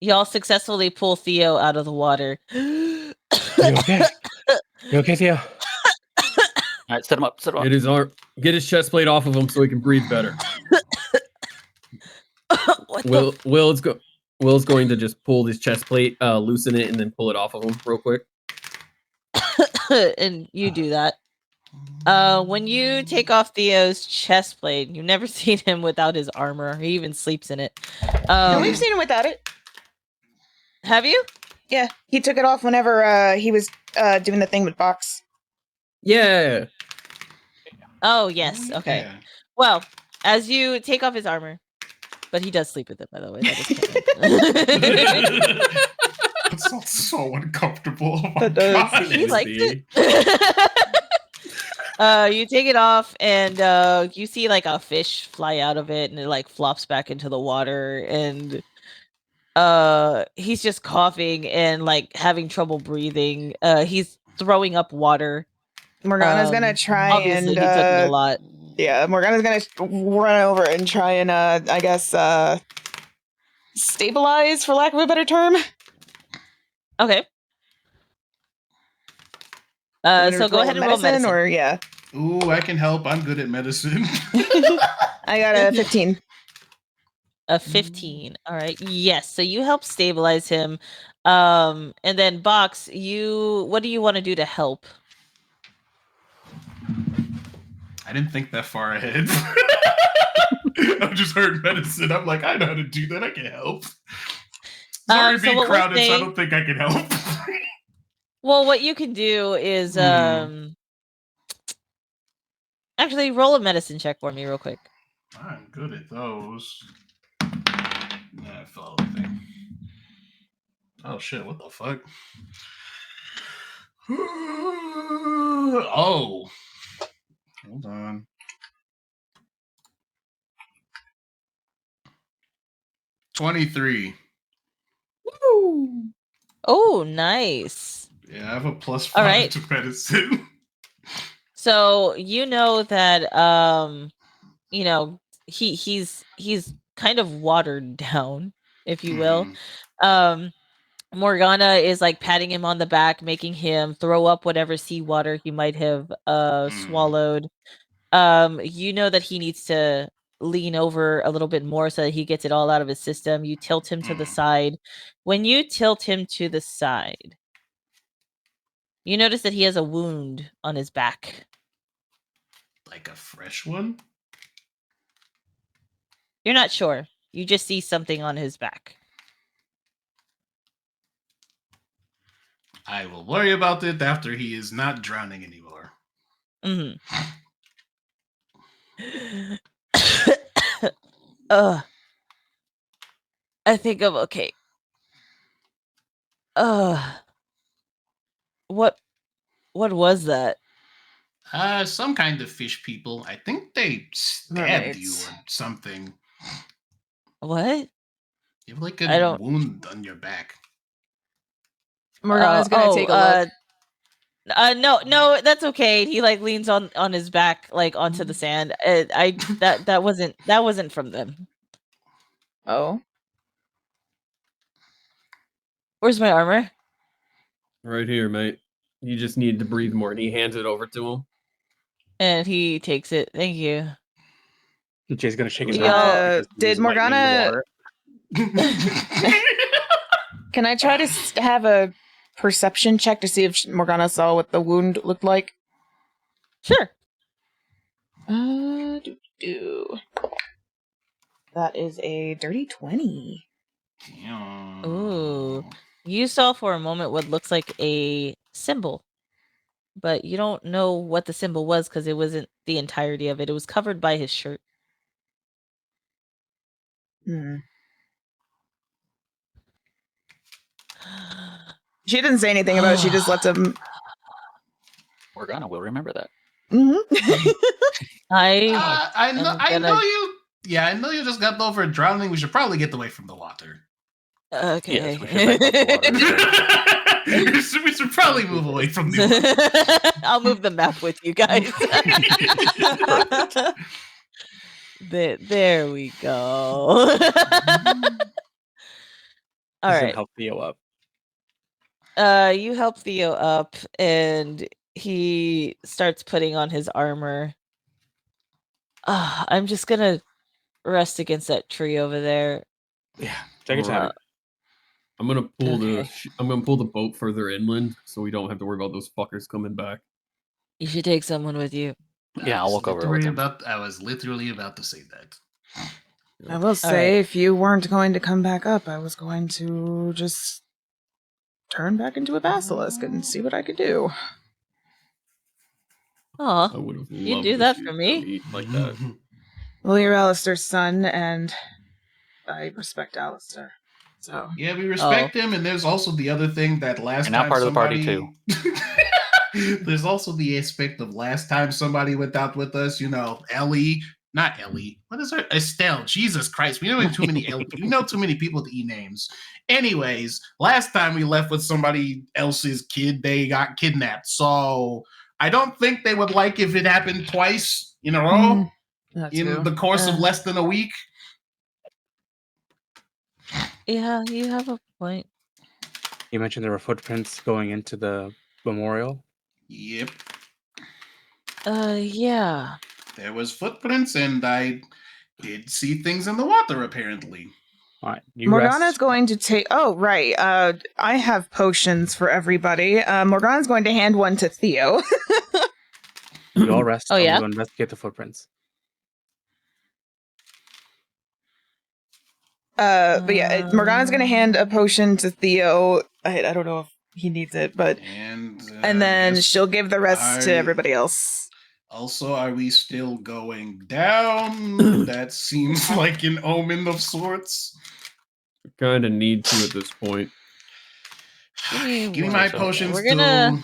y'all successfully pull Theo out of the water. You okay? You okay, Theo? All right, set him up. Set him up. Get his chest plate off of him so he can breathe better. What the Will's going to just pull his chest plate, loosen it, and then pull it off of him real quick. and you do that. When you take off Theo's chest plate, you've never seen him without his armor. He even sleeps in it. No, we've seen him without it. Have you? Yeah, he took it off whenever he was doing the thing with Box. Yeah. Oh, yes. Okay. Yeah. Well, as you take off his armor, but he does sleep with it, by the way. That is That sounds so uncomfortable. Oh my That does. God. he likes See? it. You take it off, and you see like a fish fly out of it, and it like flops back into the water, and he's just coughing and like having trouble breathing. He's throwing up water. Morgana's gonna try Obviously, and he took it a lot. yeah, Morgana's gonna run over and try and I guess stabilize, for lack of a better term. Okay. So go ahead and roll medicine. or yeah. Ooh, I can help. I'm good at medicine. I got a 15. A 15. All right. Yes. So you help stabilize him. And then Box, what do you want to do to help? I didn't think that far ahead. I just heard medicine. I'm like, I know how to do that. I can help. Sorry, So being what we're crowded, so I saying- don't think I can help. Well, what you can do is actually roll a medicine check for me real quick. I'm good at those. Nah, I fell off the thing. Oh shit, what the fuck? Oh. Hold on. $23. Oh, nice. Yeah, I have a +5 All right. to medicine. So you know that he's kind of watered down, if you will. Morgana is like patting him on the back, making him throw up whatever seawater he might have swallowed. You know that he needs to lean over a little bit more so that he gets it all out of his system. You tilt him to the side. When you tilt him to the side, you notice that he has a wound on his back. Like a fresh one? You're not sure. You just see something on his back. I will worry about it after he is not drowning anymore. Mm-hmm. I think I'm okay. What was that? Some kind of fish people. I think they stabbed you Mermaids. or something. What? You have like I a don't. wound on your back. Morgana's gonna take a look. No, that's okay. He like leans on his back, like onto the sand. That wasn't from them. Oh. Where's my armor? Right here, mate. You just need to breathe more, and he hands it over to him. And he takes it. Thank you. Jay's gonna shake his Y'all- head because did he's lightning in the Morgana- water. Can I try to have a perception check to see if Morgana saw what the wound looked like? Sure. That is a dirty 20. Ooh. You saw for a moment what looks like a symbol, but you don't know what the symbol was because it wasn't the entirety of it. It was covered by his shirt. She didn't say anything about it. She just lets him. Morgana will remember that. I know you. Yeah, I know you just got over drowning. We should probably get away from the water. Okay. Yes, we should back off the water. we should probably move away from the water. I'll move the map with you guys. There we go. All right. Help Theo up. You help Theo up, and he starts putting on his armor. I'm just gonna rest against that tree over there. Yeah, take your time. I'm gonna pull Okay. the boat further inland, so we don't have to worry about those fuckers coming back. You should take someone with you. Yeah, I'll walk over with him. I was literally about to say that. I will say, if you weren't going to come back up, I was going to just turn back into a basilisk and see what I could do. Oh, I would have you loved do to that see for it me? come eat like that. Well, you're Alistair's son, and I respect Alistair. So yeah, we respect him, and there's also the other thing that last You're now time part of the somebody... party too. There's also the aspect of last time somebody went out with us. You know, Ellie, not Ellie. What is her? Estelle. Jesus Christ, we know too many. We know too many people to names. Anyways, last time we left with somebody else's kid, they got kidnapped. So I don't think they would like if it happened twice in a row in the course of less than a week. Yeah, you have a point. You mentioned there were footprints going into the memorial. Yep. Yeah. There was footprints, and I did see things in the water, apparently. All right, Morgana's going to take... Oh, right. I have potions for everybody. Morgana's going to hand one to Theo. You all rest. Oh, yeah? I'm going to investigate the footprints. But yeah, Morgana's going to hand a potion to Theo. I don't know if he needs it, but... And then she'll give the rest to everybody else. Also, are we still going down? That seems like an omen of sorts. Kind of need to at this point. Give me my potions. We're gonna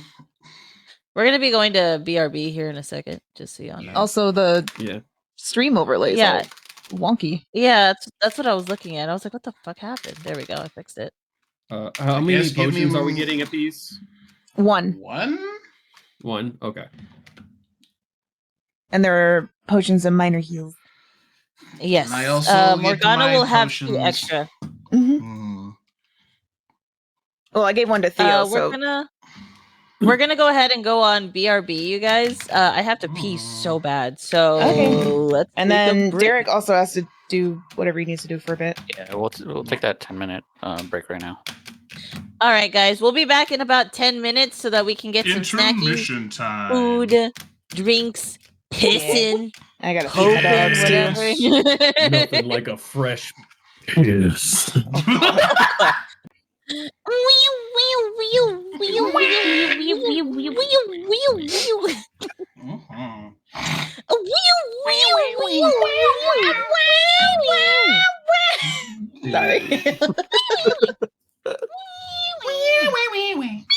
be going to BRB here in a second, just so you all know. Also, the stream overlays all wonky. Yeah, that's what I was looking at. I was like, what the fuck happened? There we go. I fixed it. How many potions are we getting at these? One. One? Okay. And there are potions of minor heals. Yes. And I also Morgana will have 2 extra. Mm-hmm. Well, I gave one to Theo, we're gonna go ahead and go on BRB, you guys. I have to pee so bad, so Okay. let's. And take a then break. Derek also has to do whatever he needs to do for a bit. Yeah, we'll take that 10-minute break right now. All right, guys, we'll be back in about 10 minutes so that we can get some snackies, Intermission time. food, drinks, pissing, I gotta feed my dogs too. whatever. Nothing like a fresh piss. Mhm. Sorry.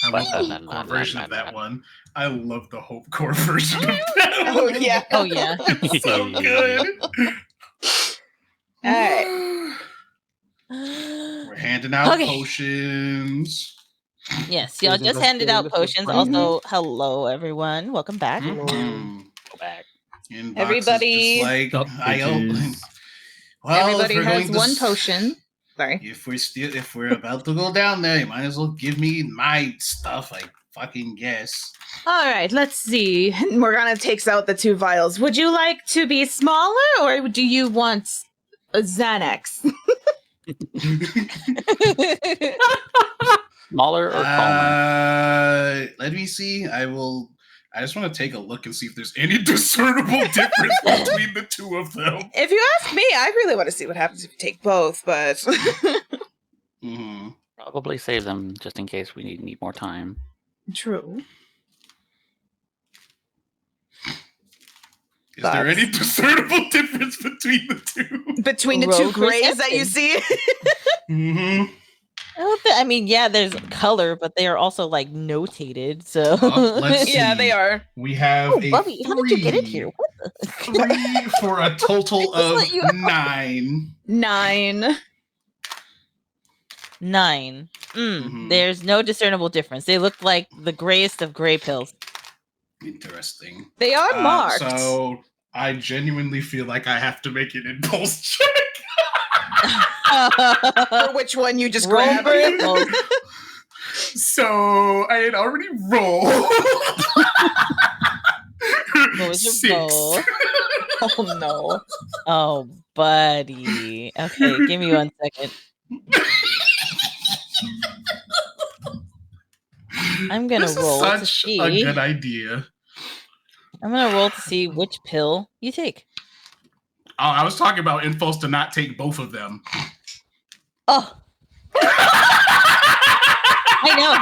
I love the Hope Core version of that one. I love the Hope Core version of that Oh one. yeah. Oh yeah. It's so good. All right. We're handing out Okay. potions. Yes, y'all just handed out potions. Also, hello everyone. Welcome back. Mhm. Go back. Inbox is Everybody- just like Stop, I open. bitches. Well, Everybody if we're has going to one potion. Sorry. If we're about to go down there, you might as well give me my stuff. I fucking guess. All right, let's see. Morgana takes out the 2 vials. Would you like to be smaller, or do you want a Xanax? Smaller or calmer? Let me see. I just want to take a look and see if there's any discernible difference between the 2 of them. If you ask me, I really want to see what happens if you take both, but Mhm. Probably save them just in case we need more time. true. Is there Thoughts? any discernible difference between the 2? Between the Roll 2 grays that you perception. see. Mm-hmm. I mean, yeah, there's color, but they are also like notated. So Oh, let's Yeah, see. they are. We have Oh, a Bubby, how did you get in 3. here? What the? 3 for a total I just of let you out. 9. 9. 9. Mhm. There's no discernible difference. They look like the grayest of gray pills. Interesting. They are marked. So I genuinely feel like I have to make an impulse check. For which one you just Roll grab. for impulse. So I had already rolled. What was your 6. roll? Oh no. Oh, buddy. Okay, give me 1 second. I'm gonna This roll is to such see. a good idea. I'm gonna roll to see which pill you take. Oh, I was talking about impulse to not take both of them. Oh, I know.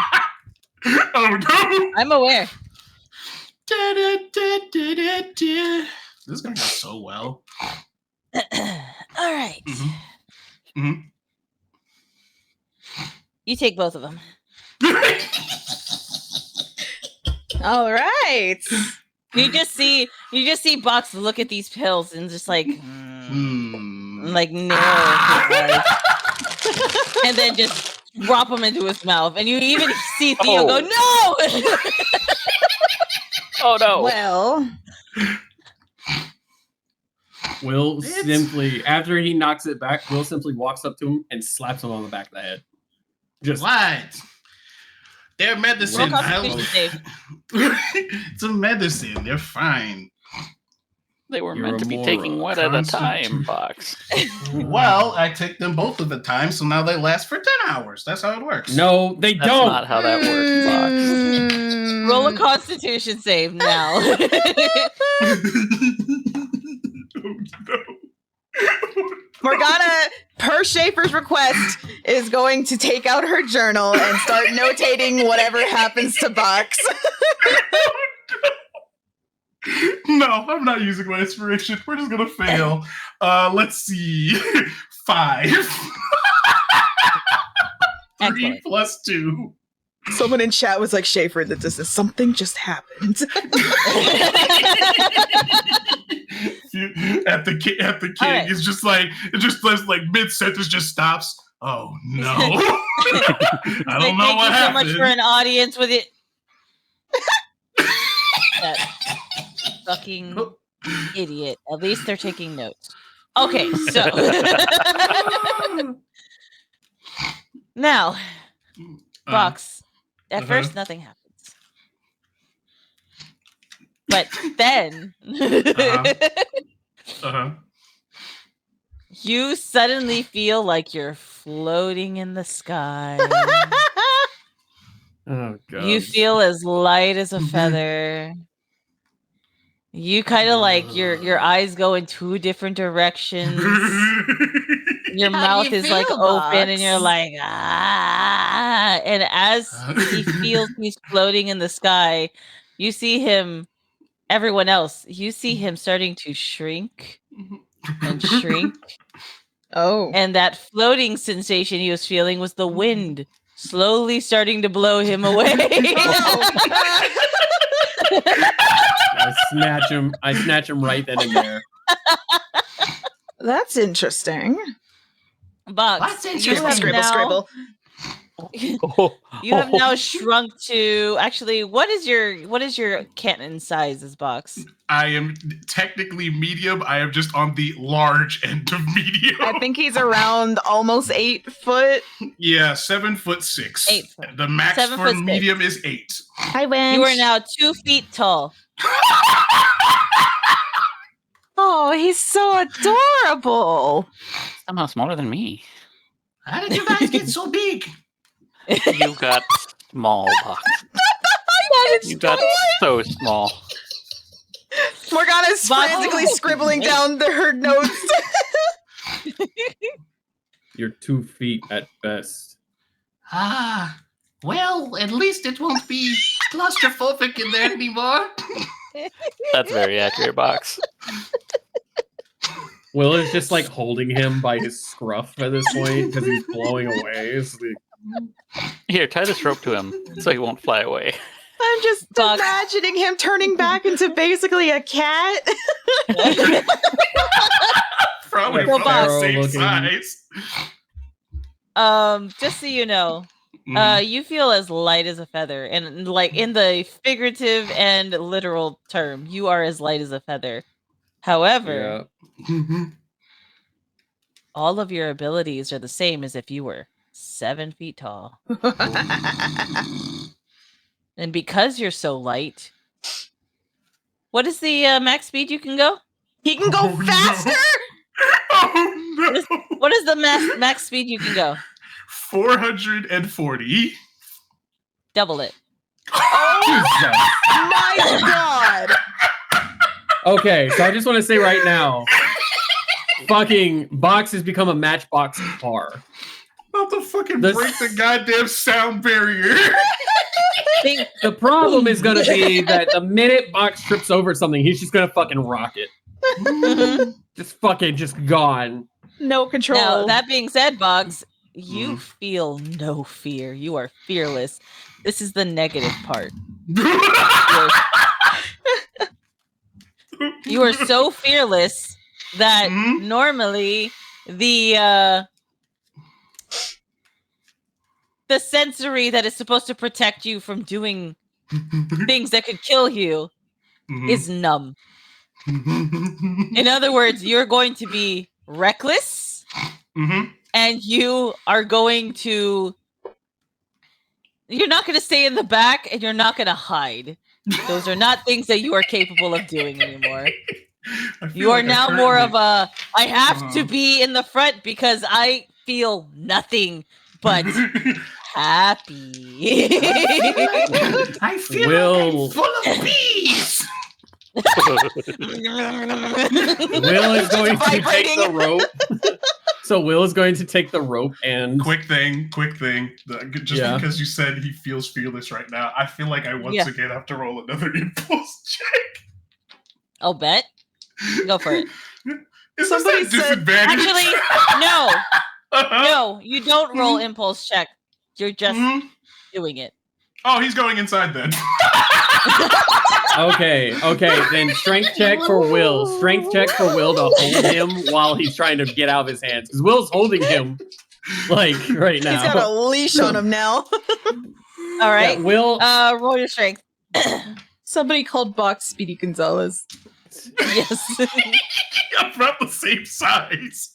Oh no! I'm aware. This is gonna go so well. All right. Mhm. You take both of them. All right. You just see Box look at these pills and just like like narrow his eyes. And then just drop them into his mouth. And you even see Theo go, no! Oh no! Well, Will simply, after he knocks it back, Will simply walks up to him and slaps him on the back of the head. Just What? They're medicine. Roll Constitution save. It's a medicine. They're fine. They were You're meant a to be taking one at a time, Constitution. Box. Well, I take them both at a time, so now they last for 10 hours. That's how it works. No, they That's don't. not how that works, Box. Roll a Constitution save now. Oh, no. Morgana, per Schaefer's request, is going to take out her journal and start notating whatever happens to Box. No, I'm not using my inspiration. We're just gonna fail. Let's see. 5. 3 Excellent. plus 2. Someone in chat was like, Schaefer, that this is something just happened. At the king, right. it's just like mid sentence just stops. Oh no! I don't know Thank what you so much happened. for an audience with it. That fucking idiot. At least they're taking notes. Okay, so now Box. At first, nothing happens. But then you suddenly feel like you're floating in the sky. Oh god. You feel as light as a feather. You kind of like your eyes go in two different directions. Your How mouth you is like feel, open and you're Box? like, ah. And as he feels he's floating in the sky, you see him, everyone else, you see him starting to shrink and shrink. Oh. And that floating sensation he was feeling was the wind slowly starting to blow him away. I snatch him right then and there. That's interesting. Box, That's you have interesting. now, Oh, you have now shrunk to, actually, what is your cannon size as Box? I am technically medium. I am just on the large end of medium. I think he's around almost 8 foot. Yeah, 7'6". 8 foot. The max 7'6". for medium is 8. I win. You are now 2 feet tall. Oh, he's so adorable. Somehow smaller than me. How did you guys get so big? You got small, Box. You got so small. Morgana's Box- frantically scribbling down her notes. You're 2 feet at best. Ah, well, at least it won't be claustrophobic in there anymore. That's very accurate, Box. Will is just like holding him by his scruff at this point because he's blowing away. It's like, Here, tie this rope to him so he won't fly away. I'm just Box. imagining him turning back into basically a cat. Probably Well, about the Box. same size. Just so you know, Mm. you feel as light as a feather, and like in the figurative and literal term, you are as light as a feather. However, yeah. all of your abilities are the same as if you were 7 feet tall. And because you're so light, what is the max speed you can go? He can go Oh, no. faster? Oh no! What is the max speed you can go? 440. Double it. Jesus. My God. Okay, so I just want to say right now, fucking Box has become a Matchbox car. About to fucking This- break the goddamn sound barrier. Think, The problem is gonna be that the minute Box trips over something, he's just gonna fucking rock it. Just fucking just gone. No control. now, that being said, Boggs, you feel no fear. You are fearless. This is the negative part. You are so fearless that Mhm. normally the sensory that is supposed to protect you from doing things that could kill you is numb. In other words, you're going to be reckless and you are going to, you're not going to stay in the back and you're not going to hide. Those are not things that you are capable of doing anymore. You are now more of a, I have to be in the front because I feel nothing but happy. I feel Will- like I'm full of bees. Will is going to take the rope. So Will is going to take the rope and Quick thing. Just Yeah. because you said he feels fearless right now, I feel like I once again have to roll another impulse check. I'll bet. Go for it. Is Somebody this said- that disadvantage? Actually, no. Uh-huh. No, you don't roll impulse check. You're just Mhm. doing it. Oh, he's going inside then. Okay, then strength check for Will. Strength check for Will to hold him while he's trying to get out of his hands. Because Will's holding him like right now. He's got a leash on him now. All right. Yeah, Will Roll your strength. Somebody called Box Speedy Gonzalez. Yes. About the same size.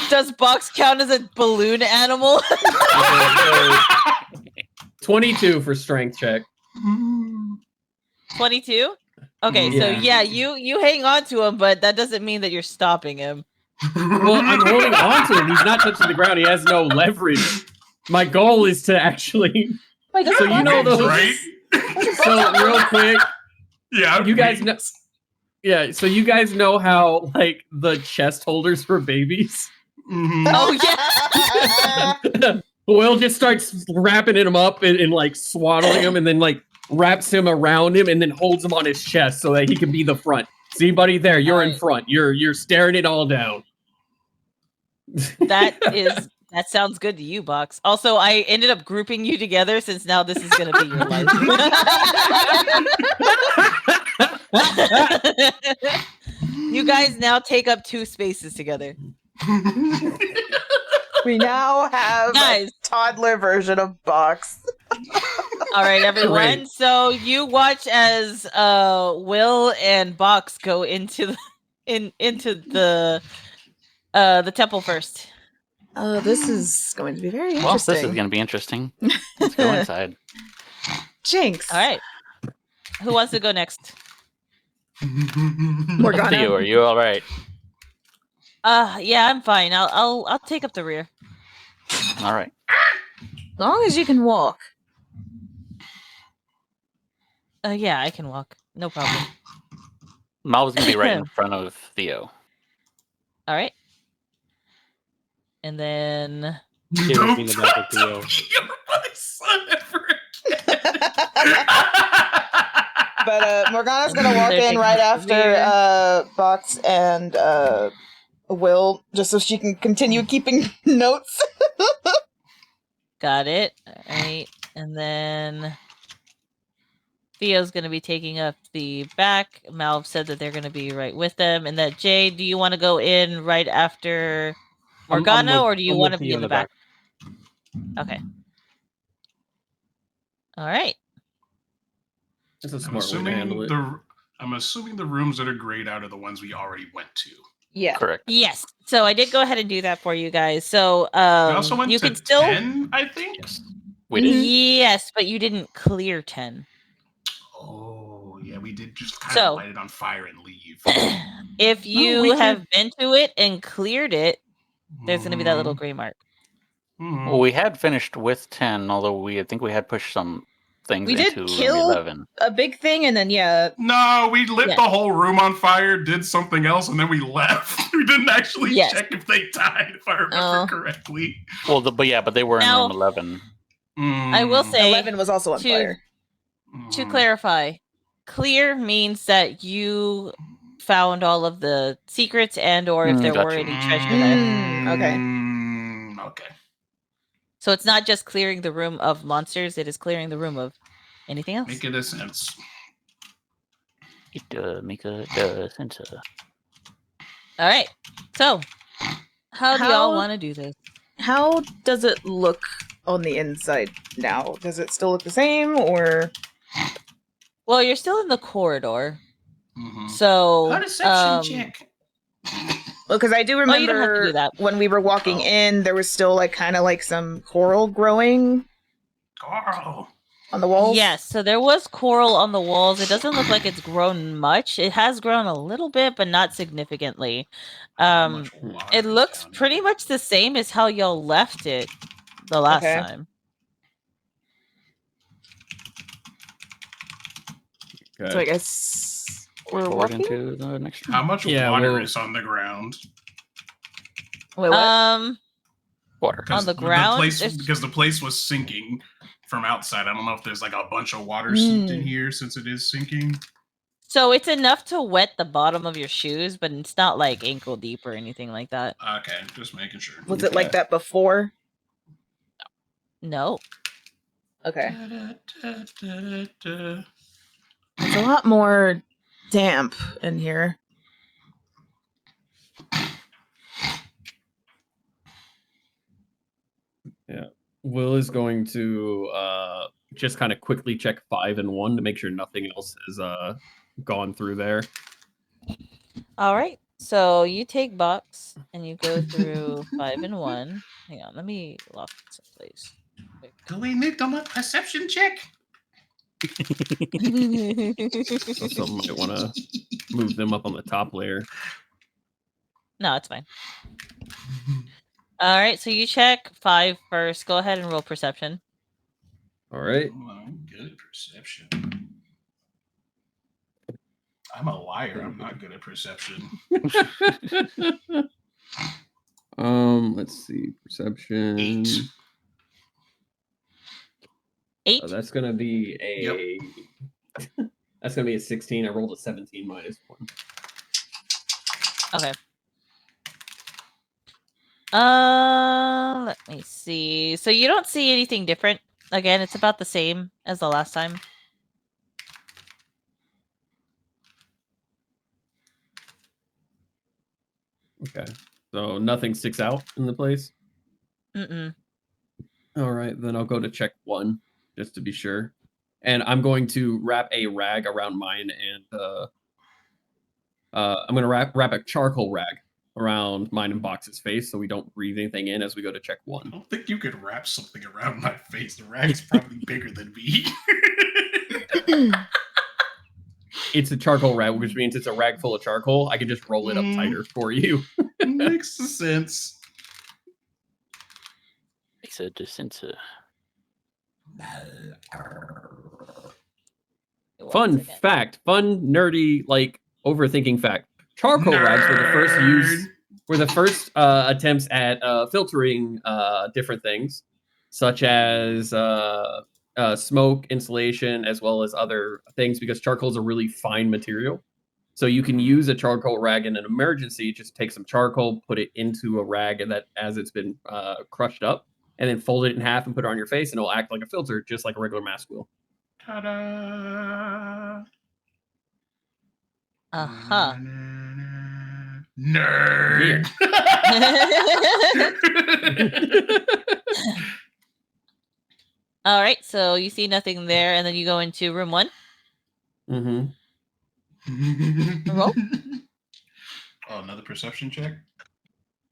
Does Box count as a balloon animal? 22 for strength check. 22. Okay, so Yeah. you hang on to him, but that doesn't mean that you're stopping him. Well, I'm holding on to him. He's not touching the ground. He has no leverage. My goal is to actually. Wait, So you know those, right? So real quick, Yeah, you guys know. Yeah, so you guys know how like the chest holders for babies. Oh yeah. Will just starts wrapping him up and like swaddling him, and then like wraps him around him, and then holds him on his chest so that he can be the front. See, buddy, there you're in front. You're staring it all down. That sounds good to you, Box. Also, I ended up grouping you together since now this is going to be your life. You guys now take up 2 spaces together. We now have Guys. a toddler version of Box. All right, everyone. Great. So you watch as Will and Box go into the temple first. Oh, this is going to be very Well, this interesting. is going to be interesting. Let's go inside. Jinx. All right. Who wants to go next? Morgana. Theo, are you all right? Yeah, I'm fine. I'll take up the rear. All right. As long as you can walk. Yeah, I can walk. No problem. Mal's going to be right in front of Theo. All right. And then Theo would be in the back of Theo. You're my son ever But Morgana's gonna walk They're in taking right the rear. after Box and Will, just so she can continue keeping notes. got it. All right. And then Theo's going to be taking up the back. Malv said that they're going to be right with them. And that Jay, do you want to go in right after Morgana, or do you want to be in the back? Okay. All right. That's a smart way to handle it. I'm assuming the rooms that are grayed out are the ones we already went to. Yeah. Correct. Yes. So I did go ahead and do that for you guys. So We also went you to can still 10, I think. Yes. We did. Yes, but you didn't clear 10. Oh, yeah, we did just kind So- of light it on fire and leave. If you we have been to it and cleared it, there's going to be that little gray mark. Mhm. Well, we had finished with 10, although I think we had pushed some things We did into kill- 11. A big thing, and then No, we lit Yeah. the whole room on fire, did something else, and then we left. We didn't actually Yes. check if they died, if I remember Oh. correctly. Well, but they were in Now- room 11. I will say 11 was also on to- fire. To clarify, clear means that you found all of the secrets and or if there were Gotcha. any treasure there. Okay. Okay. So it's not just clearing the room of monsters, it is clearing the room of anything else. Make it a sense. It make a sense. All right. So, how do y'all How- want to do this? How does it look on the inside now? Does it still look the same, or Well, you're still in the corridor. Mhm. So, A deception check. well, because I do Well, you don't have to remember do that. when we were walking in, there was still like kind of like some coral growing Carl. on the walls. Yes, so there was coral on the walls. It doesn't look like it's grown much. It has grown a little bit, but not significantly. How much water It is looks down pretty here? much the same as how y'all left it the last Okay. time. Okay. So I guess we're Forward walking. into the next room. How much Yeah, water well- is on the ground? Wait, what? Water. On the ground, there's- Because the place was sinking from outside. I don't know if there's like a bunch of water seeped in Mm. here since it is sinking. So it's enough to wet the bottom of your shoes, but it's not like ankle deep or anything like that. Okay, just making sure. Was it like that before? No. Okay. Da-da-da-da-da. It's a lot more damp in here. Will is going to just kind of quickly check 5 and 1 to make sure nothing else has gone through there. All right. So you take box and you go through 5 and 1. Hang on, let me lock this in place. Do we need to make perception check? So something might want to move them up on the top layer. No, it's fine. All right, so you check 5 first. Go ahead and roll perception. All right. Oh, I'm good at perception. I'm a liar. I'm not good at perception. Let's see. Perception. 8. 8. Oh, that's gonna be a. That's gonna be a 16. I rolled a 17 minus 1. Okay. Let me see. So you don't see anything different. Again, it's about the same as the last time. Okay. So nothing sticks out in the place. Mm-mm. All right, then I'll go to check 1 just to be sure, and I'm going to wrap a rag around mine, and I'm gonna wrap a charcoal rag around mine and Box's face so we don't breathe anything in as we go to check I 1. don't think you could wrap something around my face. The rag's probably bigger than me. It's a charcoal rag, which means it's a rag full of charcoal. I can just roll it up tighter for you. Makes sense. Makes a descent. Fun fact, fun nerdy like overthinking fact. Charcoal rags were the first attempts at filtering different things, such as smoke, insulation, as well as other things, because charcoal is a really fine material. So you can use a charcoal rag in an emergency. Just take some charcoal, put it into a rag, and that as it's been crushed up, and then fold it in half and put it on your face, and it'll act like a filter, just like a regular mask will. Ta-da! Uh-huh. Nerd! All right, so you see nothing there, and then you go into room 1. Mm-hmm. Roll. Oh, another perception check?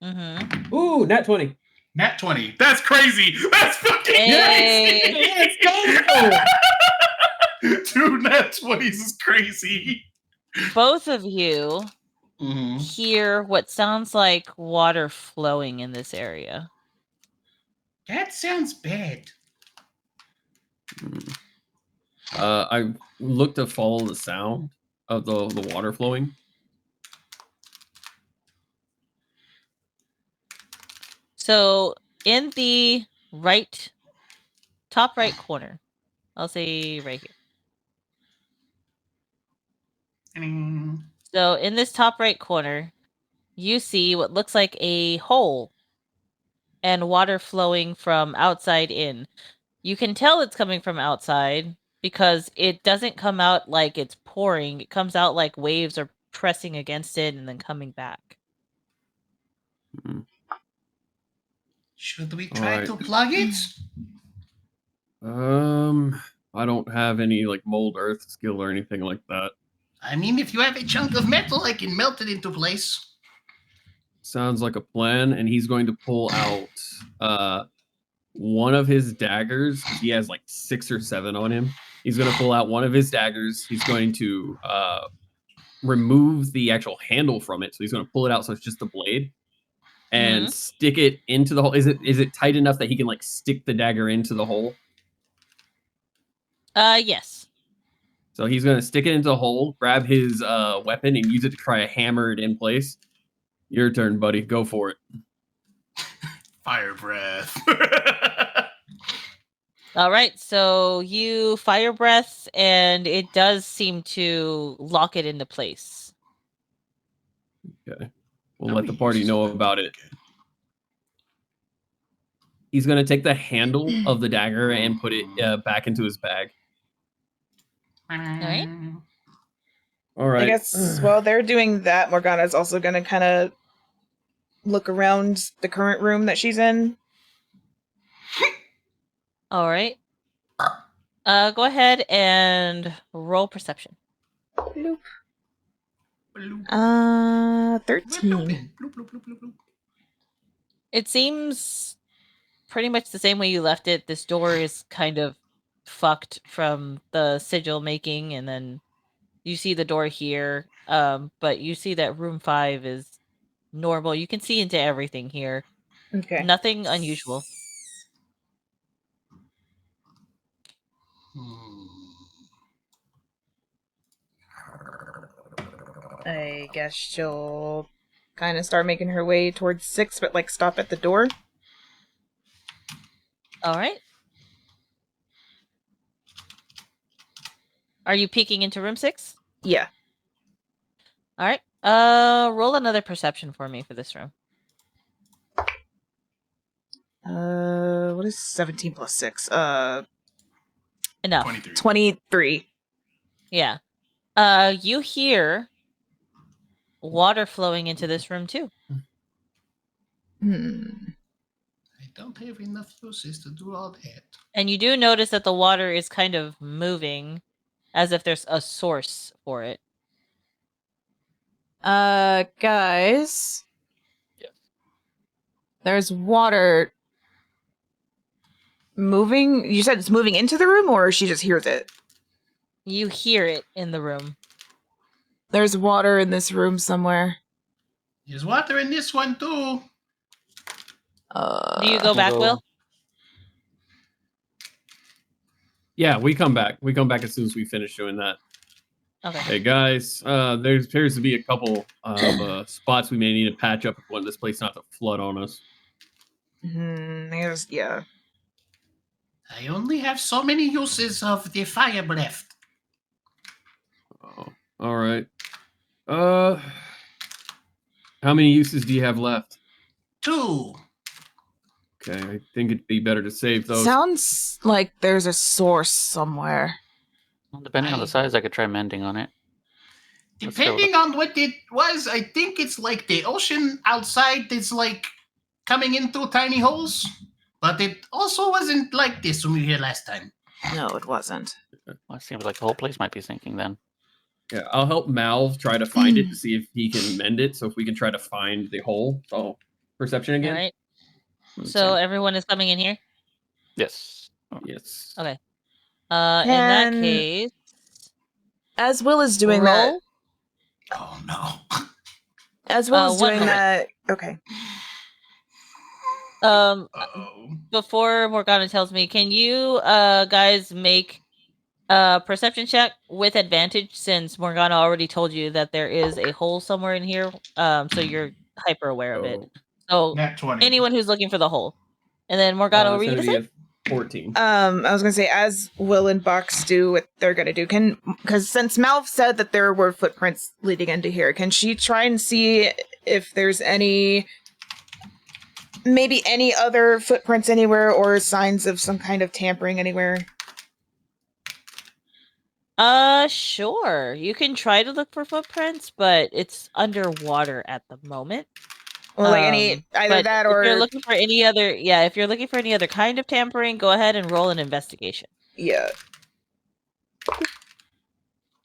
Mm-hmm. Ooh, nat 20. Nat 20. That's crazy! That's fucking Hey. crazy! Let's go! 2 nat 20s is crazy. Both of you Mm-hmm. hear what sounds like water flowing in this area. That sounds bad. I look to follow the sound of the water flowing. So in the top right corner, I'll say right here. So in this top right corner, you see what looks like a hole and water flowing from outside in. You can tell it's coming from outside because it doesn't come out like it's pouring. It comes out like waves are pressing against it and then coming back. Should we try to plug it? I don't have any like mold earth skill or anything like that. I mean, if you have a chunk of metal, I can melt it into place. Sounds like a plan, and he's going to pull out one of his daggers. He has like 6 or 7 on him. He's going to pull out one of his daggers. He's going to remove the actual handle from it. So he's going to pull it out so it's just the blade and stick it into the hole. Is it tight enough that he can like stick the dagger into the hole? Yes. So he's going to stick it into the hole, grab his weapon, and use it to try to hammer it in place. Your turn, buddy. Go for it. Fire breath. All right, so you fire breath, and it does seem to lock it into place. Okay. We'll let the party know about it. He's going to take the handle of the dagger and put it back into his bag. All right. All right. I guess while they're doing that, Morgana's also going to kind of look around the current room that she's in. All right. Go ahead and roll perception. Bloop. Bloop. 13. Bloop, bloop, bloop, bloop, bloop. It seems pretty much the same way you left it. This door is kind of fucked from the sigil making, and then you see the door here. But you see that room 5 is normal. You can see into everything here. Okay. Nothing unusual. I guess she'll kind of start making her way towards 6, but like stop at the door. All right. Are you peeking into room 6? Yeah. All right. Roll another perception for me for this room. What is 17 plus 6? Enough. 23. 23. Yeah. You hear water flowing into this room too. I don't have enough uses to do all that. And you do notice that the water is kind of moving as if there's a source for it. Guys. Yes. There's water moving. You said it's moving into the room, or she just hears it? You hear it in the room. There's water in this room somewhere. There's water in this one too. Do you go back, Will? Yeah, we come back. We come back as soon as we finish doing that. Okay. Hey guys, there appears to be a couple of spots we may need to patch up if we want this place not to flood on us. Yeah. I only have so many uses of the fire breath. Oh, all right. How many uses do you have left? 2. Okay, I think it'd be better to save those. Sounds like there's a source somewhere. Well, depending on the size, I could try mending on it. Let's go. Depending on what it was, I think it's like the ocean outside is like coming in through tiny holes. But it also wasn't like this when we were here last time. No, it wasn't. Well, it seems like the whole place might be sinking then. Yeah, I'll help Malv try to find it to see if he can mend it. So if we can try to find the hole. So perception again. All right. Let's So see. everyone is coming in here? Yes. Yes. Okay. In that case, As Will is doing that. roll. Oh no. As Will is one doing moment. that. Okay. Uh-oh. Before Morgana tells me, can you guys make a perception check with advantage since Morgana already told you that there is a hole somewhere in here, so you're hyper aware of it. So Nat 20. anyone who's looking for the hole. And then Morgana, what were you it's gonna gonna say? be a 14. I was gonna say, as Will and Box do what they're gonna do, because since Malv said that there were footprints leading into here, can she try and see if there's maybe any other footprints anywhere or signs of some kind of tampering anywhere? Sure. You can try to look for footprints, but it's underwater at the moment. Well, like either but that if or you're looking for any other, if you're looking for any other kind of tampering, go ahead and roll an investigation. yeah.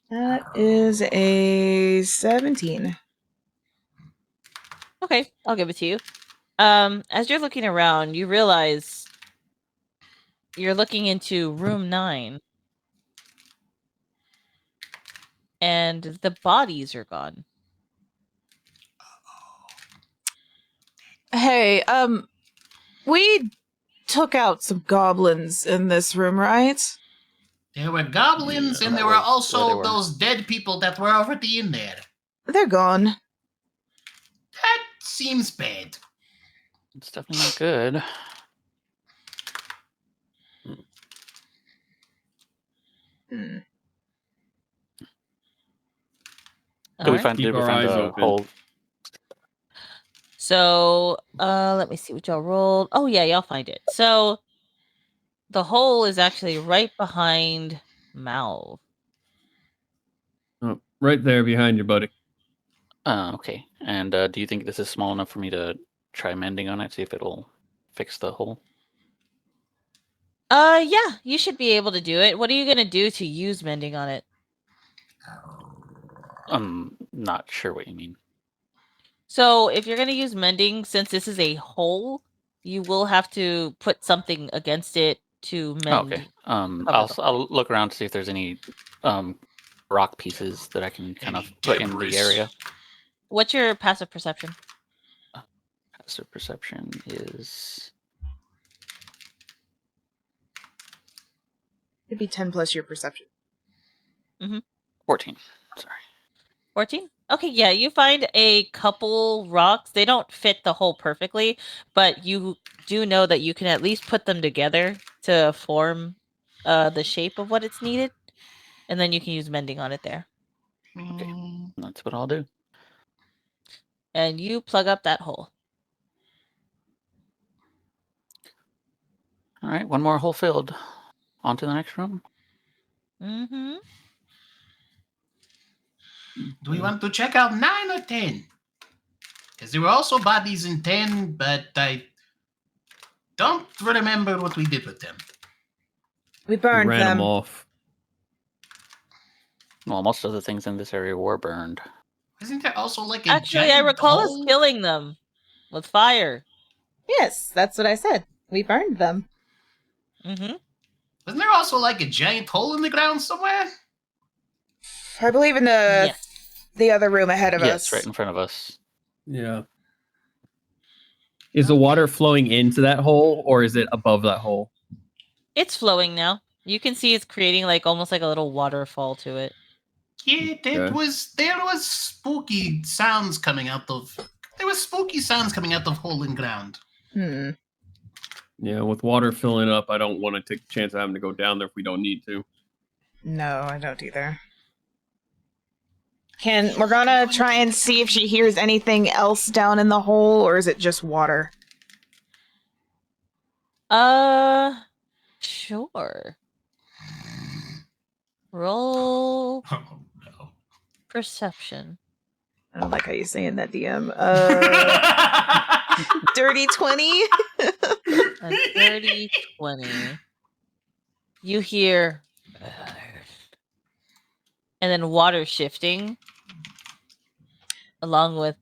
That is a 17. Okay, I'll give it to you. As you're looking around, you realize you're looking into room 9. And the bodies are gone. Hey, we took out some goblins in this room, right? There were goblins, Yeah, and that there were was where they also were. those dead people that were already in there. They're gone. That seems bad. It's definitely not good. Hmm. Did we Alright. find Keep our the eyes open. hole? So, let me see what y'all rolled. Oh yeah, y'all find it. So, the hole is actually right behind Mal. Oh, right there behind you, buddy. Okay. And do you think this is small enough for me to try mending on it, see if it'll fix the hole? Yeah, you should be able to do it. What are you gonna do to use mending on it? I'm not sure what you mean. So, if you're gonna use mending, since this is a hole, you will have to put something against it to Oh, mend. okay. cover the I'll look around to see if there's any rock pieces that I can kind of Any put in the debris. area. What's your passive perception? Passive perception is It'd be 10 plus your perception. 14. Sorry. 14? Okay, yeah, you find a couple rocks. They don't fit the hole perfectly, but you do know that you can at least put them together to form the shape of what it's needed, and then you can use mending on it there. That's what I'll do. And you plug up that hole. All right, one more hole filled. On to the next room. Mm-hmm. Do we want to check out 9 or 10? Because there were also bodies in 10, but I don't remember what we did with them. We burned Ran them them. off. Well, most of the things in this area were burned. Isn't there also like a Actually, I giant recall us hole? killing them with fire. Yes, that's what I said. We burned them. Mm-hmm. Isn't there also like a giant hole in the ground somewhere? I believe in the Yes. the other room ahead of Yes, us. right in front of us. Yeah. Is the water flowing into that hole, or is it above that hole? It's flowing now. You can see it's creating like almost like a little waterfall to it. Yeah, Okay. there was spooky sounds coming out of hole in ground. Hmm. Yeah, with water filling up, I don't want to take the chance of having to go down there if we don't need to. No, I don't either. We're gonna try and see if she hears anything else down in the hole, or is it just water? Sure. Roll Oh no. perception. I don't like how you're saying that, DM. Dirty 20? A dirty 20. You hear and then water shifting along with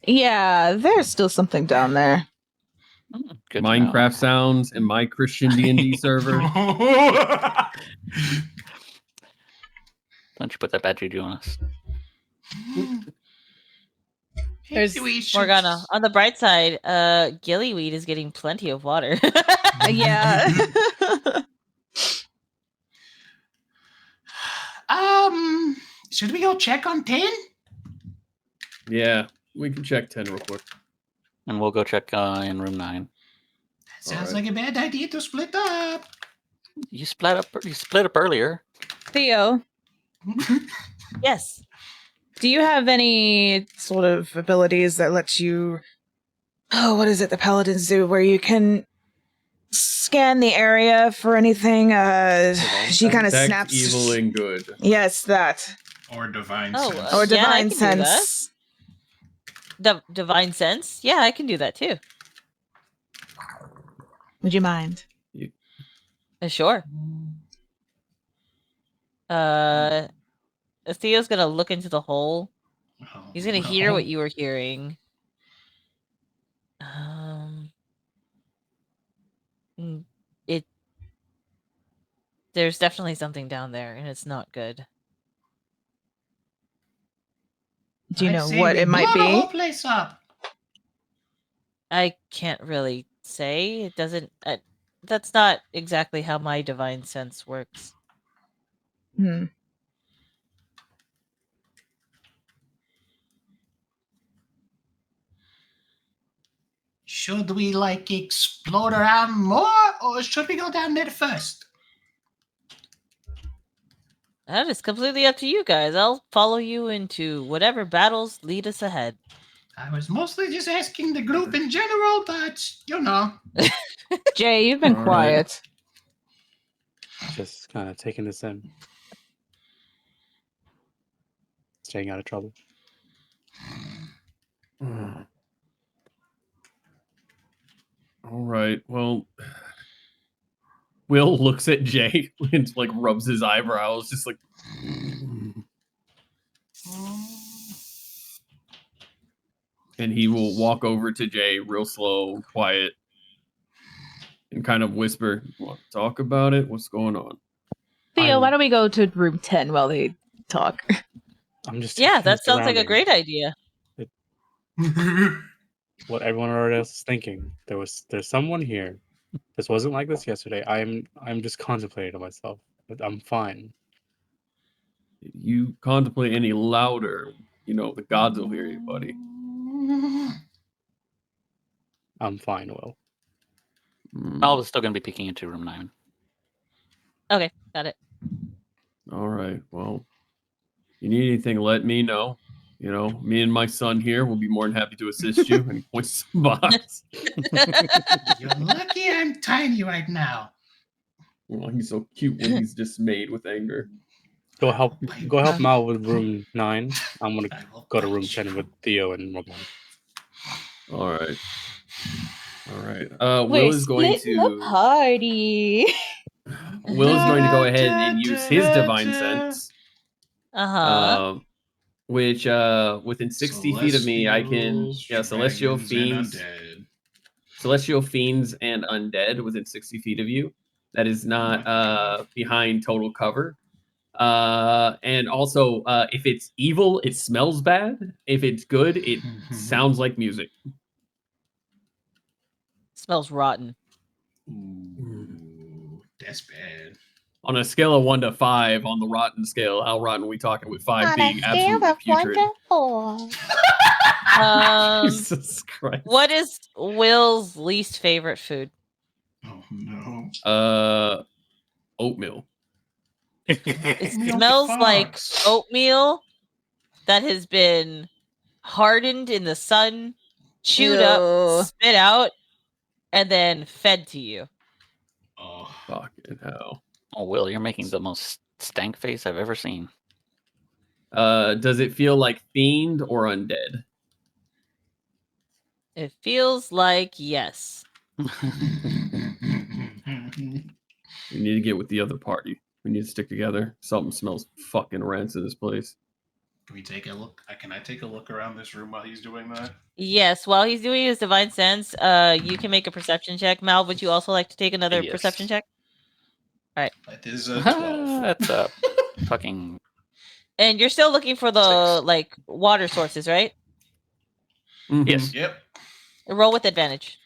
Yeah, there's still something down there. Good to know. Minecraft sounds in my Christian D&D server. Don't you put that bad juju on us. There's Maybe we should- Morgana. On the bright side, gillyweed is getting plenty of water. Yeah. Should we go check on 10? Yeah, we can check 10 real quick. And we'll go check in room 9. Sounds Alright. like a bad idea to split up. You split up earlier. Theo, Yes. do you have any sort of abilities that let you... Oh, what is it the paladins do? Where you can scan the area for anything? She kind of Detect snaps... evil and good. Yes, that. Or divine Oh, sense. Or yeah, I divine can do that. sense. Divine sense? Yeah, I can do that too. Would you mind? Sure. Theo's gonna look into the hole. Oh, He's gonna no. hear what you were hearing. It. There's definitely something down there, and it's not good. Do you I know say what we it might blow the whole be? place up. I can't really say. It doesn't. That's not exactly how my divine sense works. Hmm. Should we like explore around more, or should we go down there first? That is completely up to you guys. I'll follow you into whatever battles lead us ahead. I was mostly just asking the group in general, but you know. Jay, you've been All right. quiet. Just kind of taking this in. Staying out of trouble. All right. Well, Will looks at Jay and like rubs his eyebrows, just like. And he will walk over to Jay real slow, quiet, and kind of whisper, "Want to talk about it? What's going on?" Theo, why don't we go to room 10 while they talk? I'm just Yeah, taking in that sounds like a surroundings. great idea. What everyone already else is thinking. There's someone here. This wasn't like this yesterday. I'm just contemplating on myself. But I'm fine. If you contemplate any louder, the gods will hear you, buddy. I'm fine, Will. Mal is still going to be peeking into room 9. Okay, got it. All right. Well, you need anything, let me know. Me and my son here will be more than happy to assist you. And he points to the box. You're lucky I'm tiny right now. Well, he's so cute when he's dismayed with anger. Go help Mal with room 9. I'm gonna go to room 10 with Theo and Ramon. All right. Will is going to party. Will is going to go ahead and use his divine sense. Which within 60 feet of me, I can celestial fiends and undead within 60 feet of you. That is not behind total cover. And also, if it's evil, it smells bad. If it's good, it sounds like music. Smells rotten. Ooh, that's bad. On a scale of 1 to 5 on the rotten scale, how rotten are we talking with 5 being absolutely putrid? Jesus Christ. What is Will's least favorite food? Oh no. Oatmeal. It smells like oatmeal that has been hardened in the sun, chewed up, spit out, and then fed to you. Oh, fucking hell. Oh, Will, you're making the most stank face I've ever seen. Does it feel like fiend or undead? It feels like yes. We need to get with the other party. We need to stick together. Something smells fucking rancid in this place. Can we take a look? Can I take a look around this room while he's doing that? Yes, while he's doing his divine sense, you can make a perception check. Mal, would you also like to take another perception check? All right. That is a 12. That's a fucking... And you're still looking for the water sources, right? Mm-hmm. Yes. Yep. Roll with advantage.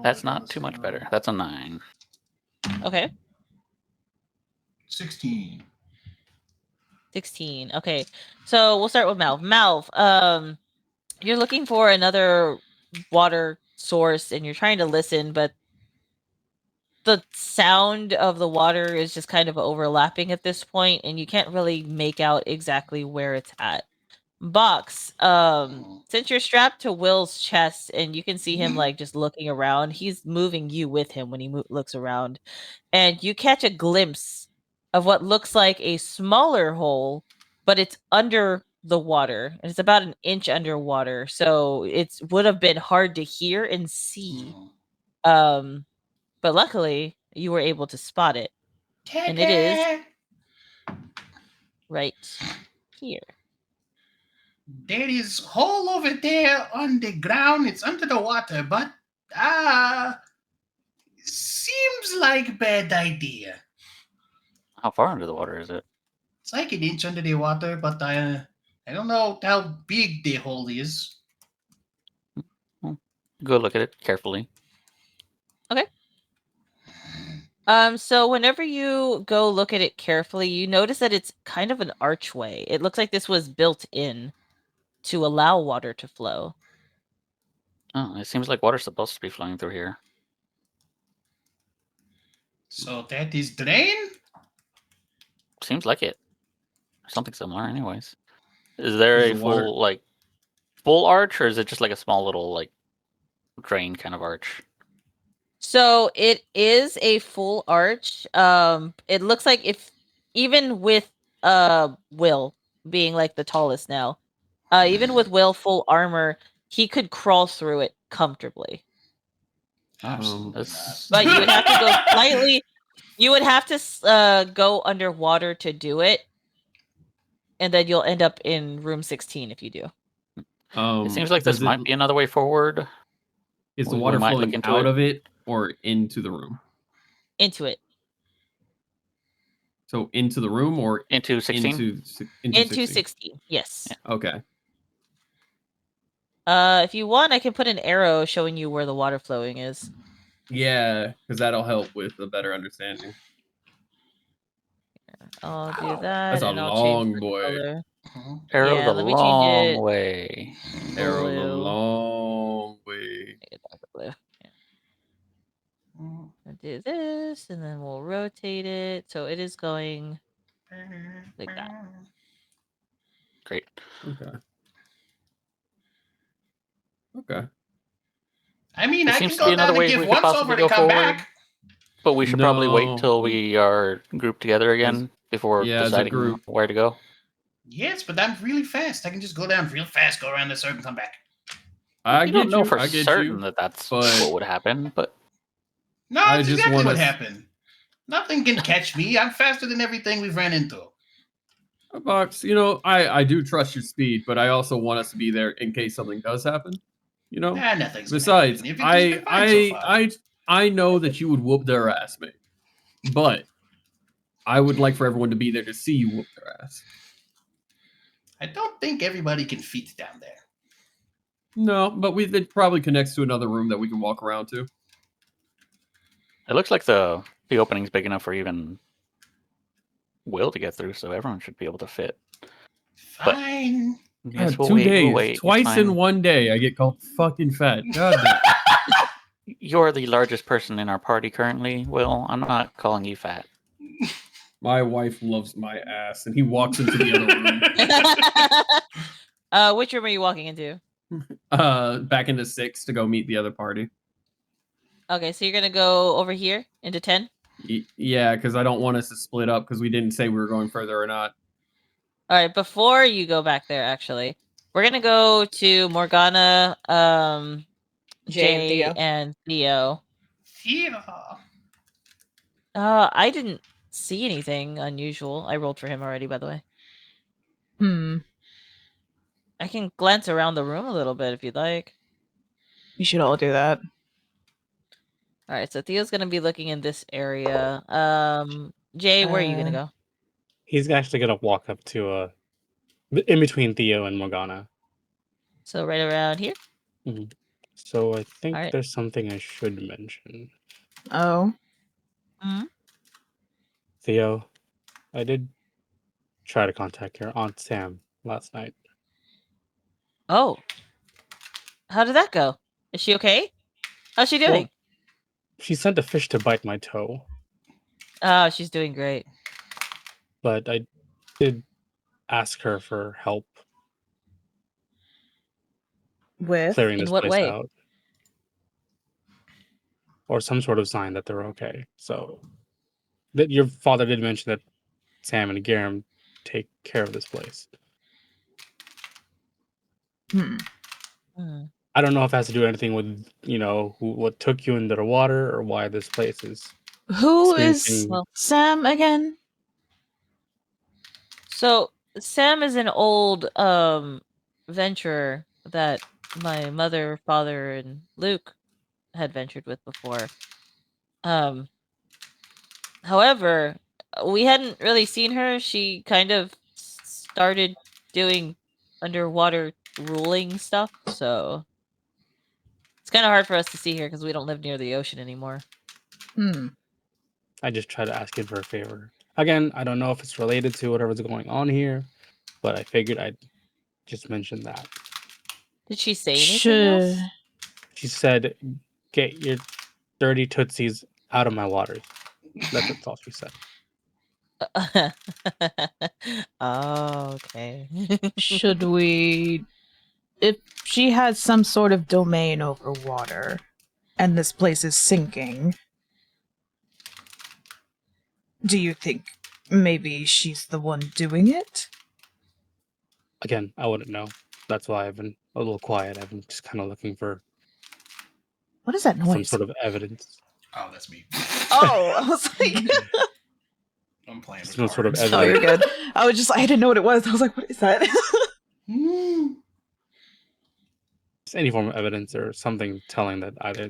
That's not too much better. That's a 9. Okay. 16. 16. Okay. So we'll start with Malv. Malv, you're looking for another water source and you're trying to listen, but the sound of the water is just kind of overlapping at this point, and you can't really make out exactly where it's at. Box, since you're strapped to Will's chest and you can see him just looking around, he's moving you with him when he looks around, and you catch a glimpse of what looks like a smaller hole, but it's under the water, and it's about an inch underwater, so it would have been hard to hear and see. But luckily you were able to spot it, and it is right here. There is hole over there on the ground. It's under the water, but seems like bad idea. How far under the water is it? It's like an inch under the water, but I don't know how big the hole is. Go look at it carefully. Okay. So whenever you go look at it carefully, you notice that it's kind of an archway. It looks like this was built in to allow water to flow. Oh, it seems like water's supposed to be flowing through here. So that is drain? Seems like it. Something similar, anyways. Is there a full arch, or is it just like a small little drain kind of arch? So it is a full arch. It looks like if even with Will being the tallest now, even with Will full armor, he could crawl through it comfortably. Absolutely. But you would have to go slightly. You would have to go underwater to do it, and then you'll end up in room 16 if you do. It seems like does this might be another way forward. Is the We water might look flowing into out it. of it or into the room? Into it. So into the room or Into 16? into 16? 16. Yes. Yeah. Okay. If you want, I can put an arrow showing you where the water flowing is. Yeah, because that'll help with a better understanding. I'll do that, That's a and I'll change long the boy. color. Arrow Yeah, the let me change long it. way. Arrow the Blue. long way. Make it darker blue. Yeah. I'll do this, and then we'll rotate it so it is going like that. Great. Okay. Okay. I mean, There I seems can to be go another down and way give we could once possibly over to go come forward. back. But we should probably wait No. till we are grouped together again before Yeah, as a deciding group. where to go. Yes, but I'm really fast. I can just go down real fast, go around the circle, and come back. I You don't get know you. for I get certain you. that that's but- what would happen, but No, I that's just exactly wanna what s- happened. Nothing can catch me. I'm faster than everything we've ran into. Box, I do trust your speed, but I also want us to be there in case something does happen. Nah, nothing's Besides, gonna happen. Everything's been fine so far. I know that you would whoop their ass, mate. But I would like for everyone to be there to see you whoop their ass. I don't think everybody can fit down there. No, but it probably connects to another room that we can walk around to. it looks like the opening's big enough for even Will to get through, so everyone should be able to fit. Fine. Yes, we'll 2 wait. days, We'll wait. It's twice in fine. 1 day, I get called fucking fat. God damn. You're the largest person in our party currently, Will. I'm not calling you fat. My wife loves my ass, and he walks into the other room. Which room are you walking into? Back into 6 to go meet the other party. Okay, so you're gonna go over here into 10. Yeah, because I don't want us to split up because we didn't say we were going further or not. All right, before you go back there, actually, we're gonna go to Morgana, Jay, and Theo. Theo. I didn't see anything unusual. I rolled for him already, by the way. I can glance around the room a little bit if you'd like. We should all do that. All right, so Theo's gonna be looking in this area. Jay, where are you gonna go? He's actually gonna walk up to in between Theo and Morgana. So right around here. So I think Alright. there's something I should mention. Oh. Theo, I did try to contact your Aunt Sam last night. Oh. How did that go? Is she okay? How's she doing? Well, she sent a fish to bite my toe, Oh, she's doing great. but I did ask her for help With? clearing In this what place way? out. Or some sort of sign that they're okay. So that your father did mention that Sam and Garam take care of this place. I don't know if it has to do anything with, what took you into the water or why this place is. Who is experiencing- Sam again? So Sam is an old venturer that my mother, father, and Luke had ventured with before. However, we hadn't really seen her. She kind of started doing underwater ruling stuff, so it's kind of hard for us to see her because we don't live near the ocean anymore. I just try to ask him for a favor. Again, I don't know if it's related to whatever's going on here, but I figured I'd just mention that. Did she say anything else? She said, "Get your dirty tootsies out of my waters." That's all she said. Oh, okay. Should we... If she has some sort of domain over water, and this place is sinking, do you think maybe she's the one doing it? Again, I wouldn't know. That's why I've been a little quiet. I've been just kind of looking for What is that noise? some sort of evidence. Oh, that's me. Oh, I was like... I'm playing with Some sort of cards. Oh, you're evidence. good. I didn't know what it was. I was like, what is that? just any form of evidence or something telling that either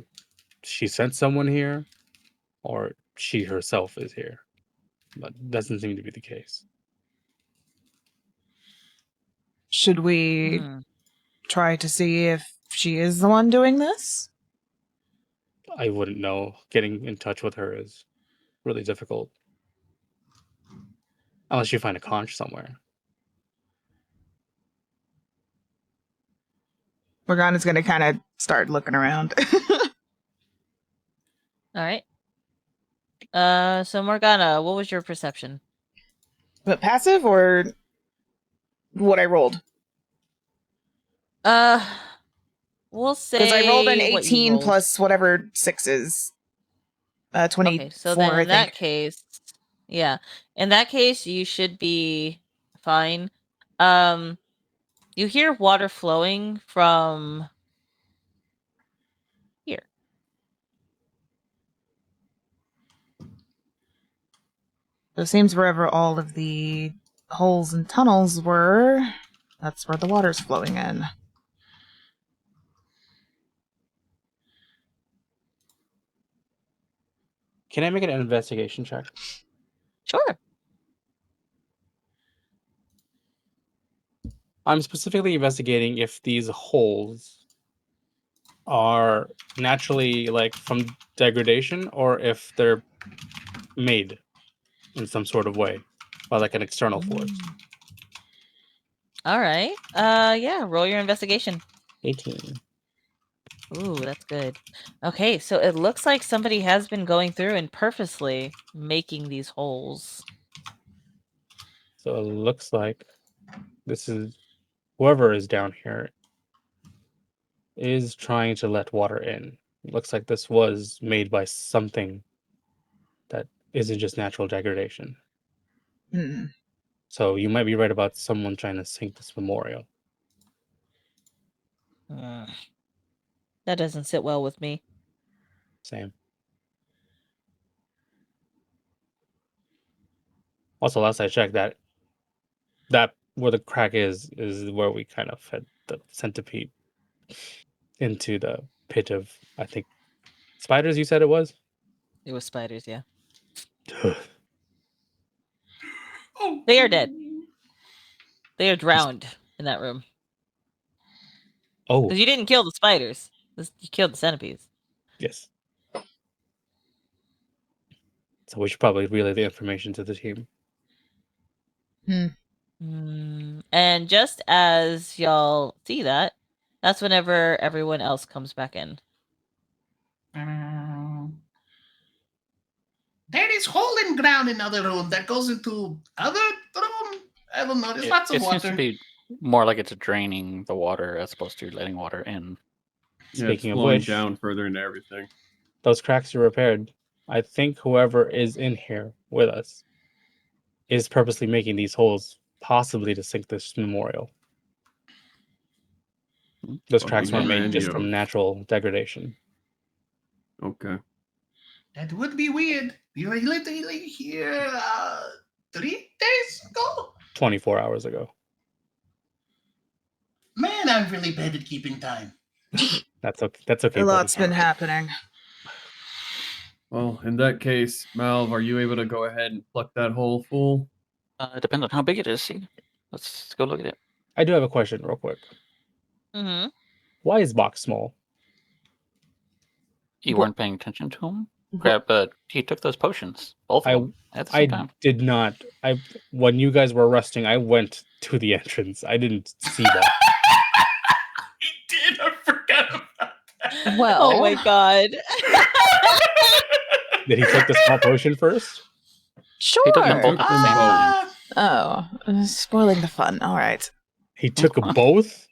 she sent someone here or she herself is here. But doesn't seem to be the case. Should we Hmm. try to see if she is the one doing this? I wouldn't know. Getting in touch with her is really difficult. Unless you find a conch somewhere. Morgana's gonna kind of start looking around. All right. So Morgana, what was your perception? But passive or what I rolled? We'll say Because I rolled an what you 18 rolled. plus whatever 6 is. 24, Okay, so then I in that think. case, yeah, in that case, you should be fine. You hear water flowing from here. So it seems wherever all of the holes and tunnels were, that's where the water's flowing in. Can I make an investigation check? Sure. I'm specifically investigating if these holes are naturally like from degradation or if they're made in some sort of way by like an external force. All right. Yeah, roll your investigation. 18. Ooh, that's good. Okay, so it looks like somebody has been going through and purposely making these holes. So it looks like this is whoever is down here is trying to let water in. It looks like this was made by something that isn't just natural degradation. Hmm. So you might be right about someone trying to sink this memorial. That doesn't sit well with me. Same. Also, last I checked, that where the crack is where we kind of had the centipede into the pit of, I think, spiders. You said it was. It was spiders, yeah. Oh, They are dead. They are drowned in that room. Oh, Because you didn't kill the spiders. You killed the centipedes. yes. So we should probably relay the information to the team. And just as y'all see that, that's whenever everyone else comes back in. There is hole in ground in other room that goes into other room. I don't know. There's lots of It water. seems to be more like it's draining the water as opposed to letting water in. Yeah, it's Speaking of flowing which, down further into everything. those cracks are repaired. I think whoever is in here with us is purposely making these holes, possibly to sink this memorial. Those cracks Fucking weren't made just grandiose. from natural degradation. Okay. That would be weird. You were literally here 3 days ago. 24 hours ago. Man, I'm really bad at keeping time. That's okay. That's okay. A lot's buddy. been happening. Well, in that case, Malv, are you able to go ahead and pluck that hole full? It depends on how big it is. See, let's go look at it. I do have a question, real quick. Mm-hmm. Why is Box small? You What- weren't paying attention to him. But he took those potions, both of them, at the I same time. did not. When you guys were resting, I went to the entrance. I didn't see that. He did. I forgot about that. Well, Oh my god. Did he take the small potion first? sure. He took them both at the same time. Spoiling the fun. All right. He took both?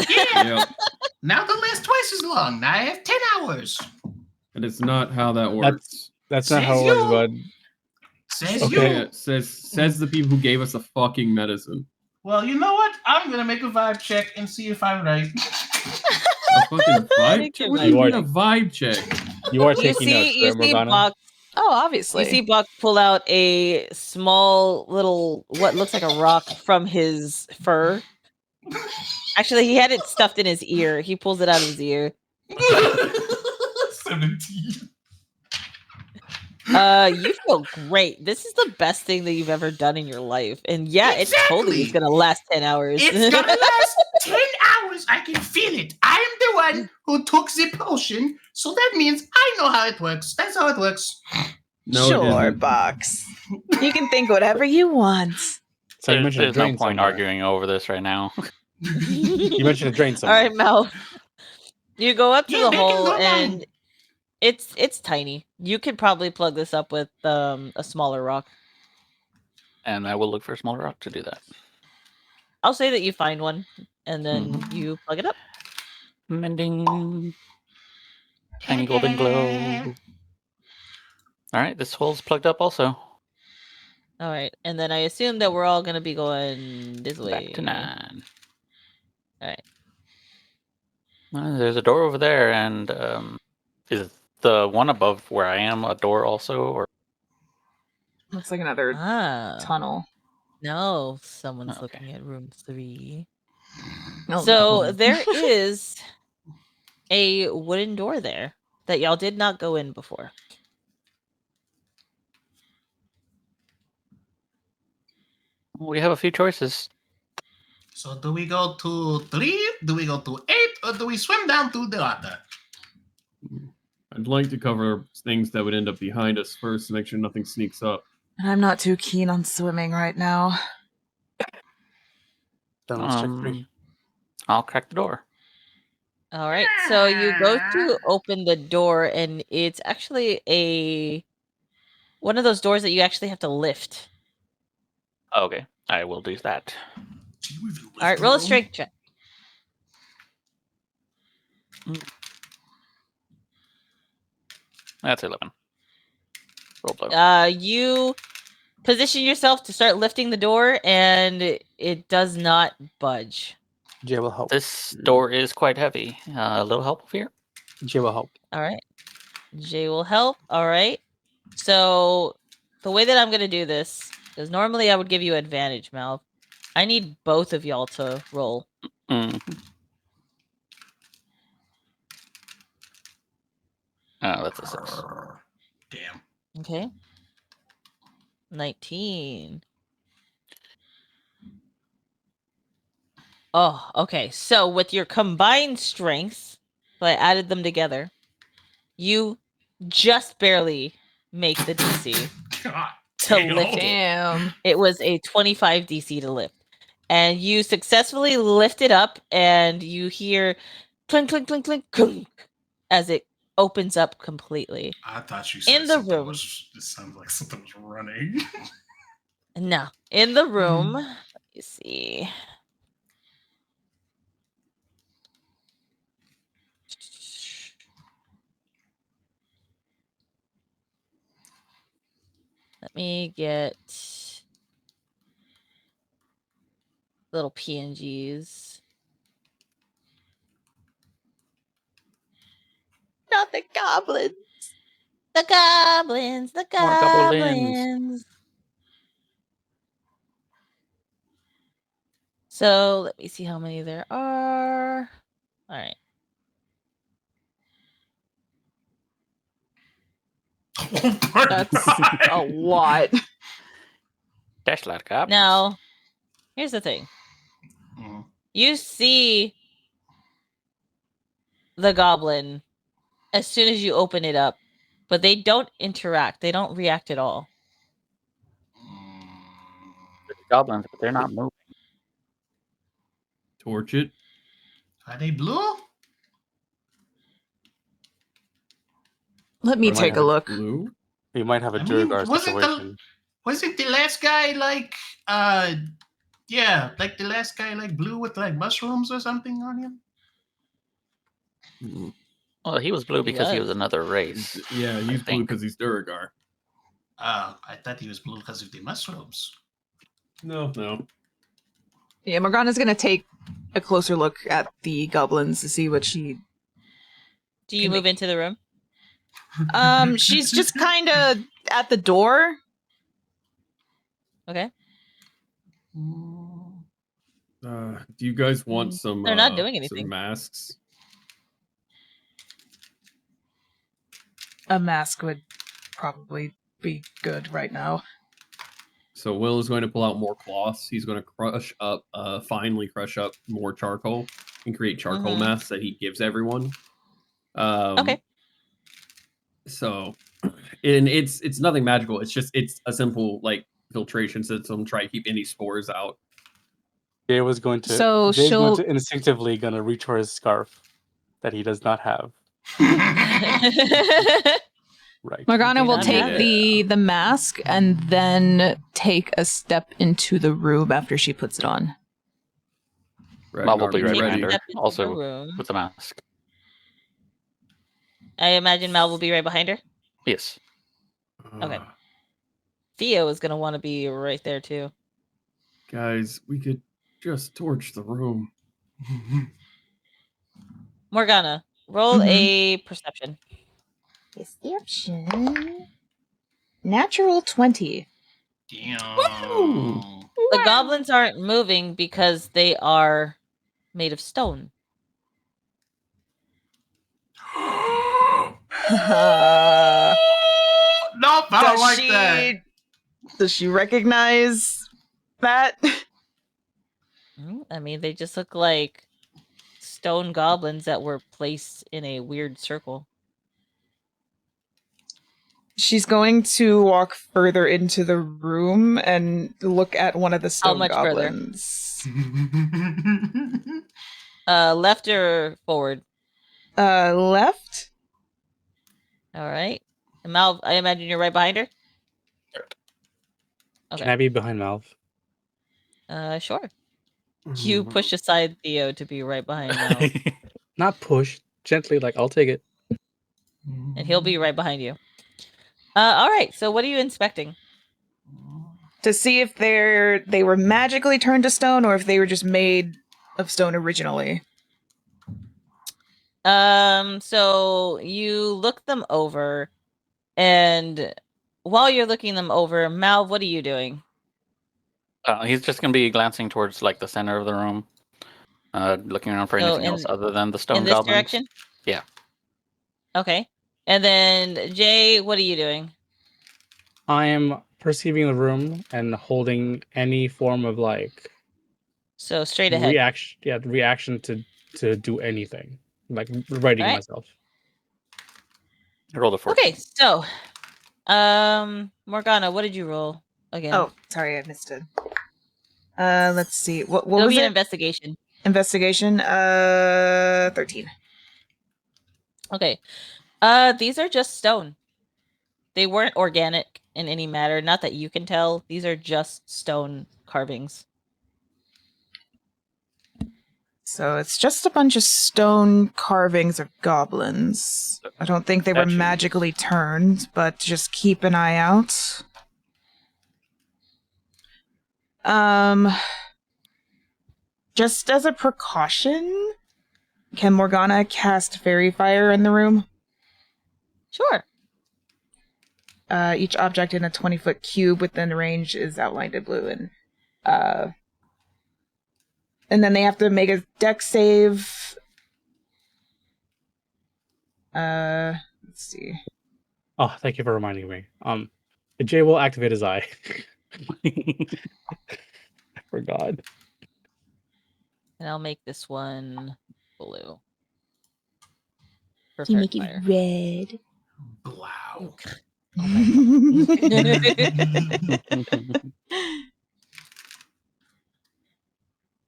Yeah. Yep. Now the list twice as long. Now I have 10 hours. And it's not how that works. That's not how Says it works, you. bud. Says Okay. you. It says the people who gave us the fucking medicine. Well, you know what? I'm gonna make a vibe check and see if I'm right. A fucking vibe Make check? your What do you vibe mean check. a vibe check? You are You taking notes, see right, Morgana? Buck. Oh, obviously. You see Buck pull out a small little what looks like a rock from his fur Actually, he had it stuffed in his ear. He pulls it out of his ear. 17. You feel great. This is the best thing that you've ever done in your life. And yeah, it totally is Exactly. gonna last 10 hours. It's gonna last 10 hours. I can feel it. I'm the one who took the potion, so that means I know how it works. That's how it works. No, it sure, isn't. Box. You can think whatever you want. So you There's, mentioned a there's no drain point somewhere. arguing over this right now. You mentioned a drain All somewhere. right, Mel. You go up to Yeah, the back in hole the and line. it's tiny. You could probably plug this up with a smaller rock. And I will look for a smaller rock to do that. I'll say that you find one and then you plug it up. Mending. Tiny golden glow. Alright, this hole's plugged up also. All right, and then I assume that we're all gonna be going this way. Back to 9. All right. There's a door over there, and is the one above where I am a door also? Or Looks like another tunnel. No, someone's Okay. looking at room 3. Oh, So no. there is a wooden door there that y'all did not go in before. we have a few choices. So do we go to 3? Do we go to 8? Or do we swim down to the water? I'd like to cover things that would end up behind us first to make sure nothing sneaks up. I'm not too keen on swimming right now. Then let's check 3. I'll crack the door. All right. So you go to open the door and it's actually one of those doors that you actually have to lift. Okay, I will do that. All right, roll a strength check. That's 11. Roll blow. You position yourself to start lifting the door and it does not budge. Jay will help. This door is quite heavy. A little help here. Jay will help. All right. Jay will help. All right. So the way that I'm going to do this, because normally I would give you advantage, Mal. I need both of y'all to roll. Oh, that's a 6. Damn. Okay. 19. Oh, okay. So with your combined strengths, so I added them together, you just barely make the DC God to damn. lift it. Damn. It was a 25 DC to lift. And you successfully lift it up and you hear clink, clink, clink, clink, clink as it opens up completely. I thought you said In the something room. It sounded like something was running. No. In the room, let me see. Let me get little PNGs. Not the goblins. The goblins. The More goblins. goblins. So let me see how many there are. All right. That's a lot. Dash like goblins. Now, here's the thing. Mhm. You see the goblin as soon as you open it up, but they don't interact. They don't react at all. They're goblins, but they're not moving. Torch it. Are they blue? Let me We might take a have- look. Blue? We might have a I mean, Durgar situation. Wasn't the last guy like yeah, like the last guy like blue with like mushrooms or something on him? Well, he was blue because he was was. another race. Yeah, I he's blue think. because he's Duragar. Oh, I thought he was blue because of the mushrooms. No. Yeah, Morgana's gonna take a closer look at the goblins to see what she. Do you move into the room? She's just kind of at the door. Okay. Do you guys want some? They're not doing Some anything. masks. A mask would probably be good right now. So Will is going to pull out more cloths. He's going to finely crush up more charcoal and create charcoal masks that he gives everyone. Okay. So, and it's nothing magical. It's a simple like filtration system. Try to keep any spores out. Jay was going to. So Jay's she'll- going to instinctively gonna reach for his scarf that he does not have. Right. Morgana do will not take have the mask and then take a step into the room after she puts it on. Ragnar, Mal will be you right Take a behind her, step into the also room. with the mask. I imagine Mal will be right behind her. Yes. Okay. Theo is gonna want to be right there too. Guys, we could just torch the room. Morgana, roll a perception. Perception. Natural 20. Damn. The goblins aren't moving because they are made of stone. Nope, I don't like that. Does she recognize that? I mean, they just look like stone goblins that were placed in a weird circle. She's going to walk further into the room and look at one of the stone much further? goblins. Left or forward? Left? All right. And Mal, I imagine you're right behind her? Okay. Can I be behind Malv? Sure. You push aside Theo to be right behind Mal, Not push, gently. Like I'll take it. and he'll be right behind you. All right. So what are you inspecting? To see if they were magically turned to stone or if they were just made of stone originally. So you look them over, and while you're looking them over, Mal, what are you doing? He's just gonna be glancing towards like the center of the room, looking around for So anything else other than the stone in this goblins. direction? Yeah. Okay. And then Jay, what are you doing? I am perceiving the room and holding any form of like So straight ahead. reaction to do anything. Like readying Alright. myself. I rolled a 14. Okay, so Morgana, what did you roll again? Oh, sorry, I missed it. Let's see. What It'll was be an it? investigation. Investigation. 13. Okay. These are just stone. They weren't organic in any matter, not that you can tell. These are just stone carvings. So it's just a bunch of stone carvings of goblins. I don't think they were Statues. magically turned, but just keep an eye out. Just as a precaution, can Morgana cast Fairy Fire in the room? Sure. Each object in a 20-foot cube within range is outlined in blue, and then they have to make a dex save. Let's see. Oh, thank you for reminding me. Jay will activate his eye. I forgot. And I'll make this one blue. For You Fairy make it Fire. red. Blow. Oh my God.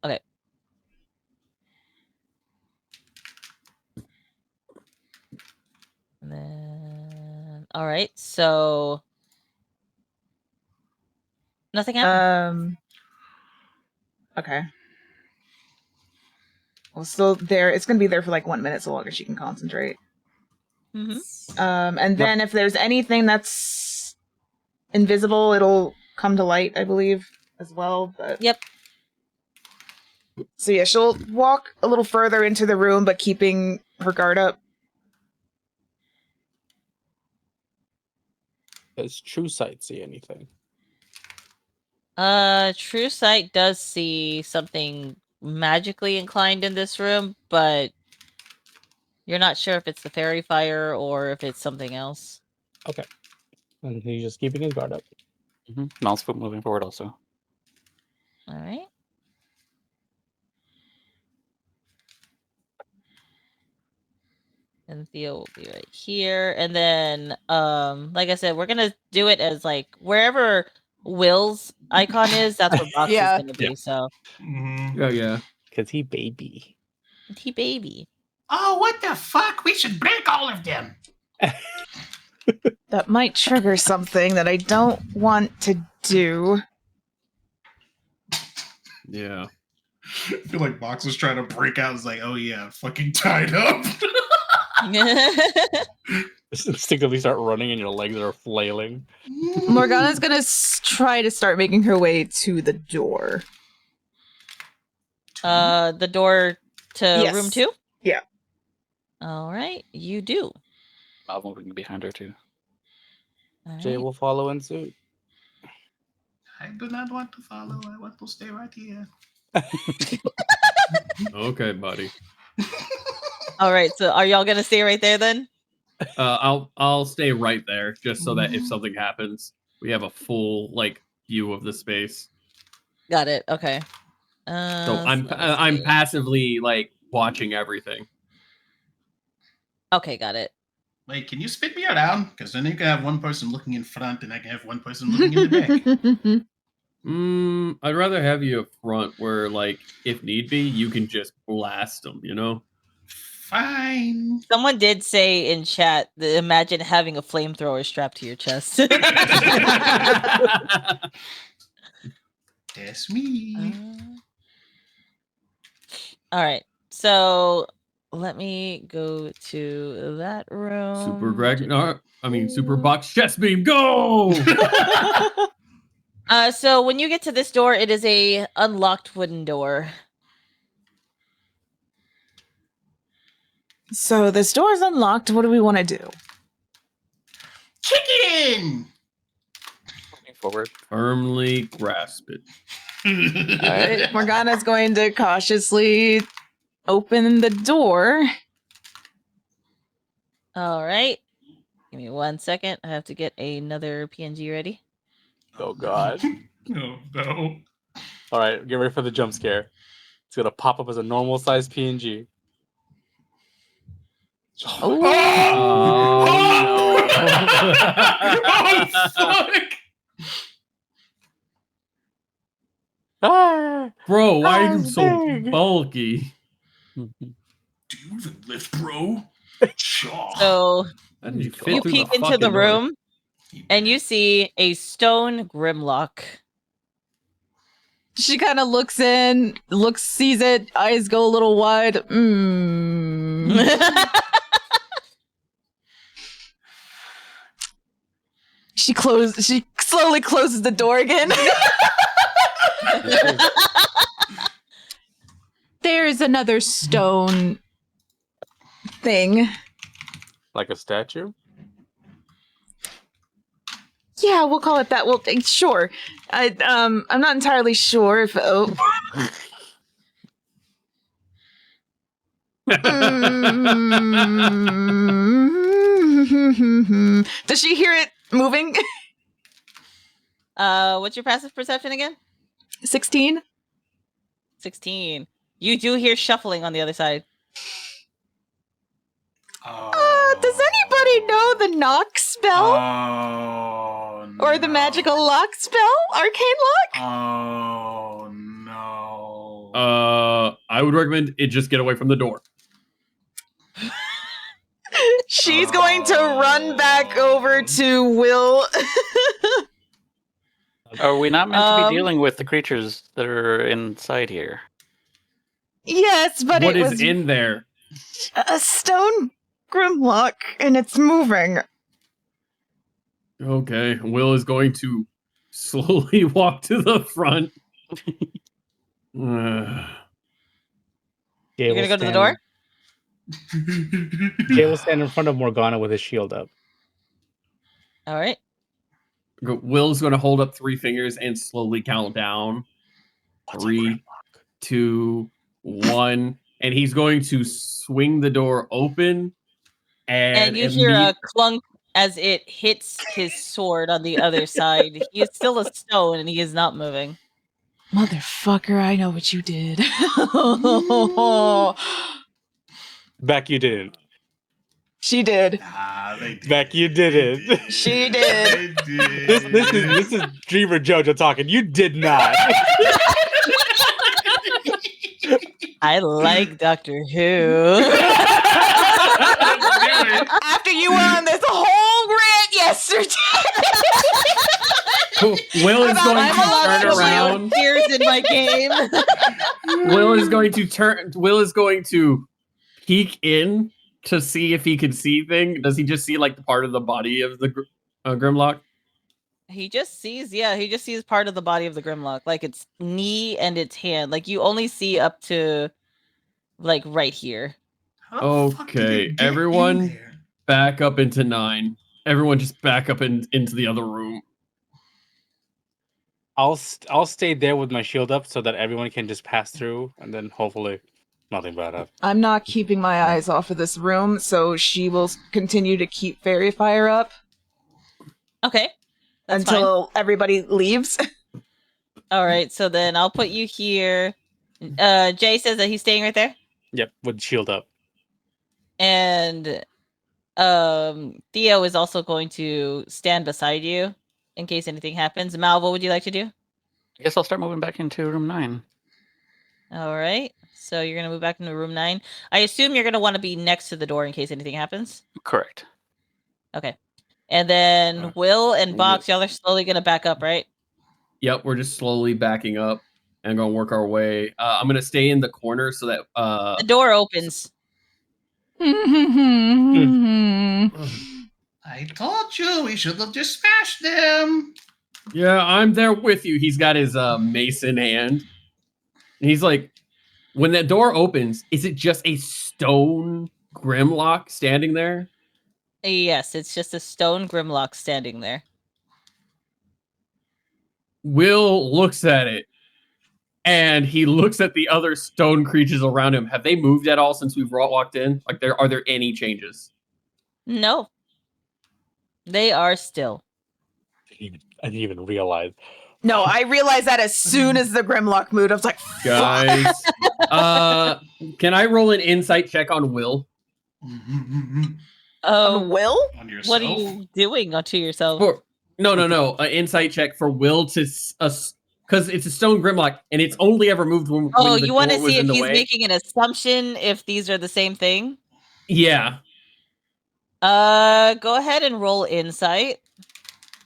Okay. And then, all right. So nothing happened. Okay. Well, still there. It's gonna be there for like 1 minute, so long as she can concentrate. And then if there's anything that's invisible, it'll come to light, I believe, as well. But Yep. So yeah, she'll walk a little further into the room, but keeping her guard up. Does True Sight see anything? True Sight does see something magically inclined in this room, but you're not sure if it's the fairy fire or if it's something else. Okay. And he's just keeping his guard up. Mouse foot moving forward also. All right. And Theo will be right here. And then, like I said, we're gonna do it as like wherever Will's icon is, that's where Box Yeah. is gonna be. So Yeah. Because he baby. he baby. Oh, what the fuck? We should break all of them. That might trigger something that I don't want to do. Yeah. I feel like Box was trying to break out. It's like, oh yeah, fucking tied up. Just instinctively start running and your legs are flailing. Morgana's gonna try to start making her way to the door. The door to Yes. room 2? Yeah. All right, you do. I'm moving behind her too. All Jay right. will follow in suit. I do not want to follow. I want to stay right here. Okay, buddy. All right, so are y'all gonna stay right there then? I'll stay right there just so that if something happens, we have a full view of the space. Got it. Okay. So let's I'm see. passively watching everything. Okay, got it. Wait, can you spit me around? Because then you can have one person looking in front, and I can have one person looking in the back. I'd rather have you up front where, if need be, you can just blast them, Fine. Someone did say in chat, imagine having a flamethrower strapped to your chest. That's me. All right, so let me go to that room. Super Box Chest Beam, go! So when you get to this door, it is a unlocked wooden door. So this door is unlocked. What do we want to do? Kick it in! Moving forward. Firmly grasp it. All right, Morgana's going to cautiously open the door. All right. Give me 1 second. I have to get another PNG ready. Oh god. Oh no. Alright, get ready for the jump scare. It's gonna pop up as a normal sized PNG. Oh, Oh fuck! Ah! Bro, why are you That's so big. bulky? Do the lift, bro. Shaw. So How did you fit you through peek the into the fucking door? room and you see a stone grimlock. She kind of looks in, sees it, eyes go a little wide. She slowly closes the door again. There's another stone thing. Like a statue? Yeah, we'll call it that. Well, sure. I'm not entirely sure if. Oh. Does she hear it moving? What's your passive perception again? 16. 16. You do hear shuffling on the other side. Does anybody know the knock spell? Or the No. magical lock spell? Arcane lock? Oh no. I would recommend it just get away from the door. She's going to run back over to Will. Are we not meant to be dealing with the creatures that are inside here? Yes, but What it is was in there? a stone grimlock, and it's moving. Okay, Will is going to slowly walk to the front. You're gonna go to the door? Jay will stand in front of Morgana with his shield up. All right. Will's going to hold up 3 fingers and slowly count down. 3, 2, 1, and he's going to swing the door open. And you hear a clunk as it hits his sword on the other side. He is still a stone and he is not moving. Motherfucker, I know what you did. Beck, you didn't. She did. Nah, they did. Beck, you didn't. She did. They did. This is Dreamer Jojo talking. You did not. I like Doctor Who. After you went on this whole rant yesterday. Will is going to turn around. Tears in my game. Will is going to peek in to see if he can see things. Does he just see like the part of the body of the Grimlock? He just sees part of the body of the Grimlock, like its knee and its hand. Like you only see up to like right here. How the fuck did Okay, it get everyone in there? back up into 9. Everyone just back up into the other room. I'll stay there with my shield up so that everyone can just pass through, and then hopefully nothing bad happens. I'm not keeping my eyes off of this room, so she will continue to keep fairy fire up Okay. That's until everybody leaves. All right, so then I'll put you here. Jay says that he's staying right there. Yep, with shield up. And Theo is also going to stand beside you in case anything happens. Mal, what would you like to do? I guess I'll start moving back into room 9. All right. So you're going to move back into room 9. I assume you're going to want to be next to the door in case anything happens. Correct. Okay. And then Will and Box, y'all are slowly going to back up, right? Yep, we're just slowly backing up and going to work our way. I'm going to stay in the corner so that The door opens. I told you we should have just smashed them. Yeah, I'm there with you. He's got his mace in hand. And he's like, when that door opens, is it just a stone Grimlock standing there? Yes, it's just a stone Grimlock standing there. Will looks at it, and he looks at the other stone creatures around him. Have they moved at all since we've walked in? Like, are there any changes? No. They are still. I didn't even realize. No, I realized that as soon as the Grimlock moved. I was like, Guys, can I roll an insight check on Will? Oh, Will? On yourself? what are you doing to yourself? No. An insight check for Will to because it's a stone Grimlock and it's only ever moved when the you want to door was see in if the he's way. making an assumption if these are the same thing? Yeah, Go ahead and roll insight.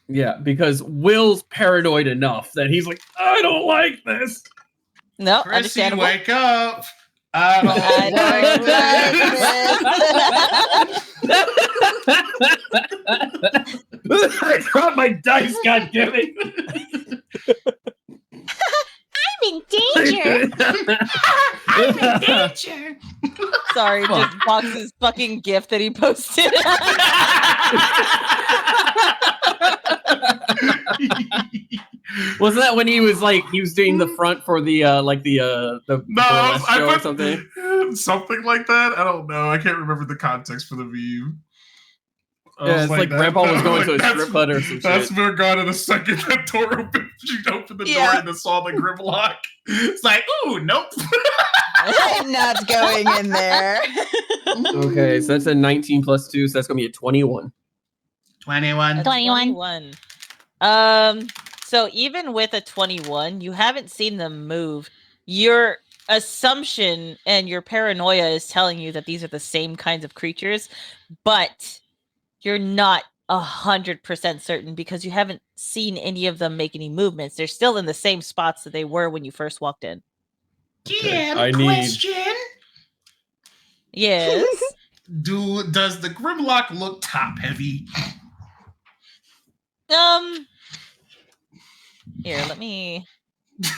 yeah, because Will's paranoid enough that he's like, I don't like this. No, Chrissy, understandable. wake up. I don't like this. I dropped my dice, goddammit. I'm in danger. I'm in danger. Sorry, just Box's fucking gift that he posted. Wasn't that when he was doing the front for the burlesque show or something? Something like that. I don't know. I can't remember the context for the meme. Yeah, it's like Grandpa was going to a strip club or some That's shit. where God in a second that door opened. She opened the door and then saw the Grimlock. It's like, ooh, nope. I'm not going in there. Okay, so that's a 19 plus 2, so that's gonna be a 21. 21. 21. So even with a 21, you haven't seen them move. Your assumption and your paranoia is telling you that these are the same kinds of creatures, but you're not 100% certain because you haven't seen any of them make any movements. They're still in the same spots that they were when you first walked in. I need- Question. Yes. Does the Grimlock look top heavy? Here, let me.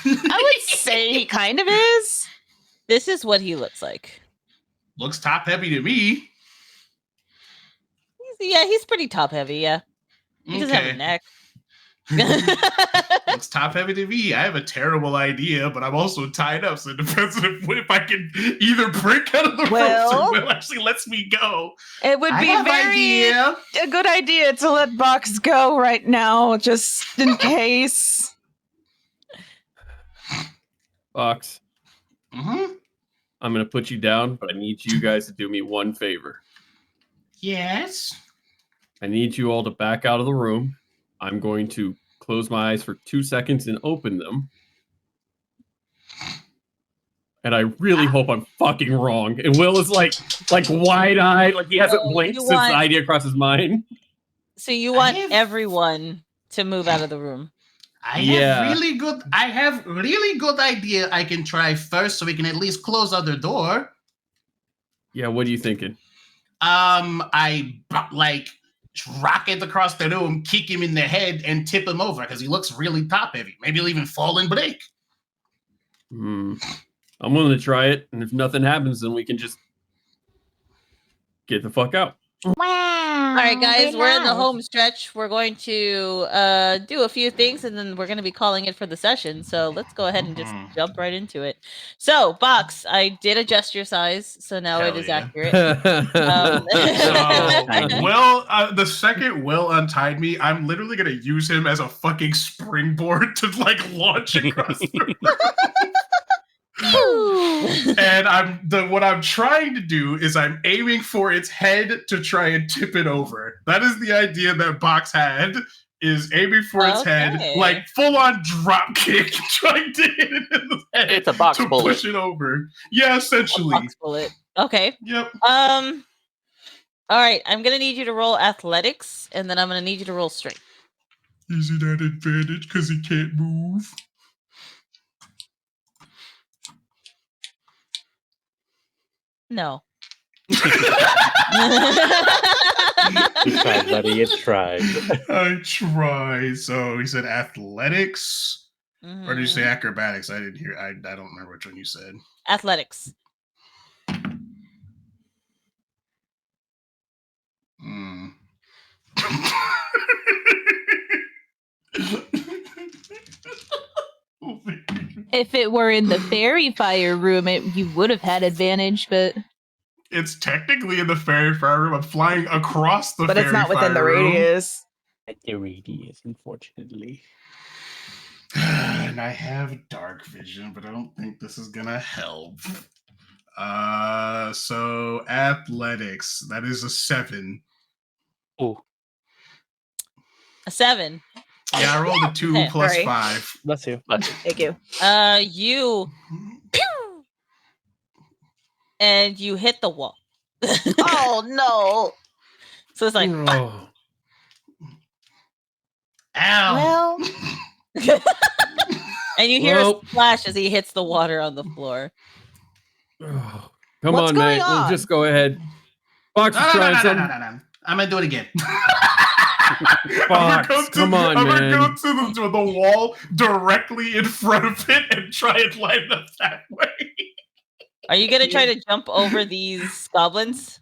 I would say he kind of is. This is what he looks like. Looks top heavy to me. He's pretty top heavy. Yeah, he doesn't have a neck. Looks top heavy to me. I have a terrible idea, but I'm also tied up, so it depends on if I can either break out of the ropes or Will actually lets me go. It would be a good idea to let Box go right now, just in case. Box. Mm-hmm. I'm gonna put you down, but I need you guys to do me one favor. Yes. I need you all to back out of the room. I'm going to close my eyes for 2 seconds and open them. And I really hope I'm fucking wrong. And Will is like wide-eyed, like he hasn't blinked since the idea crossed his mind. So you want everyone to move out of the room? I have really good idea I can try first so we can at least close other door. Yeah, what are you thinking? I rocket across the room, kick him in the head, and tip him over because he looks really top heavy. Maybe he'll even fall and break. I'm willing to try it, and if nothing happens, then we can just get the fuck out. All right, guys, we're in the home stretch. We're going to do a few things, and then we're going to be calling it for the session. So let's go ahead and just jump right into it. So, Box, I did adjust your size, so now it is accurate. The second Will untied me, I'm literally going to use him as a fucking springboard to launch across the room. And what I'm trying to do is I'm aiming for its head to try and tip it over. That is the idea that Box had, is aiming for its head, like full on drop kick, trying to hit it in the head. It's a box bullet. Push it over. Yeah, essentially. A box bullet. Okay. Yep. All right, I'm gonna need you to roll athletics, and then I'm gonna need you to roll strength. Is it at advantage because he can't move? No. You tried, buddy. You tried. I tried. So he said athletics, or did you say acrobatics? I didn't hear. I don't remember which one you said. Athletics. If it were in the fairy fire room, you would have had advantage, but it's technically in the fairy fire room. I'm flying across the fairy fire room. But it's not within the radius. The radius, unfortunately. And I have dark vision, but I don't think this is gonna help. So athletics, that is a 7. Oh. A 7. Yeah, I rolled a 2 plus 5. Bless you. Thank you. You and you hit the wall. oh no! So it's like, Oh. Ow! Well, and you hear a splash as he hits the water on the floor. Oh. Come What's on, going mate. on? We'll just go ahead. Box is trying something. No. I'm gonna do it again. Box, come on, I'm man. gonna go to the wall directly in front of it and try and line up that way. Are you gonna try to jump over these goblins?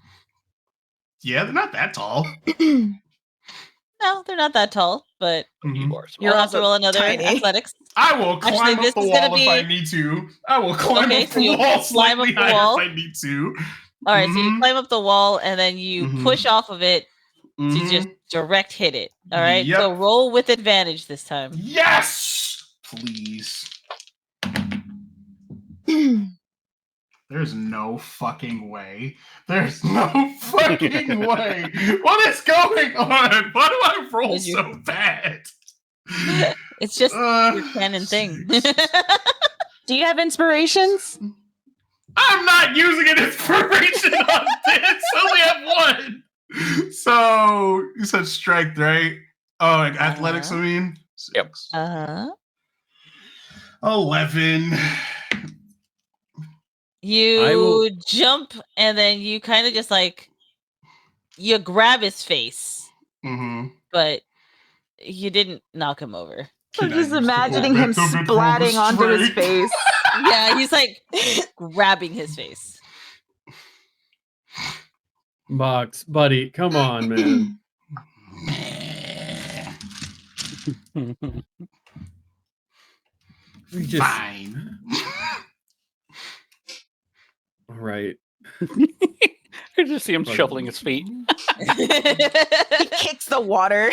Yeah, they're not that tall. No, they're not that tall, but You're I'll have to also roll another tiny. athletics. I will climb up the wall if I need to. I will climb up the wall slightly higher if I need to. All right, so you climb up the wall and then you push off of it to just direct hit it. All right, so roll with advantage this time. Yes, please. There's no fucking way. There's no fucking way. What is going on? Why do I roll so bad? It's just your canon thing. do you have inspirations? I'm not using an inspiration on this. I only have one. So you said strength, right? Oh, like athletics, I mean? 6. 11. You jump and then you kind of just you grab his face, but you didn't knock him over. I'm just imagining him splatting onto his face. Yeah, he's grabbing his face. Box, buddy, come on, man. Fine. All right. You just see him shuffling his feet. He kicks the water.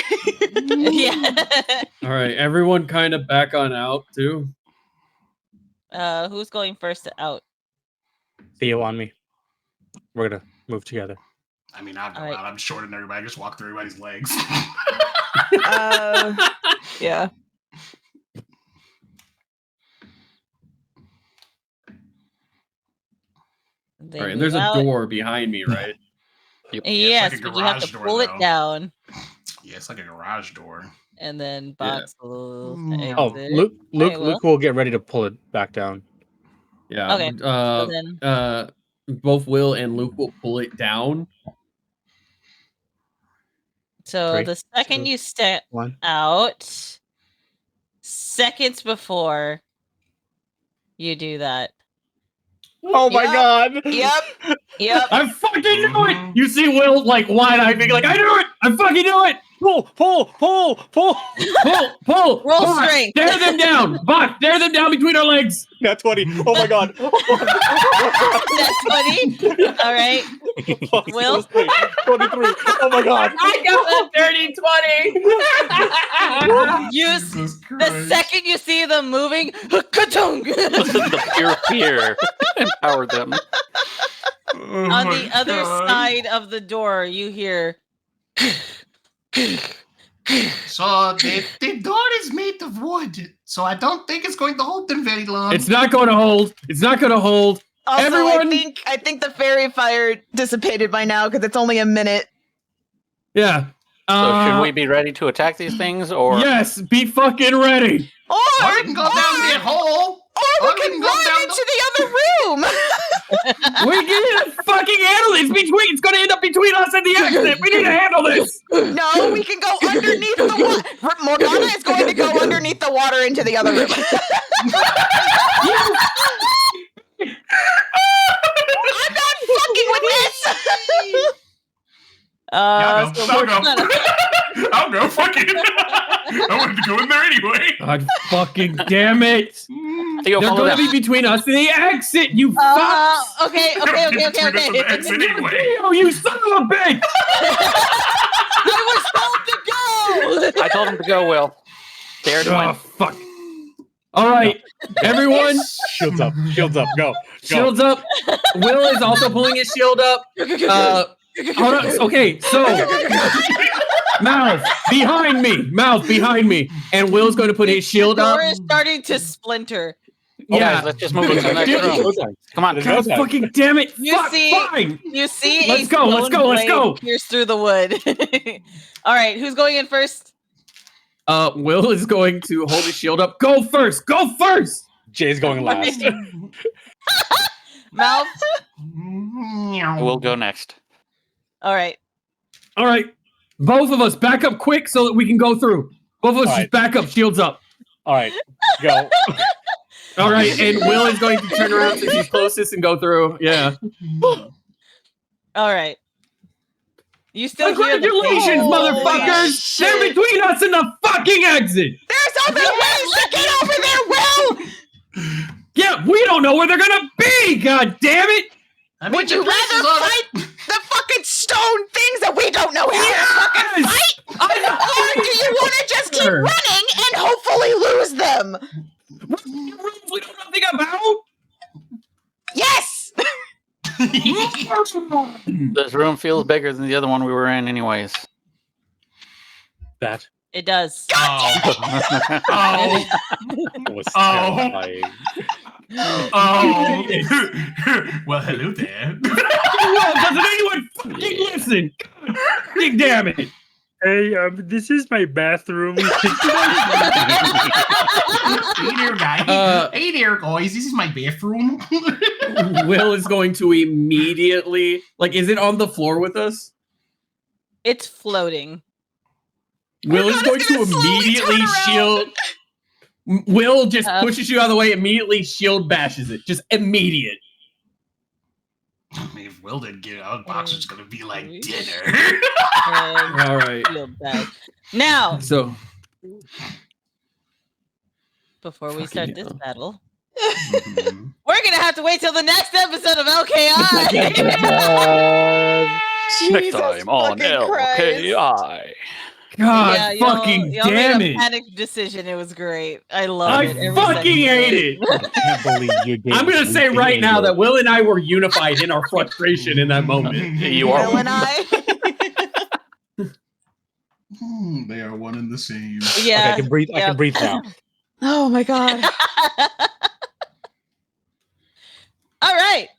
Yeah. All right. Everyone kind of back on out too. Who's going first out? Theo on me. We're gonna move together. I mean, I'll go All right. out. I'm shorter than everybody. I just walk through everybody's legs. Yeah. They All right. And move there's a out. door behind me, right? Yes, like a but you have garage to door, pull it though. down Yeah, it's like a garage door. and then Yeah. box will Oh, exit. Luke Will. will get ready to pull it back down. Yeah. Okay, so then Both Will and Luke will pull it down. so 3, the second 2, you step 1. out, seconds before you do that. Oh my Yep. god! Yep. I fucking knew it! You see Will like wide-eyed being like, I knew it! I fucking knew it! Pull! Pull! Roll Box, strength. Stare them down! Box, stare them down between our legs! Nat 20. Oh my god. That's funny. All right. Will? 23. Oh my god. I got a dirty 20! The second you see them moving, ka-tunk! The pure fear empowered them. On the other side of the door, you hear. So the door is made of wood, so I don't think it's going to hold them very long. It's not going to hold. It's not going to hold. Also, Everyone- I think the fairy fire dissipated by now because it's only a minute. Yeah. So should we be ready to attack these things, or Yes, be fucking ready. Or we can go down that hole. Or we can go run down into the other room. We need to fucking handle this. It's going to end up between us and the exit. We need to handle this. No, we can go underneath the water. Morgana is going to go underneath the water into the other room. I'm not fucking with this. I'll So go. Morgana- I'll go. Fuck it. I wanted to go in there anyway. God fucking damn it. Theo, They're follow going to them. be between us and the exit, you fucks. Okay. Between us and the exit anyway. Theo, you son of a bitch. I was told to go. I told him to go, Will. There to Oh, win. fuck. All right, everyone, Shields up. Shields up. Go. shields up. Will is also pulling his shield up. Hold on. Okay, so Mouth behind me, and Will's going to put his shield The up. door is starting to splinter. Oh, Yeah. guys, let's just move into the next Dude, room. Come on. God fucking damn it! You Fuck, see- fine. You see Let's a go, let's stone go, let's blade go. pierce through the wood. All right, who's going in first? Will is going to hold his shield up. Go first. Go first. Jay's going last. Mouth. We'll go next. All right. All right, both of us back up quick so that we can go through. Both of us All just right. back up. Shields up. All right. Go. All right, and Will is going to turn around since he's closest and go through. Yeah. All right. You still hear the Congratulations, boom. motherfuckers! shit. They're between us and the fucking exit. There's other ways to get over there, Will. Yeah, we don't know where they're gonna be. God damn it! I mean, Would you the place is rather on fight the fucking stone things that we don't know how to fucking fight? Or do you want to just keep Sure. running and hopefully lose them? Rooms we know nothing about. Yes! This room feels bigger than the other one we were in, anyways. That It does. Oh. was Oh. terrifying. Oh. Well, hello there. Well, doesn't anyone fucking listen? God damn it! Hey, this is my bathroom. Hey there, guys. Hey there, guys. This is my bathroom. Will is going to immediately, like, is it on the floor with us? It's floating. Will is going to gonna slowly immediately turn around. shield. Will just Uh, pushes you out of the way, immediately shield bashes it. Just immediate. I mean, if Will didn't get out, Boxer's gonna be like dinner. And All right. shield back. Now, So before we start this battle. Mhm. We're gonna have to wait till the next episode of LKI. Next time on LKI. God fucking y'all damn made a it. panic decision. It was great. I love I it. Every fucking second of hate it. it. I can't believe you gave I'm gonna me say right now Diego. that Will and I were unified in our frustration in that moment. You are Will and I. They are one and the same. Yeah. Okay, I can breathe. I can breathe now. Oh my god. All right.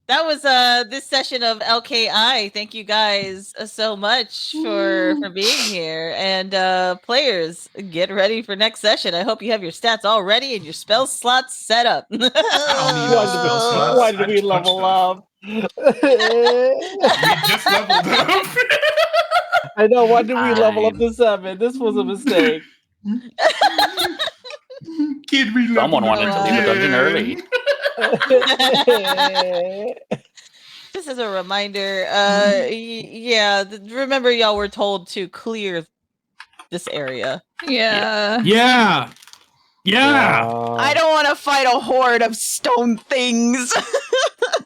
That was this session of LKI. Thank you guys so much for being here. And players, get ready for next session. I hope you have your stats all ready and your spell slots set up. I don't need no spell slots. Why did I we just punch level stuff. up? We just leveled up. I know. Why did we level up Fine. to 7? This was a mistake. Kid, we Someone leveled wanted up to leave the dungeon again. early. Just as a reminder, remember y'all were told to clear this area. Yeah. Yeah. Yeah. I don't want to fight a horde of stone things.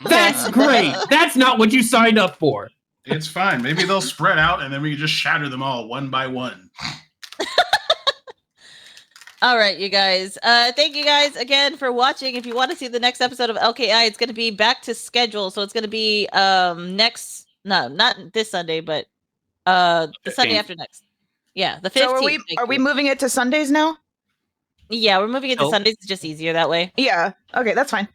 That's great. That's not what you signed up for. It's fine. Maybe they'll spread out and then we can just shatter them all one by one. All right, you guys. Thank you guys again for watching. If you want to see the next episode of LKI, it's going to be back to schedule. So it's going to be not this Sunday, but the Sunday 15th. after next. Yeah, the 15th. So Thank are we you. moving it to Sundays now? Yeah, we're moving it to Oh. Sundays. It's just easier that way. Yeah. Okay, that's fine.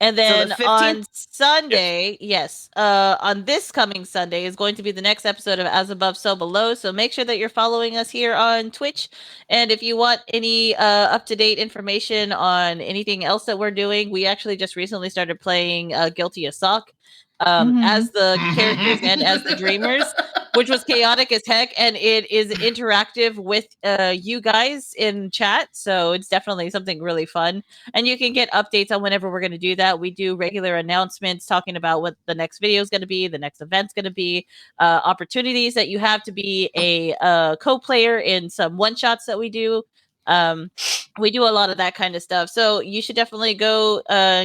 And So then the 15th? on Sunday, yes, on this coming Sunday is going to be the next episode of As Above, So Below. So make sure that you're following us here on Twitch. And if you want any up-to-date information on anything else that we're doing, we actually just recently started playing Guilty as Sock as the characters and as the dreamers, which was chaotic as heck. And it is interactive with you guys in chat. So it's definitely something really fun. And you can get updates on whenever we're going to do that. We do regular announcements talking about what the next video is going to be, the next event's going to be, opportunities that you have to be a co-player in some one-shots that we do. We do a lot of that kind of stuff. So you should definitely go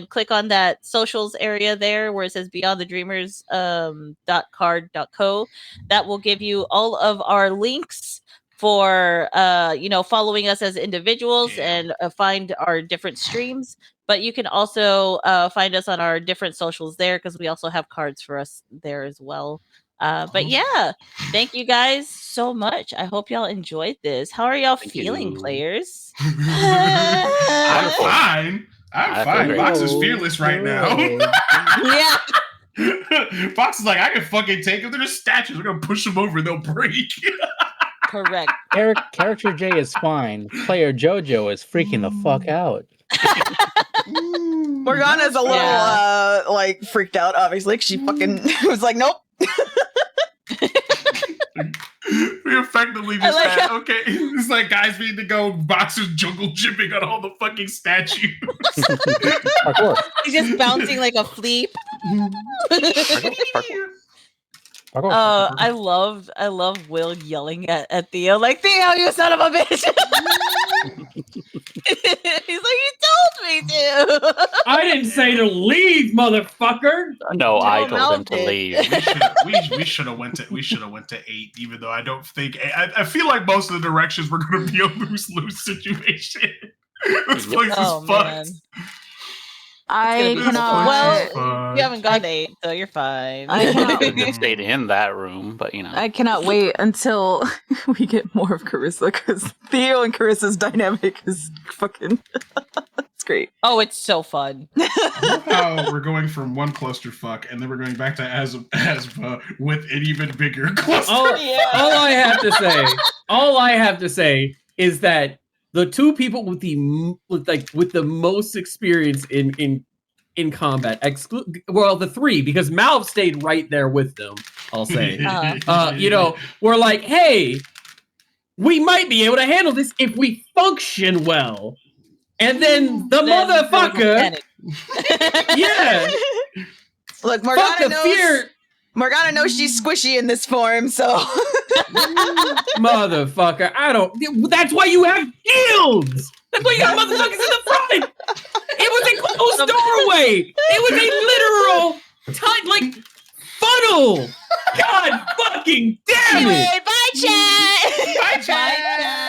click on that socials area there where it says Beyond the Dreamers .card.co. That will give you all of our links for following us as individuals and find our different streams. But you can also find us on our different socials there because we also have cards for us there as well. But yeah, thank you guys so much. I hope y'all enjoyed this. How are y'all feeling, you. players? I'm fine. I I'm feel fine. great. Fox is fearless right now. Yeah. Fox is like, I can fucking take them. They're just statues. We're gonna push them over. They'll break. Correct. Character J is fine. Player JoJo is freaking the fuck out. Morgana's a little like freaked out, obviously, 'cause she fucking was like, nope. We effectively just had, okay, it's like guys need to go boxers jungle gymming on all the fucking statues. Parkour. He's just bouncing like a fleep. Parkour. I love Will yelling at Theo, like, Theo, you son of a bitch. He's like, you told me to. I didn't say to leave, motherfucker. No, I No, told Mel him to did. leave. we should have went to 8, even though I don't think I feel like most of the directions were gonna be a lose-lose situation. This place Oh, is man. fucked. I This cannot. Well, you haven't gone to 8, so you're fine. I cannot. We could have stayed in that room, but you know. I cannot wait until we get more of Carissa, because Theo and Carissa's dynamic is fucking. It's great. Oh, it's so fun. I love how we're going from one clusterfuck and then we're going back to Asma with an even bigger cluster. All I have to say is that the two people with the most experience in combat, the three, because Malv stayed right there with them, I'll say. We're like, hey, we might be able to handle this if we function well. And then the motherfucker, yeah. Look, Fuck the fear. Morgana knows she's squishy in this form, so Motherfucker, I don't. That's why you have shields. That's why you got motherfuckers in the front. It was a closed doorway. It was a literal funnel. God fucking damn it. Anyway, bye, chat. Bye, chat.